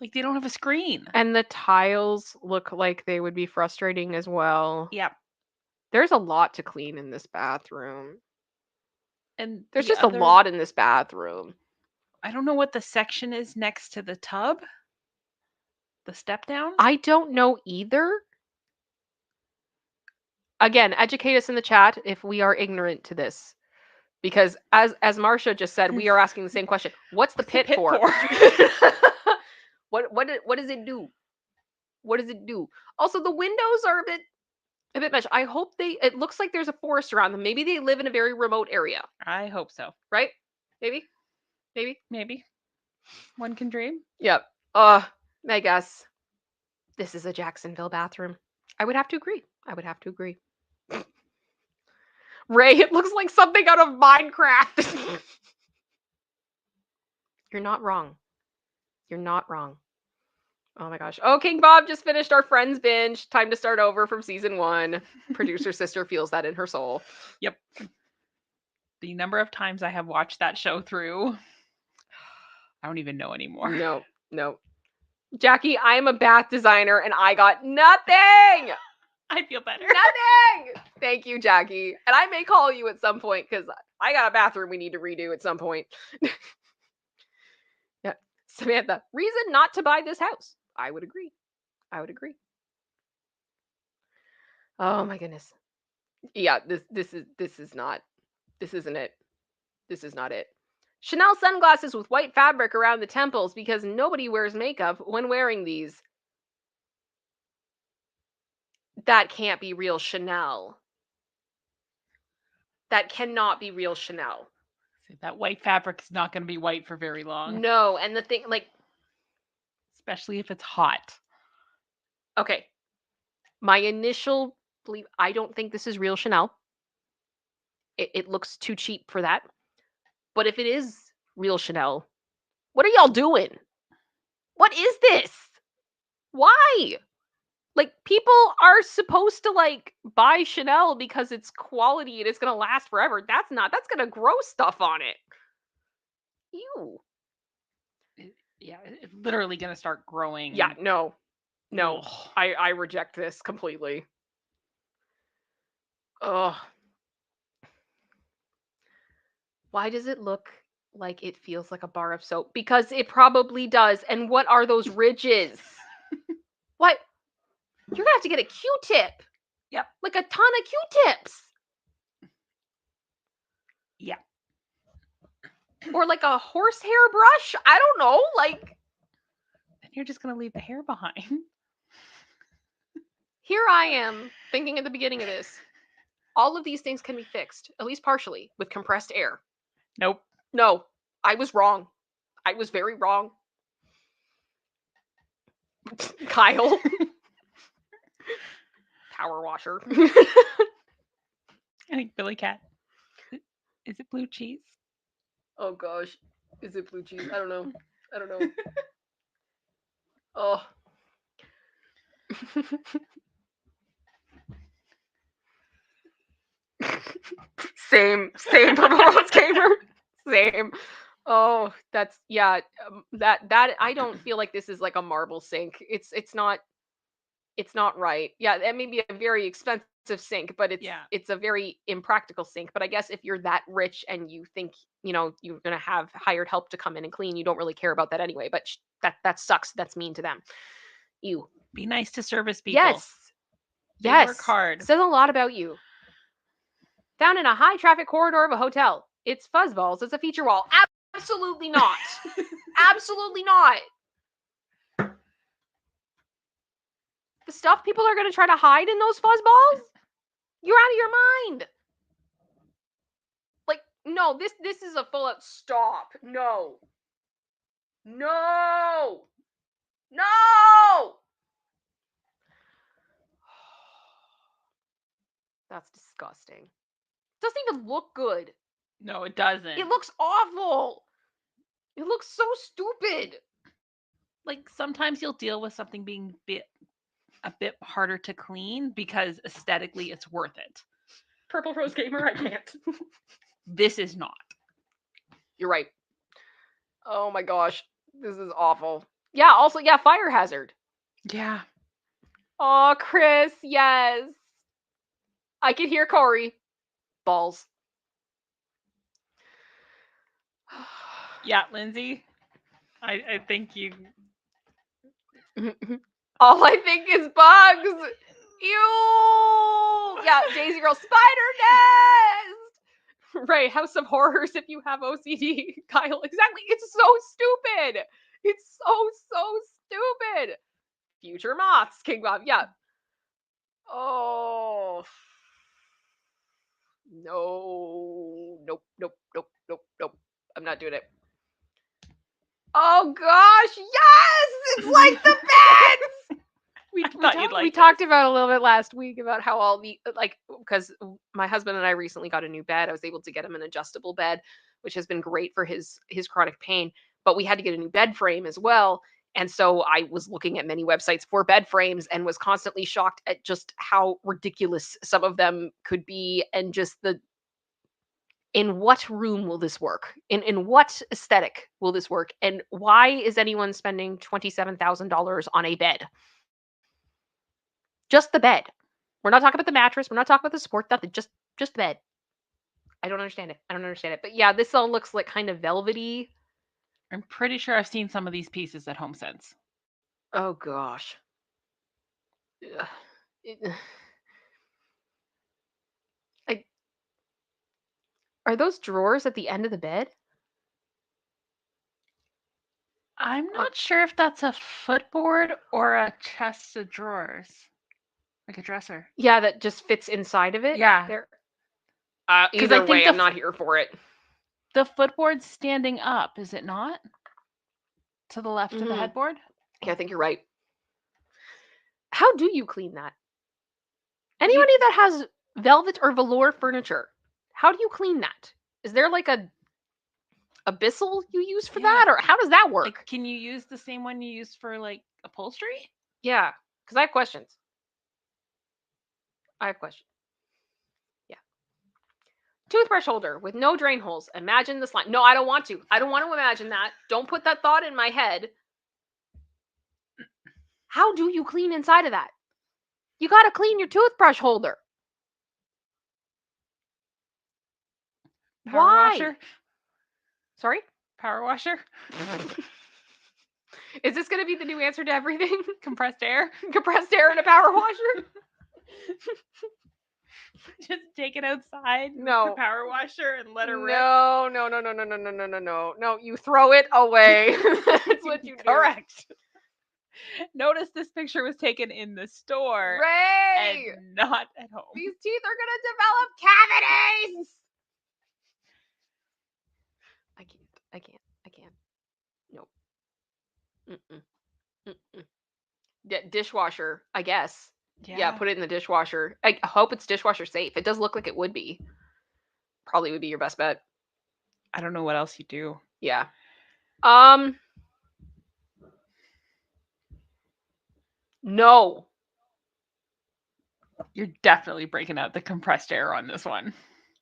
Like they don't have a screen. And the tiles look like they would be frustrating as well. Yep. There's a lot to clean in this bathroom. And there's just a lot in this bathroom. I don't know what the section is next to the tub. The step down? I don't know either. Again, educate us in the chat if we are ignorant to this. Because as Marsha just said, we are asking the same question. What's the pit for? What does it do? What does it do? Also, the windows are a bit much. I hope it looks like there's a forest around them. Maybe they live in a very remote area. I hope so. Right? Maybe. One can dream. Yep. I guess this is a Jacksonville bathroom. I would have to agree. Ray, it looks like something out of Minecraft. You're not wrong. Oh my gosh. Oh, King Bob just finished our Friends binge. Time to start over from season 1. Producer sister feels that in her soul. Yep. The number of times I have watched that show through, I don't even know anymore. No. Jackie, I am a bath designer and I got nothing. I feel better. Nothing. Thank you, Jackie. And I may call you at some point because I got a bathroom we need to redo at some point. Yeah. Samantha, reason not to buy this house. I would agree. Oh my goodness. Yeah, this isn't it. Chanel sunglasses with white fabric around the temples because nobody wears makeup when wearing these. That can't be real Chanel. That cannot be real Chanel. That white fabric is not going to be white for very long. No, and the thing, especially if it's hot. Okay. My initial belief, I don't think this is real Chanel. It looks too cheap for that. But if it is real Chanel, what are y'all doing? What is this? Why? Like, people are supposed to, like, buy Chanel because it's quality and it's gonna last forever. That's gonna grow stuff on it. Ew. Yeah, it's literally going to start growing. Yeah, no. Ugh. I reject this completely. Ugh. Why does it look like it feels like a bar of soap? Because it probably does. And what are those ridges? What? You're gonna have to get a Q-tip. Yep. Like a ton of Q-tips. Yeah. Or like a horsehair brush. I don't know. Like, And you're just going to leave the hair behind. here I am thinking at the beginning of this. All of these things can be fixed, at least partially, with compressed air. Nope. No, I was wrong. I was very wrong. Kyle. Power washer. I think Billy Cat. Is it blue cheese? Oh gosh. Is it blue cheese? I don't know. Oh. Same Purple Rose Gamer. Same. Oh, that's that I don't feel like this is like a marble sink. It's not right. Yeah, that may be a very expensive sink, but it's a very impractical sink. But I guess if you're that rich and you think, you're going to have hired help to come in and clean, you don't really care about that anyway, but that sucks. That's mean to them. Ew. Be nice to service people. Yes. They Yes. work hard. Says a lot about you. Found in a high traffic corridor of a hotel. It's fuzzballs. It's a feature wall. Absolutely not. Absolutely not. The stuff people are going to try to hide in those fuzzballs? You're out of your mind. Like, no, this is a full out stop. No. That's disgusting. Doesn't even look good. No, it doesn't. It looks awful. It looks so stupid. Like, sometimes you'll deal with something being a bit harder to clean because aesthetically it's worth it. Purple Rose Gamer, I can't. This is not. You're right. Oh my gosh. This is awful. Yeah, also, fire hazard. Yeah. Oh, Chris, yes. I can hear Corey. Balls. Yeah, Lindsay. I think you. All I think is bugs. Ew. Yeah, Daisy Girl Spider Nest. Right, House of Horrors if you have OCD. Kyle, exactly. It's so stupid. It's so stupid. Future Moths, King Bob. Yeah. Oh. No. Nope. I'm not doing it. Oh gosh, yes! It's like the beds! We talked about a little bit last week about how all the, because my husband and I recently got a new bed. I was able to get him an adjustable bed, which has been great for his chronic pain, but we had to get a new bed frame as well. And so I was looking at many websites for bed frames and was constantly shocked at just how ridiculous some of them could be, and just in what room will this work? In what aesthetic will this work? And why is anyone spending $27,000 on a bed? Just the bed. We're not talking about the mattress. We're not talking about the support, nothing. Just the bed. I don't understand it. But yeah, this all looks like kind of velvety. I'm pretty sure I've seen some of these pieces at HomeSense. Oh gosh. Are those drawers at the end of the bed? I'm not sure if that's a footboard or a chest of drawers. Like a dresser. Yeah, that just fits inside of it? Yeah. Either way, I'm not here for it. The footboard's standing up, is it not? To the left of the headboard? Yeah, I think you're right. How do you clean that? Anybody that has velvet or velour furniture, how do you clean that? Is there like a abyssal you use for Yeah. that, or how does that work? Like, can you use the same one you use for like upholstery? Yeah, because I have questions. Yeah. Toothbrush holder with no drain holes. Imagine the slime. No, I don't want to. I don't want to imagine that. Don't put that thought in my head. How do you clean inside of that? You got to clean your toothbrush holder. Power Why? washer? Sorry? Power washer? Is this going to be the new answer to everything? Compressed air? Compressed air in a power washer? Just take it outside with No. the power washer and let her rip. No. No, you throw it away. That's what you do. Correct. Notice this picture was taken in the store Ray! and not at home. These teeth are going to develop cavities! I can't. Nope. Yeah, dishwasher, I guess. Yeah, put it in the dishwasher. I hope it's dishwasher safe. It does look like it would be. Probably would be your best bet. I don't know what else you do. Yeah. No. You're definitely breaking out the compressed air on this one.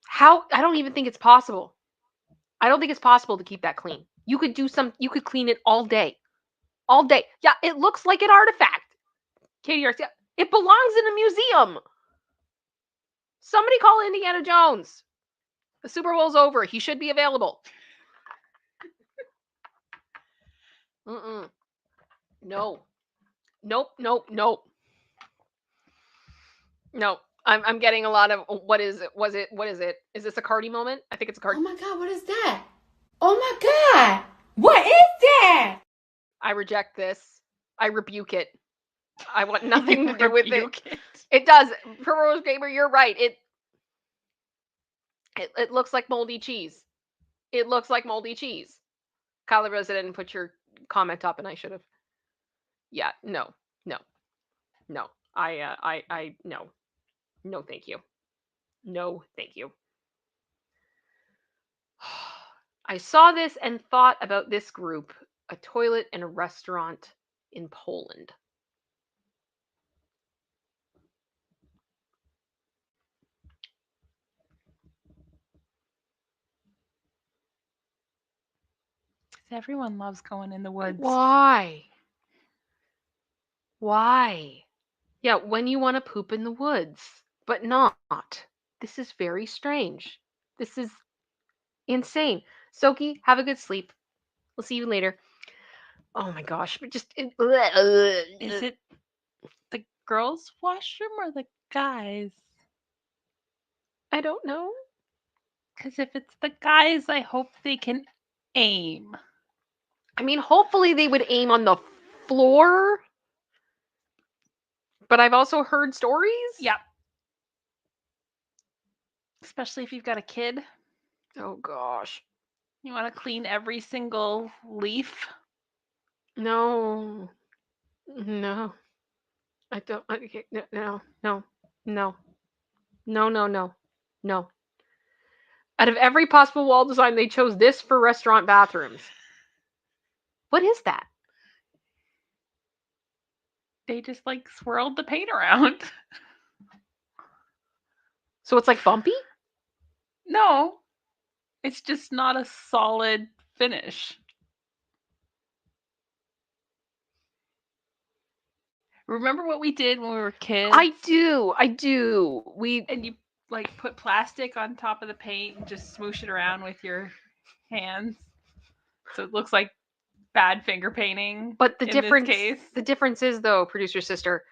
How? I don't even think it's possible. I don't think it's possible to keep that clean. You could clean it all day. All day. Yeah, it looks like an artifact. Katie Garcia, it belongs in a museum. Somebody call Indiana Jones. The Super Bowl's over. He should be available. No. Nope. No. I'm getting a lot of what is it? What is it? Is this a Cardi moment? I think it's a Cardi. Oh my God, what is that? Oh my God, what is that? I reject this. I rebuke it. I want nothing to do with it. It. It does. For Rose Gamer, you're right. It looks like moldy cheese. It looks like moldy cheese. Kyla Resident, put your comment up, and I should have. Yeah, no. I no. No, thank you. No, thank you. I saw this and thought about this group, a toilet in a restaurant in Poland. Everyone loves going in the woods. Why? Yeah, when you want to poop in the woods, but not. This is very strange. This is insane. Soki, have a good sleep. We'll see you later. Oh my gosh, but just Is it the girls' washroom or the guys? I don't know. Because if it's the guys, I hope they can aim. I mean, hopefully they would aim on the floor. But I've also heard stories. Yep. Especially if you've got a kid. Oh gosh. You want to clean every single leaf. No. I don't. No. Out of every possible wall design, they chose this for restaurant bathrooms. What is that? They just like swirled the paint around. So it's like bumpy? No. It's just not a solid finish. Remember what we did when we were kids? I do. And you like put plastic on top of the paint and just smoosh it around with your hands. So it looks like bad finger painting. But the the difference is though, producer sister,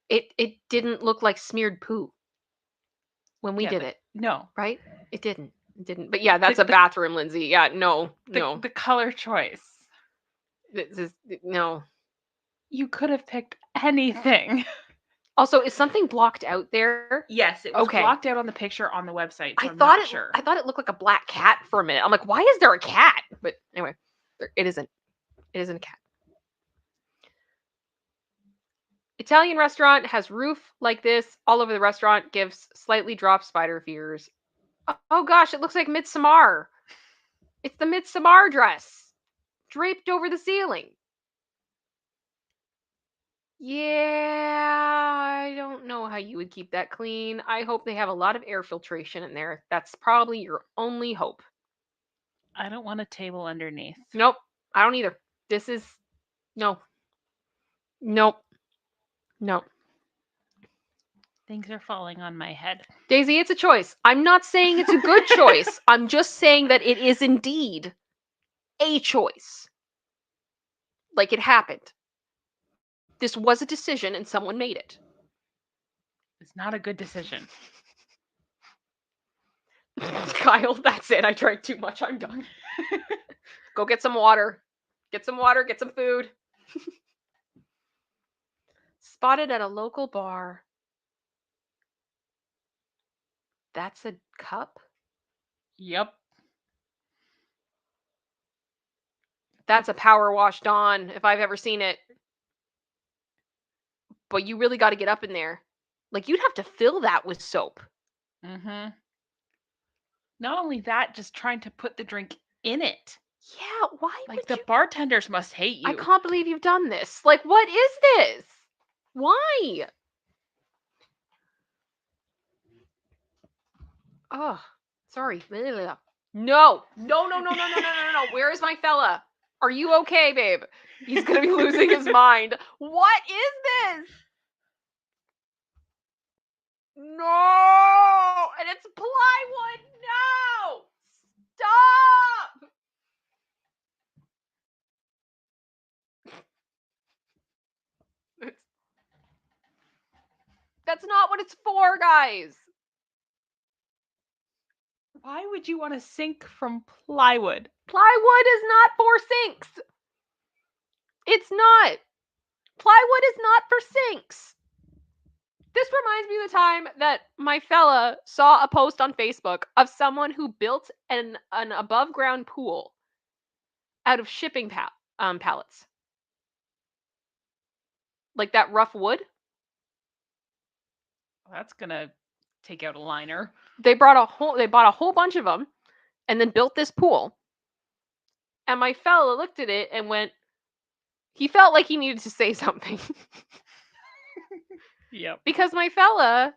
it didn't look like smeared poo when we did it. No. Right? It didn't. But yeah, that's a bathroom, Lindsay. Yeah, no. The color choice. No. You could have picked anything. Also, is something blocked out there? Yes, it was blocked out on the picture on the website. So I thought it looked like a black cat for a minute. I'm like, why is there a cat? But anyway, it isn't. It isn't a cat. Italian restaurant has roof like this all over the restaurant, gives slightly dropped spider fears. Oh gosh, it looks like Midsommar. It's the Midsommar dress draped over the ceiling. Yeah, I don't know how you would keep that clean. I hope they have a lot of air filtration in there. That's probably your only hope. I don't want a table underneath. Nope, I don't either. This is no. Nope. Nope. Things are falling on my head. Daisy, it's a choice. I'm not saying it's a good choice. I'm just saying that it is indeed a choice. Like it happened. This was a decision and someone made it. It's not a good decision. Kyle, that's it. I drank too much. I'm done. Go get some water. Get some water, get some food. Spotted at a local bar. That's a cup? Yep. That's a power wash Dawn, if I've ever seen it. But you really got to get up in there. Like, you'd have to fill that with soap. Mm-hmm. Not only that, just trying to put the drink in it. Yeah, why Like, would the you? bartenders must hate you. I can't believe you've done this. Like, what is this? Why? Oh, sorry. No. No. Where is my fella? Are you okay, babe? He's gonna be losing his mind. What is this? No! And it's plywood! No! Stop! That's not what it's for, guys. Why would you want a sink from plywood? Plywood is not for sinks. It's not. Plywood is not for sinks. This reminds me of the time that my fella saw a post on Facebook of someone who built an above ground pool out of shipping pallets. Like that rough wood. That's gonna take out a liner. They bought a whole bunch of them and then built this pool. And my fella looked at it and went, he felt like he needed to say something. Yep. Because my fella,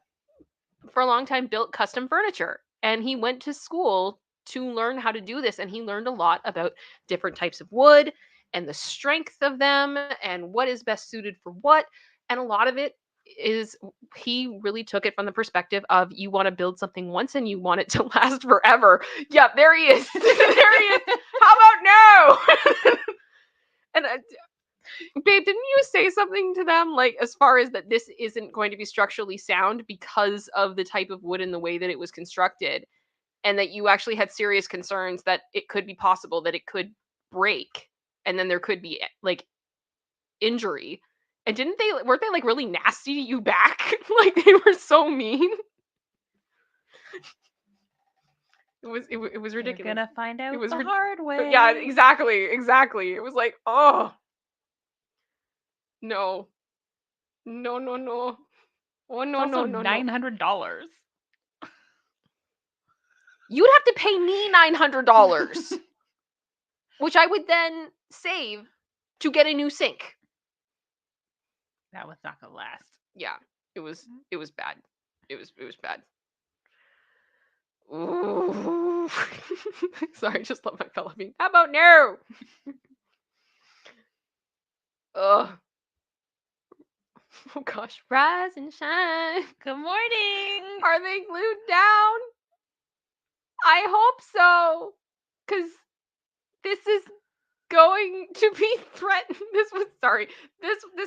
for a long time, built custom furniture. And he went to school to learn how to do this. And he learned a lot about different types of wood and the strength of them and what is best suited for what. And a lot of it is, he really took it from the perspective of, you want to build something once and you want it to last forever. Yep, there he is. There he is. How about no? And babe, didn't you say something to them, like, as far as that this isn't going to be structurally sound because of the type of wood and the way that it was constructed, and that you actually had serious concerns that it could be possible that it could break and then there could be like injury? And weren't they like really nasty to you back? Like, they were so mean. It was ridiculous. You're gonna find out was the rid- hard way. Yeah, exactly. It was like, oh no. Oh no, It's also no. $900. You'd have to pay me $900, which I would then save to get a new sink. That was not gonna last. Yeah, it was bad. It was bad. Ooh. Sorry, I just love my fella being, how about no? Ugh. Oh gosh, rise and shine. Good morning. Are they glued down? I hope so, because this is going to be threatened. This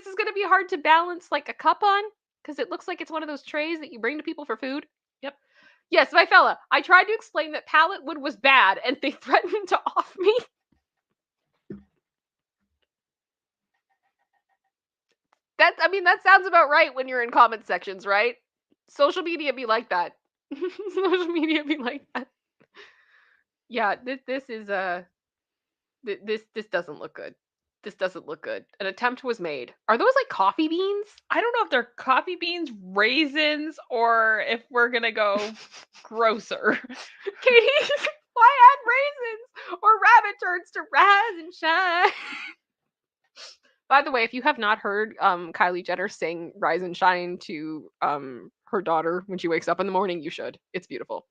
is going to be hard to balance like a cup on, because it looks like it's one of those trays that you bring to people for food. Yep. Yes, my fella, I tried to explain that pallet wood was bad and they threatened to off me. That sounds about right when you're in comment sections, right? Social media be like that. Social media be like that. Yeah, this is this doesn't look good. This doesn't look good. An attempt was made. Are those like coffee beans? I don't know if they're coffee beans, raisins, or if we're gonna go grosser. Katie, Why add raisins or rabbit turds to rise and shine? By the way, if you have not heard Kylie Jenner sing Rise and Shine to her daughter when she wakes up in the morning, you should. It's beautiful.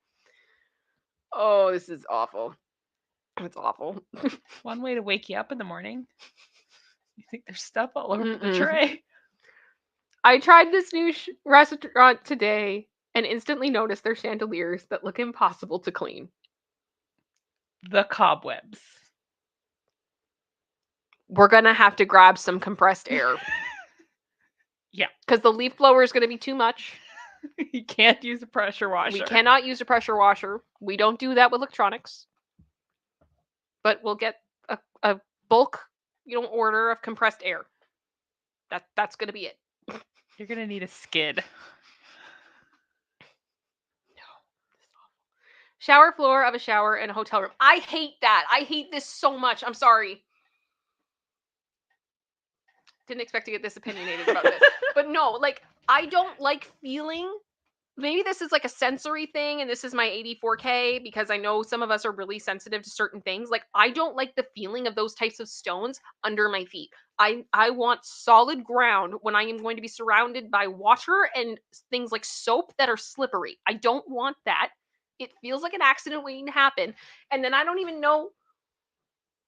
Oh, this is awful. It's awful. One way to wake you up in the morning. You think there's stuff all over the Mm-mm. tray. I tried this new restaurant today and instantly noticed their chandeliers that look impossible to clean. The cobwebs. We're going to have to grab some compressed air. Yeah. Because the leaf blower is going to be too much. You can't use a pressure washer. We cannot use a pressure washer. We don't do that with electronics. But we'll get a bulk, order of compressed air. That's going to be it. You're going to need a skid. Shower floor of a shower in a hotel room. I hate that. I hate this so much. I'm sorry. Didn't expect to get this opinionated about this. But no, like, I don't like feeling. Maybe this is like a sensory thing and this is my 84K because I know some of us are really sensitive to certain things. Like, I don't like the feeling of those types of stones under my feet. I want solid ground when I am going to be surrounded by water and things like soap that are slippery. I don't want that. It feels like an accident waiting to happen. And then I don't even know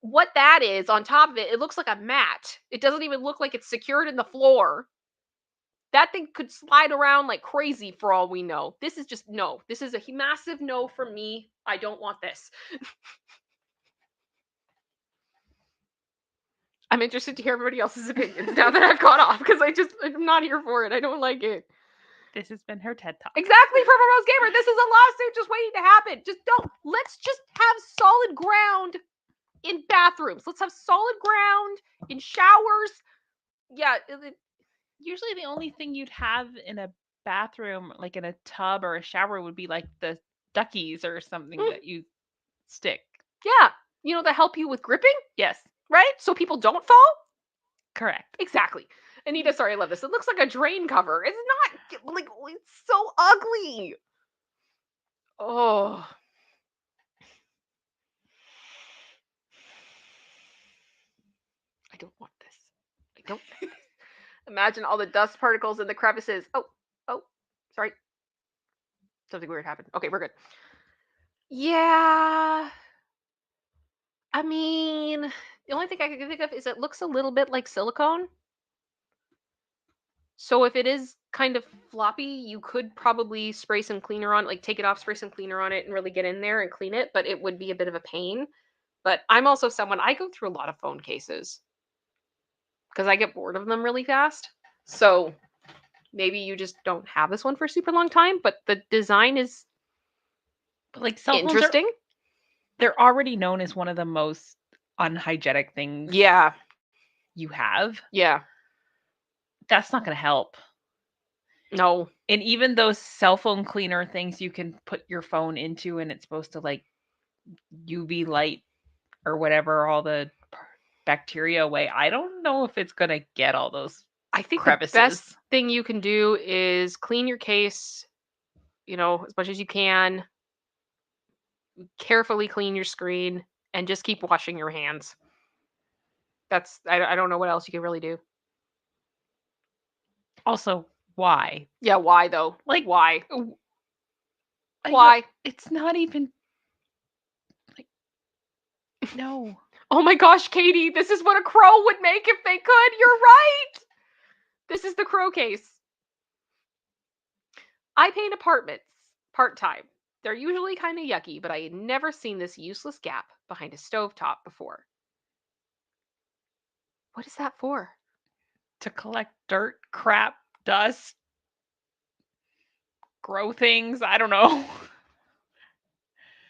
what that is on top of it. It looks like a mat. It doesn't even look like it's secured in the floor. That thing could slide around like crazy for all we know. This is just no. This is a massive no from me. I don't want this. I'm interested to hear everybody else's opinions now that I've got off because I'm not here for it. I don't like it. This has been her TED Talk. Exactly, Purple Rose Gamer. This is a lawsuit just waiting to happen. Just don't. Let's just have solid ground in bathrooms. Let's have solid ground in showers. Yeah. Usually the only thing you'd have in a bathroom, like in a tub or a shower, would be like the duckies or something that you stick. Yeah. That help you with gripping? Yes. Right? So people don't fall? Correct. Exactly. Anita, sorry, I love this. It looks like a drain cover. It's not, like, it's so ugly. Oh. I don't want this. I don't want this. Imagine all the dust particles in the crevices. Oh, sorry. Something weird happened. Okay, we're good. Yeah. I mean, the only thing I can think of is it looks a little bit like silicone. So if it is kind of floppy, you could probably spray some cleaner on it, like take it off, spray some cleaner on it, and really get in there and clean it, but it would be a bit of a pain. But I'm also someone, I go through a lot of phone cases because I get bored of them really fast. So maybe you just don't have this one for a super long time, but the design is like cell phones interesting. They're already known as one of the most unhygienic things you have. Yeah. That's not going to help. No. And even those cell phone cleaner things you can put your phone into and it's supposed to like UV light or whatever, all the bacteria away. I don't know if it's going to get all those I think crevices. The best thing you can do is clean your case, as much as you can. Carefully clean your screen and just keep washing your hands. I don't know what else you can really do. Also, why? Yeah, why though? Like, why? Why? It's not even like no. Oh my gosh, Katie, this is what a crow would make if they could. You're right. This is the crow case. I paint apartments part-time. They're usually kind of yucky, but I had never seen this useless gap behind a stovetop before. What is that for? To collect dirt, crap, dust, grow things. I don't know.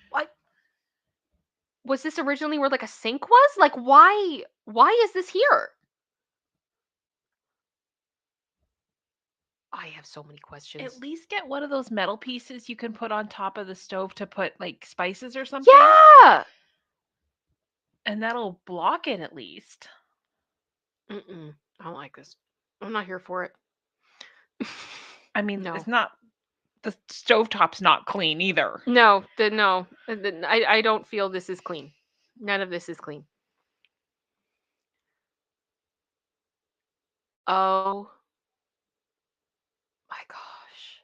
What? Was this originally where like a sink was? Like, why is this here? I have so many questions. At least get one of those metal pieces you can put on top of the stove to put like spices or something. Yeah. And that'll block it at least. I don't like this. I'm not here for it. I mean, No. it's not the stovetop's not clean either. No. I don't feel this is clean. None of this is clean. Oh my gosh.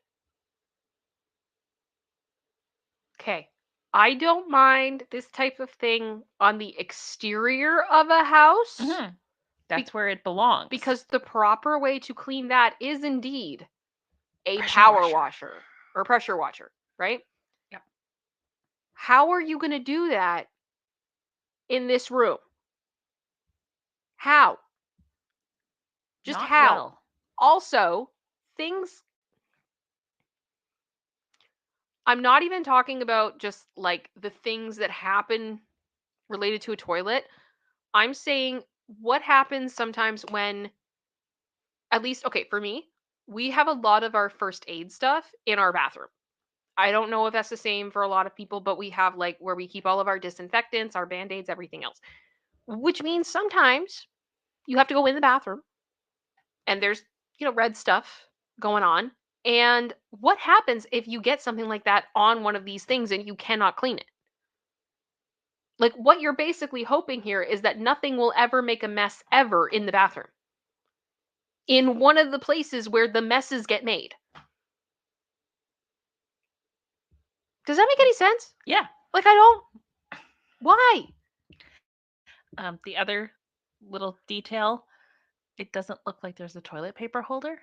Okay. I don't mind this type of thing on the exterior of a house That's where it belongs. because the proper way to clean that is indeed a Pressure power washer. washer or pressure washer, right? Yep. How are you going to do that in this room? How? Just Not how? well. Also, things. I'm not even talking about just like the things that happen related to a toilet. I'm saying what happens sometimes when, at least, okay, for me, we have a lot of our first aid stuff in our bathroom. I don't know if that's the same for a lot of people, but we have like where we keep all of our disinfectants, our band-aids, everything else. Which means sometimes you have to go in the bathroom and there's, red stuff going on. And what happens if you get something like that on one of these things and you cannot clean it? Like, what you're basically hoping here is that nothing will ever make a mess ever in the bathroom. In one of the places where the messes get made. Does that make any sense? Yeah. Like, I don't. Why? The other little detail, it doesn't look like there's a toilet paper holder.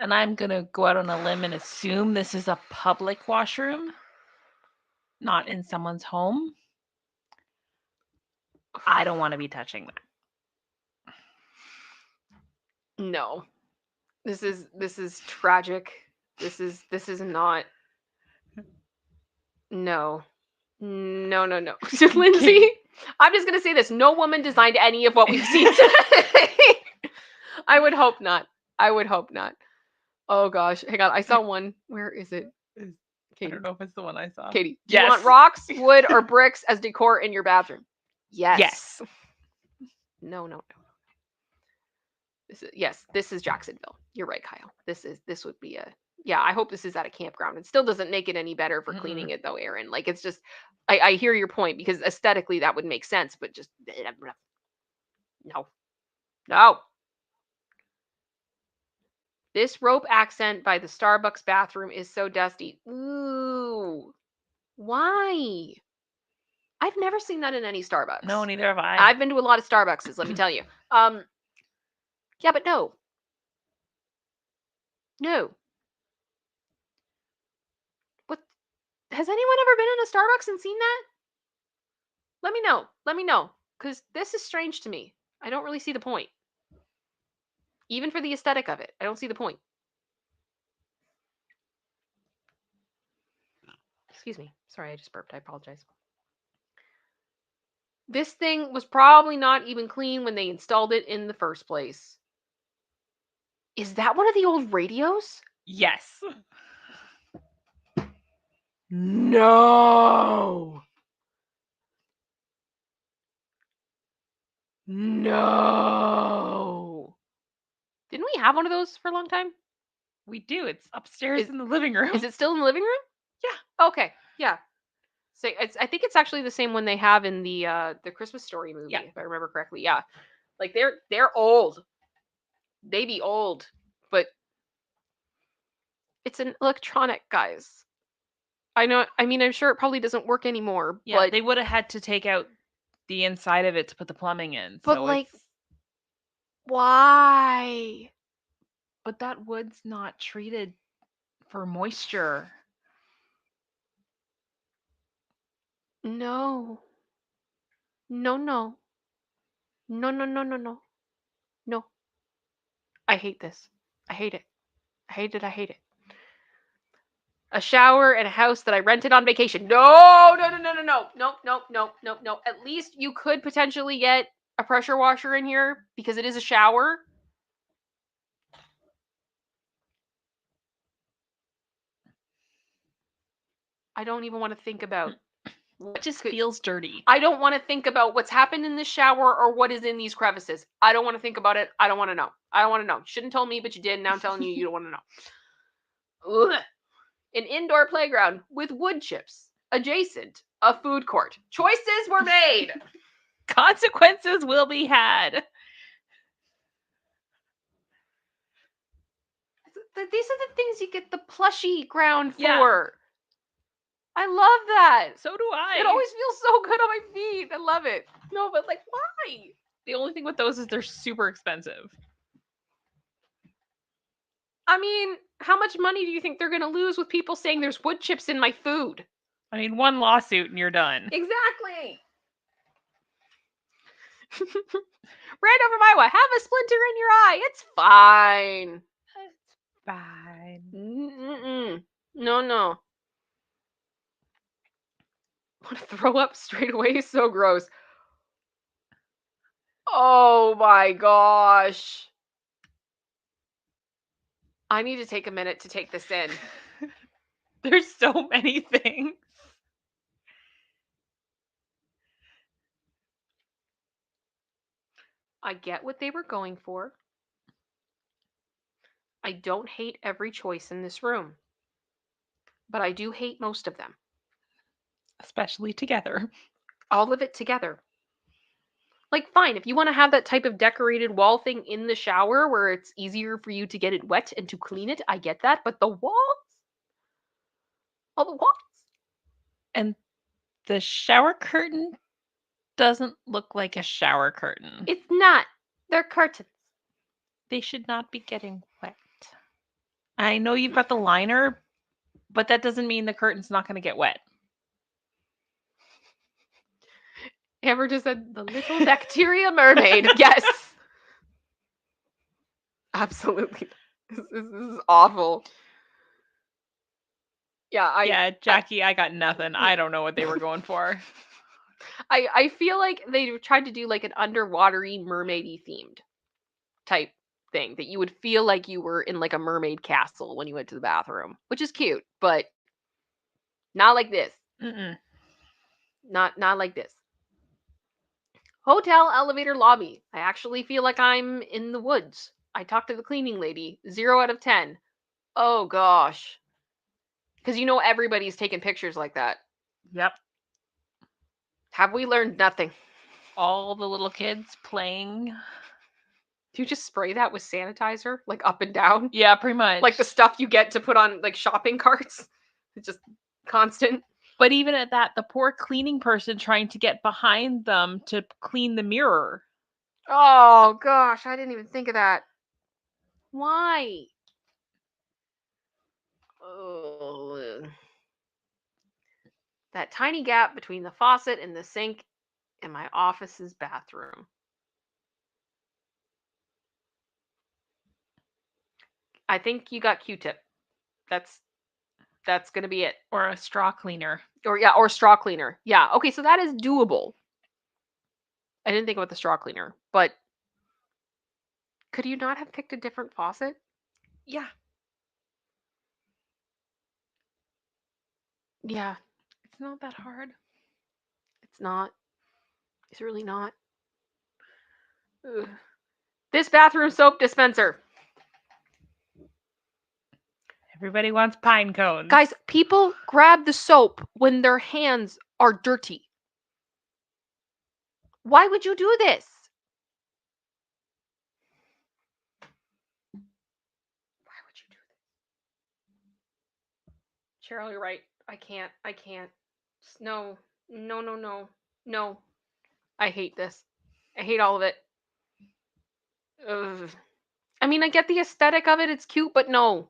And I'm going to go out on a limb and assume this is a public washroom, not in someone's home. I don't want to be touching that. No. This is tragic. This is not. No. No. Lindsay, I'm just gonna say this. No woman designed any of what we've seen today. I would hope not. Oh gosh. Hang on. I saw one. Where is it? I Katie. don't know if it's the one I saw. Katie, do you want rocks, wood, or bricks as decor in your bathroom? Yes. No. This is Jacksonville. You're right, Kyle. This would be I hope this is at a campground. It still doesn't make it any better for cleaning it though, Aaron. Like, it's just, I hear your point because aesthetically that would make sense, but just no. This rope accent by the Starbucks bathroom is so dusty. Ooh. Why? I've never seen that in any Starbucks. No, neither have I. I've been to a lot of Starbuckses, let me tell you. Yeah, but no. No. What? Has anyone ever been in a Starbucks and seen that? Let me know. Because this is strange to me. I don't really see the point. Even for the aesthetic of it, I don't see the point. Excuse me. Sorry, I just burped. I apologize. This thing was probably not even clean when they installed it in the first place. Is that one of the old radios? Yes. No. Didn't we have one of those for a long time? We do. It's upstairs in the living room. Is it still in the living room? Yeah. Okay. Yeah. So I think it's actually the same one they have in the Christmas Story movie, if I remember correctly. Yeah. Like they're old. They be old, but it's an electronic, guys. I know. I mean, I'm sure it probably doesn't work anymore. Yeah, but they would have had to take out the inside of it to put the plumbing in. But so like, why? But that wood's not treated for moisture. No. No. I hate this. I hate it. I hate it. A shower and a house that I rented on vacation. No. At least you could potentially get a pressure washer in here because it is a shower. I don't even want to think about What just feels dirty? I don't want to think about what's happened in the shower or what is in these crevices. I don't want to think about it. I don't want to know. I don't want to know. Shouldn't tell me, but you did. Now I'm telling you, you don't want to know. Ugh. An indoor playground with wood chips adjacent a food court. Choices were made. Consequences will be had. These are the things you get the plushy ground for. Yeah. I love that. So do I. It always feels so good on my feet. I love it. No, but like, why? The only thing with those is they're super expensive. I mean, how much money do you think they're going to lose with people saying there's wood chips in my food? I mean, one lawsuit and you're done. Exactly. Right over my way. Have a splinter in your eye. It's fine. It's fine. Mm-mm. No. I want to throw up straight away. So gross. Oh my gosh. I need to take a minute to take this in. There's so many things. I get what they were going for. I don't hate every choice in this room, but I do hate most of them. Especially together. All of it together. Like, fine, if you want to have that type of decorated wall thing in the shower where it's easier for you to get it wet and to clean it, I get that. But the walls? All the walls? And the shower curtain doesn't look like a shower curtain. It's not. They're curtains. They should not be getting wet. I know you've got the liner, but that doesn't mean the curtain's not going to get wet. Amber just said, the little bacteria mermaid. Yes. Absolutely. This is awful. Yeah, Jackie, I got nothing. I don't know what they were going for. I feel like they tried to do like an underwatery mermaidy themed type thing that you would feel like you were in like a mermaid castle when you went to the bathroom, which is cute, but not like this. Mm-mm. Not like this. Hotel elevator lobby. I actually feel like I'm in the woods. I talked to the cleaning lady. 0 out of 10. Oh gosh. Because you know everybody's taking pictures like that. Yep. Have we learned nothing? All the little kids playing. Do you just spray that with sanitizer, like up and down? Yeah, pretty much. Like the stuff you get to put on like shopping carts? It's just constant. But even at that, the poor cleaning person trying to get behind them to clean the mirror. Oh gosh, I didn't even think of that. Why? Oh. That tiny gap between the faucet and the sink in my office's bathroom. I think you got Q-tip. That's gonna be it. Or a straw cleaner. Or straw cleaner. Yeah. Okay, so that is doable. I didn't think about the straw cleaner, but could you not have picked a different faucet? Yeah. Yeah. It's not that hard. It's not. It's really not. Ugh. This bathroom soap dispenser. Everybody wants pine cones. Guys, people grab the soap when their hands are dirty. Why would you do this? Why would you do this? Cheryl, you're right. I can't. No. I hate this. I hate all of it. Ugh. I mean, I get the aesthetic of it. It's cute, but no.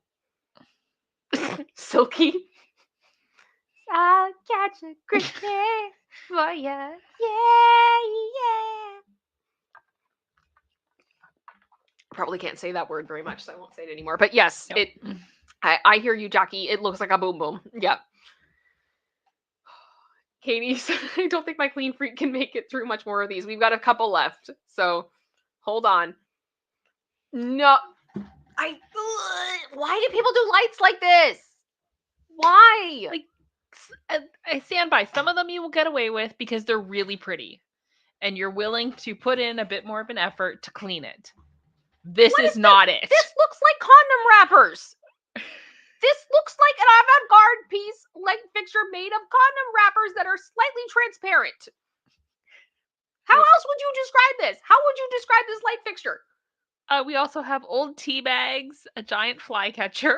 Silky. I'll catch a cricket for ya. Yeah. Probably can't say that word very much, so I won't say it anymore. But yes, Nope. I hear you, Jackie. It looks like a boom boom. Yep. Katie said, I don't think my clean freak can make it through much more of these. We've got a couple left, so hold on. No. Why do people do lights like this? Why? Like, I stand by. Some of them you will get away with because they're really pretty, and you're willing to put in a bit more of an effort to clean it. This What is not it. This looks like condom wrappers. This looks like an avant-garde piece, light fixture made of condom wrappers that are slightly transparent. How else would you describe this? How would you describe this light fixture? We also have old tea bags, a giant fly catcher.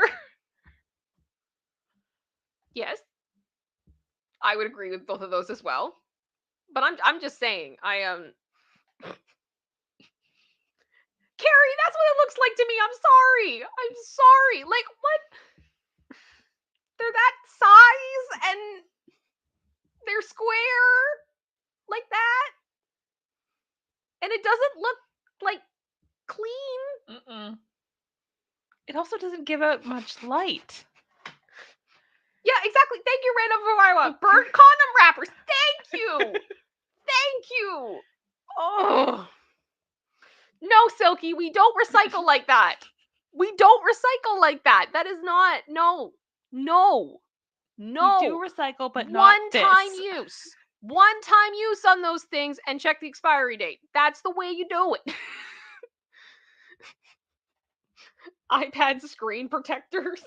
Yes, I would agree with both of those as well. But I'm just saying, Carrie, that's what it looks like to me. I'm sorry. Like, what? They're that size and they're square like that. And it doesn't look like clean. Mm-mm. It also doesn't give out much light. Yeah, exactly. Thank you, Random Viva. Burnt condom wrappers. Thank you. Thank you. Oh. No, Silky, we don't recycle like that. We don't recycle like that. That is not, no. We do recycle, but not this. One-time use. One-time use on those things and check the expiry date. That's the way you do it. iPad screen protectors.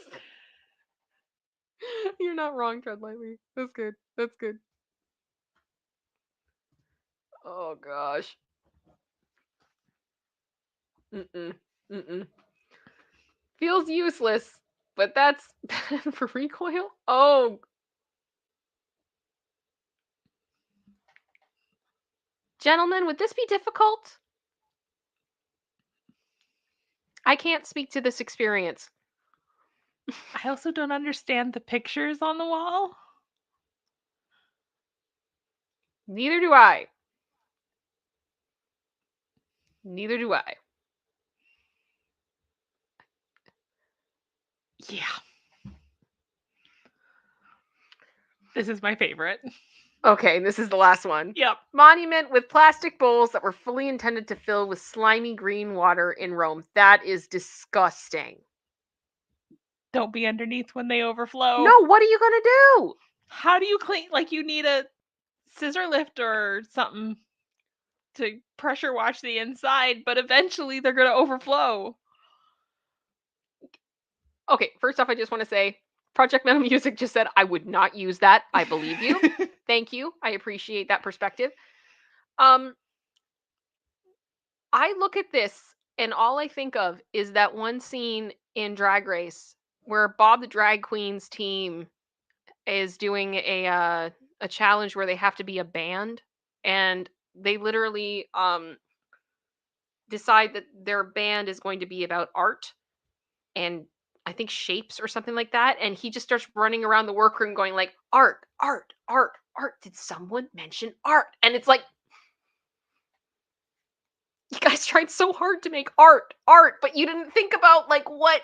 You're not wrong, Tread Lightly. That's good. That's good. Oh, gosh. Feels useless, but that's bad for recoil? Oh. Gentlemen, would this be difficult? I can't speak to this experience. I also don't understand the pictures on the wall. Neither do I. Neither do I. Yeah. This is my favorite. Okay, this is the last one. Yep. Monument with plastic bowls that were fully intended to fill with slimy green water in Rome. That is disgusting. Don't be underneath when they overflow. No, what are you going to do? How do you clean? Like, you need a scissor lift or something to pressure wash the inside, but eventually they're going to overflow. Okay, first off, I just want to say, Project Metal Music just said, I would not use that. I believe you. Thank you. I appreciate that perspective. I look at this and all I think of is that one scene in Drag Race where Bob the Drag Queen's team is doing a challenge where they have to be a band, and they literally decide that their band is going to be about art and I think shapes or something like that, and he just starts running around the workroom going like, art, art, art, art. Did someone mention art? And it's like, you guys tried so hard to make art, but you didn't think about like what,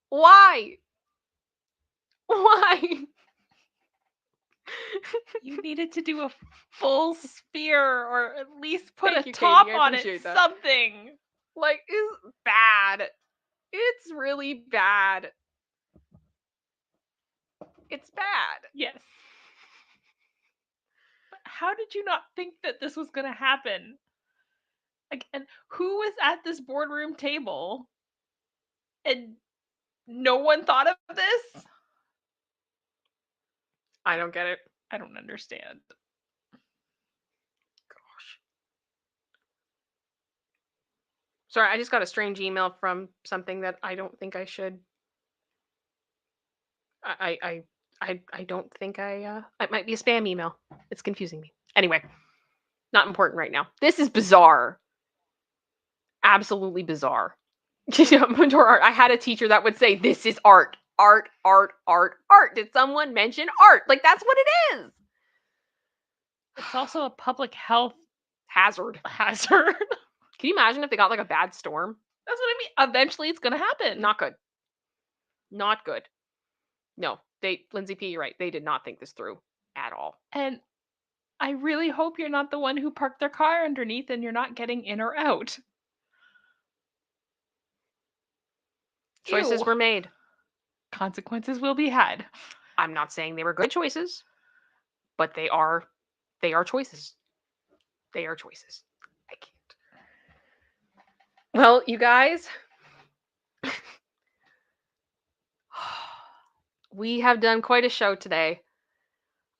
why? You needed to do a full sphere or at least put Thank a you, top Katie. I on it. appreciate that. Something. Like, it's bad. It's really bad. It's bad. Yes. But how did you not think that this was going to happen? Like, and who was at this boardroom table and no one thought of this? I don't get it. I don't understand. Gosh. Sorry, I just got a strange email from something that I don't think I should. I don't think it might be a spam email. It's confusing me. Anyway, not important right now. This is bizarre. Absolutely bizarre. I had a teacher that would say, this is art. Art, art, art, art. Did someone mention art? Like, that's what it is. It's also a public health hazard. Can you imagine if they got like a bad storm? That's what I mean. Eventually it's going to happen. Not good. Not good. No, Lindsay P, you're right. They did not think this through at all. And I really hope you're not the one who parked their car underneath and you're not getting in or out. Choices were made. Consequences will be had. I'm not saying they were good choices, but they are choices. They are choices. I can't. Well, you guys, we have done quite a show today.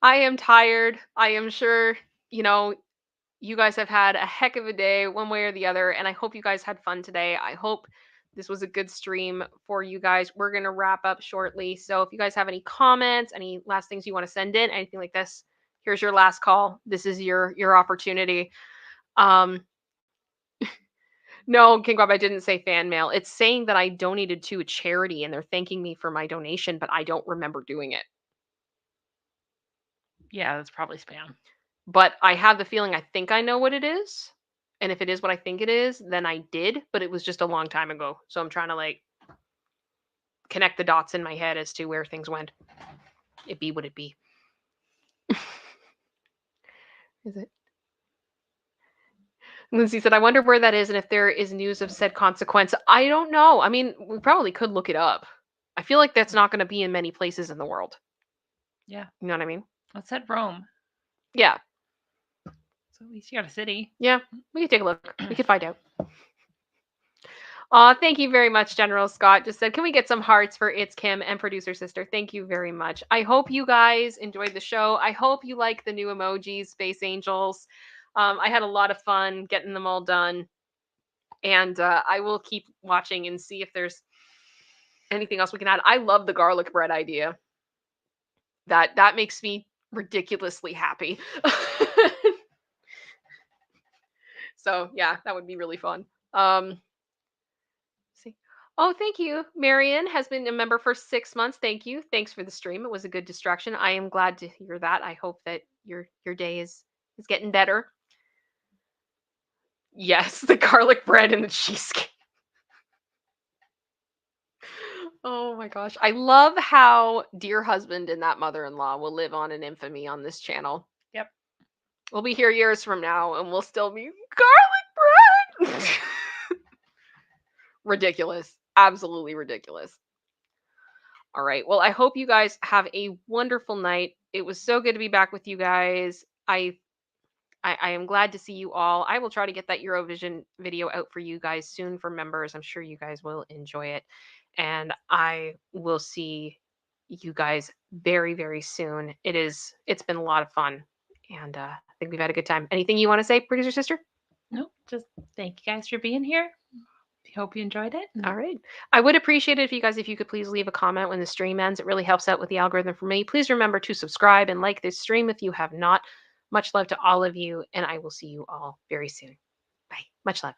I am tired. I am sure, you guys have had a heck of a day one way or the other, and I hope you guys had fun today. I hope this was a good stream for you guys. We're going to wrap up shortly. So if you guys have any comments, any last things you want to send in, anything like this, here's your last call. This is your opportunity. No, King Bob, I didn't say fan mail. It's saying that I donated to a charity and they're thanking me for my donation, but I don't remember doing it. Yeah, that's probably spam. But I have the feeling I think I know what it is. And if it is what I think it is, then I did, but it was just a long time ago. So I'm trying to connect the dots in my head as to where things went. It be what it be. Is it? Lindsay said, I wonder where that is and if there is news of said consequence. I don't know. I mean, we probably could look it up. I feel like that's not going to be in many places in the world. Yeah. You know what I mean? It said Rome. Yeah. So at least you got a city. Yeah. We could take a look. We could find out. Thank you very much, General Scott. Just said, can we get some hearts for ItsKim and producer sister? Thank you very much. I hope you guys enjoyed the show. I hope you like the new emojis, Space Angels. I had a lot of fun getting them all done. And I will keep watching and see if there's anything else we can add. I love the garlic bread idea. That makes me ridiculously happy. So yeah, that would be really fun. See. Oh, thank you. Marion has been a member for 6 months. Thank you. Thanks for the stream. It was a good distraction. I am glad to hear that. I hope that your day is getting better. Yes, the garlic bread and the cheesecake. Oh my gosh. I love how dear husband and that mother-in-law will live on in infamy on this channel. Yep. We'll be here years from now and we'll still be garlic bread. Ridiculous. Absolutely ridiculous. All right. Well, I hope you guys have a wonderful night. It was so good to be back with you guys. I am glad to see you all. I will try to get that Eurovision video out for you guys soon for members. I'm sure you guys will enjoy it. And I will see you guys very, very soon. It's been a lot of fun. And I think we've had a good time. Anything you want to say, producer sister? No, just thank you guys for being here. Hope you enjoyed it. All right. I would appreciate it if you could please leave a comment when the stream ends. It really helps out with the algorithm for me. Please remember to subscribe and like this stream if you have not. Much love to all of you, and I will see you all very soon. Bye. Much love.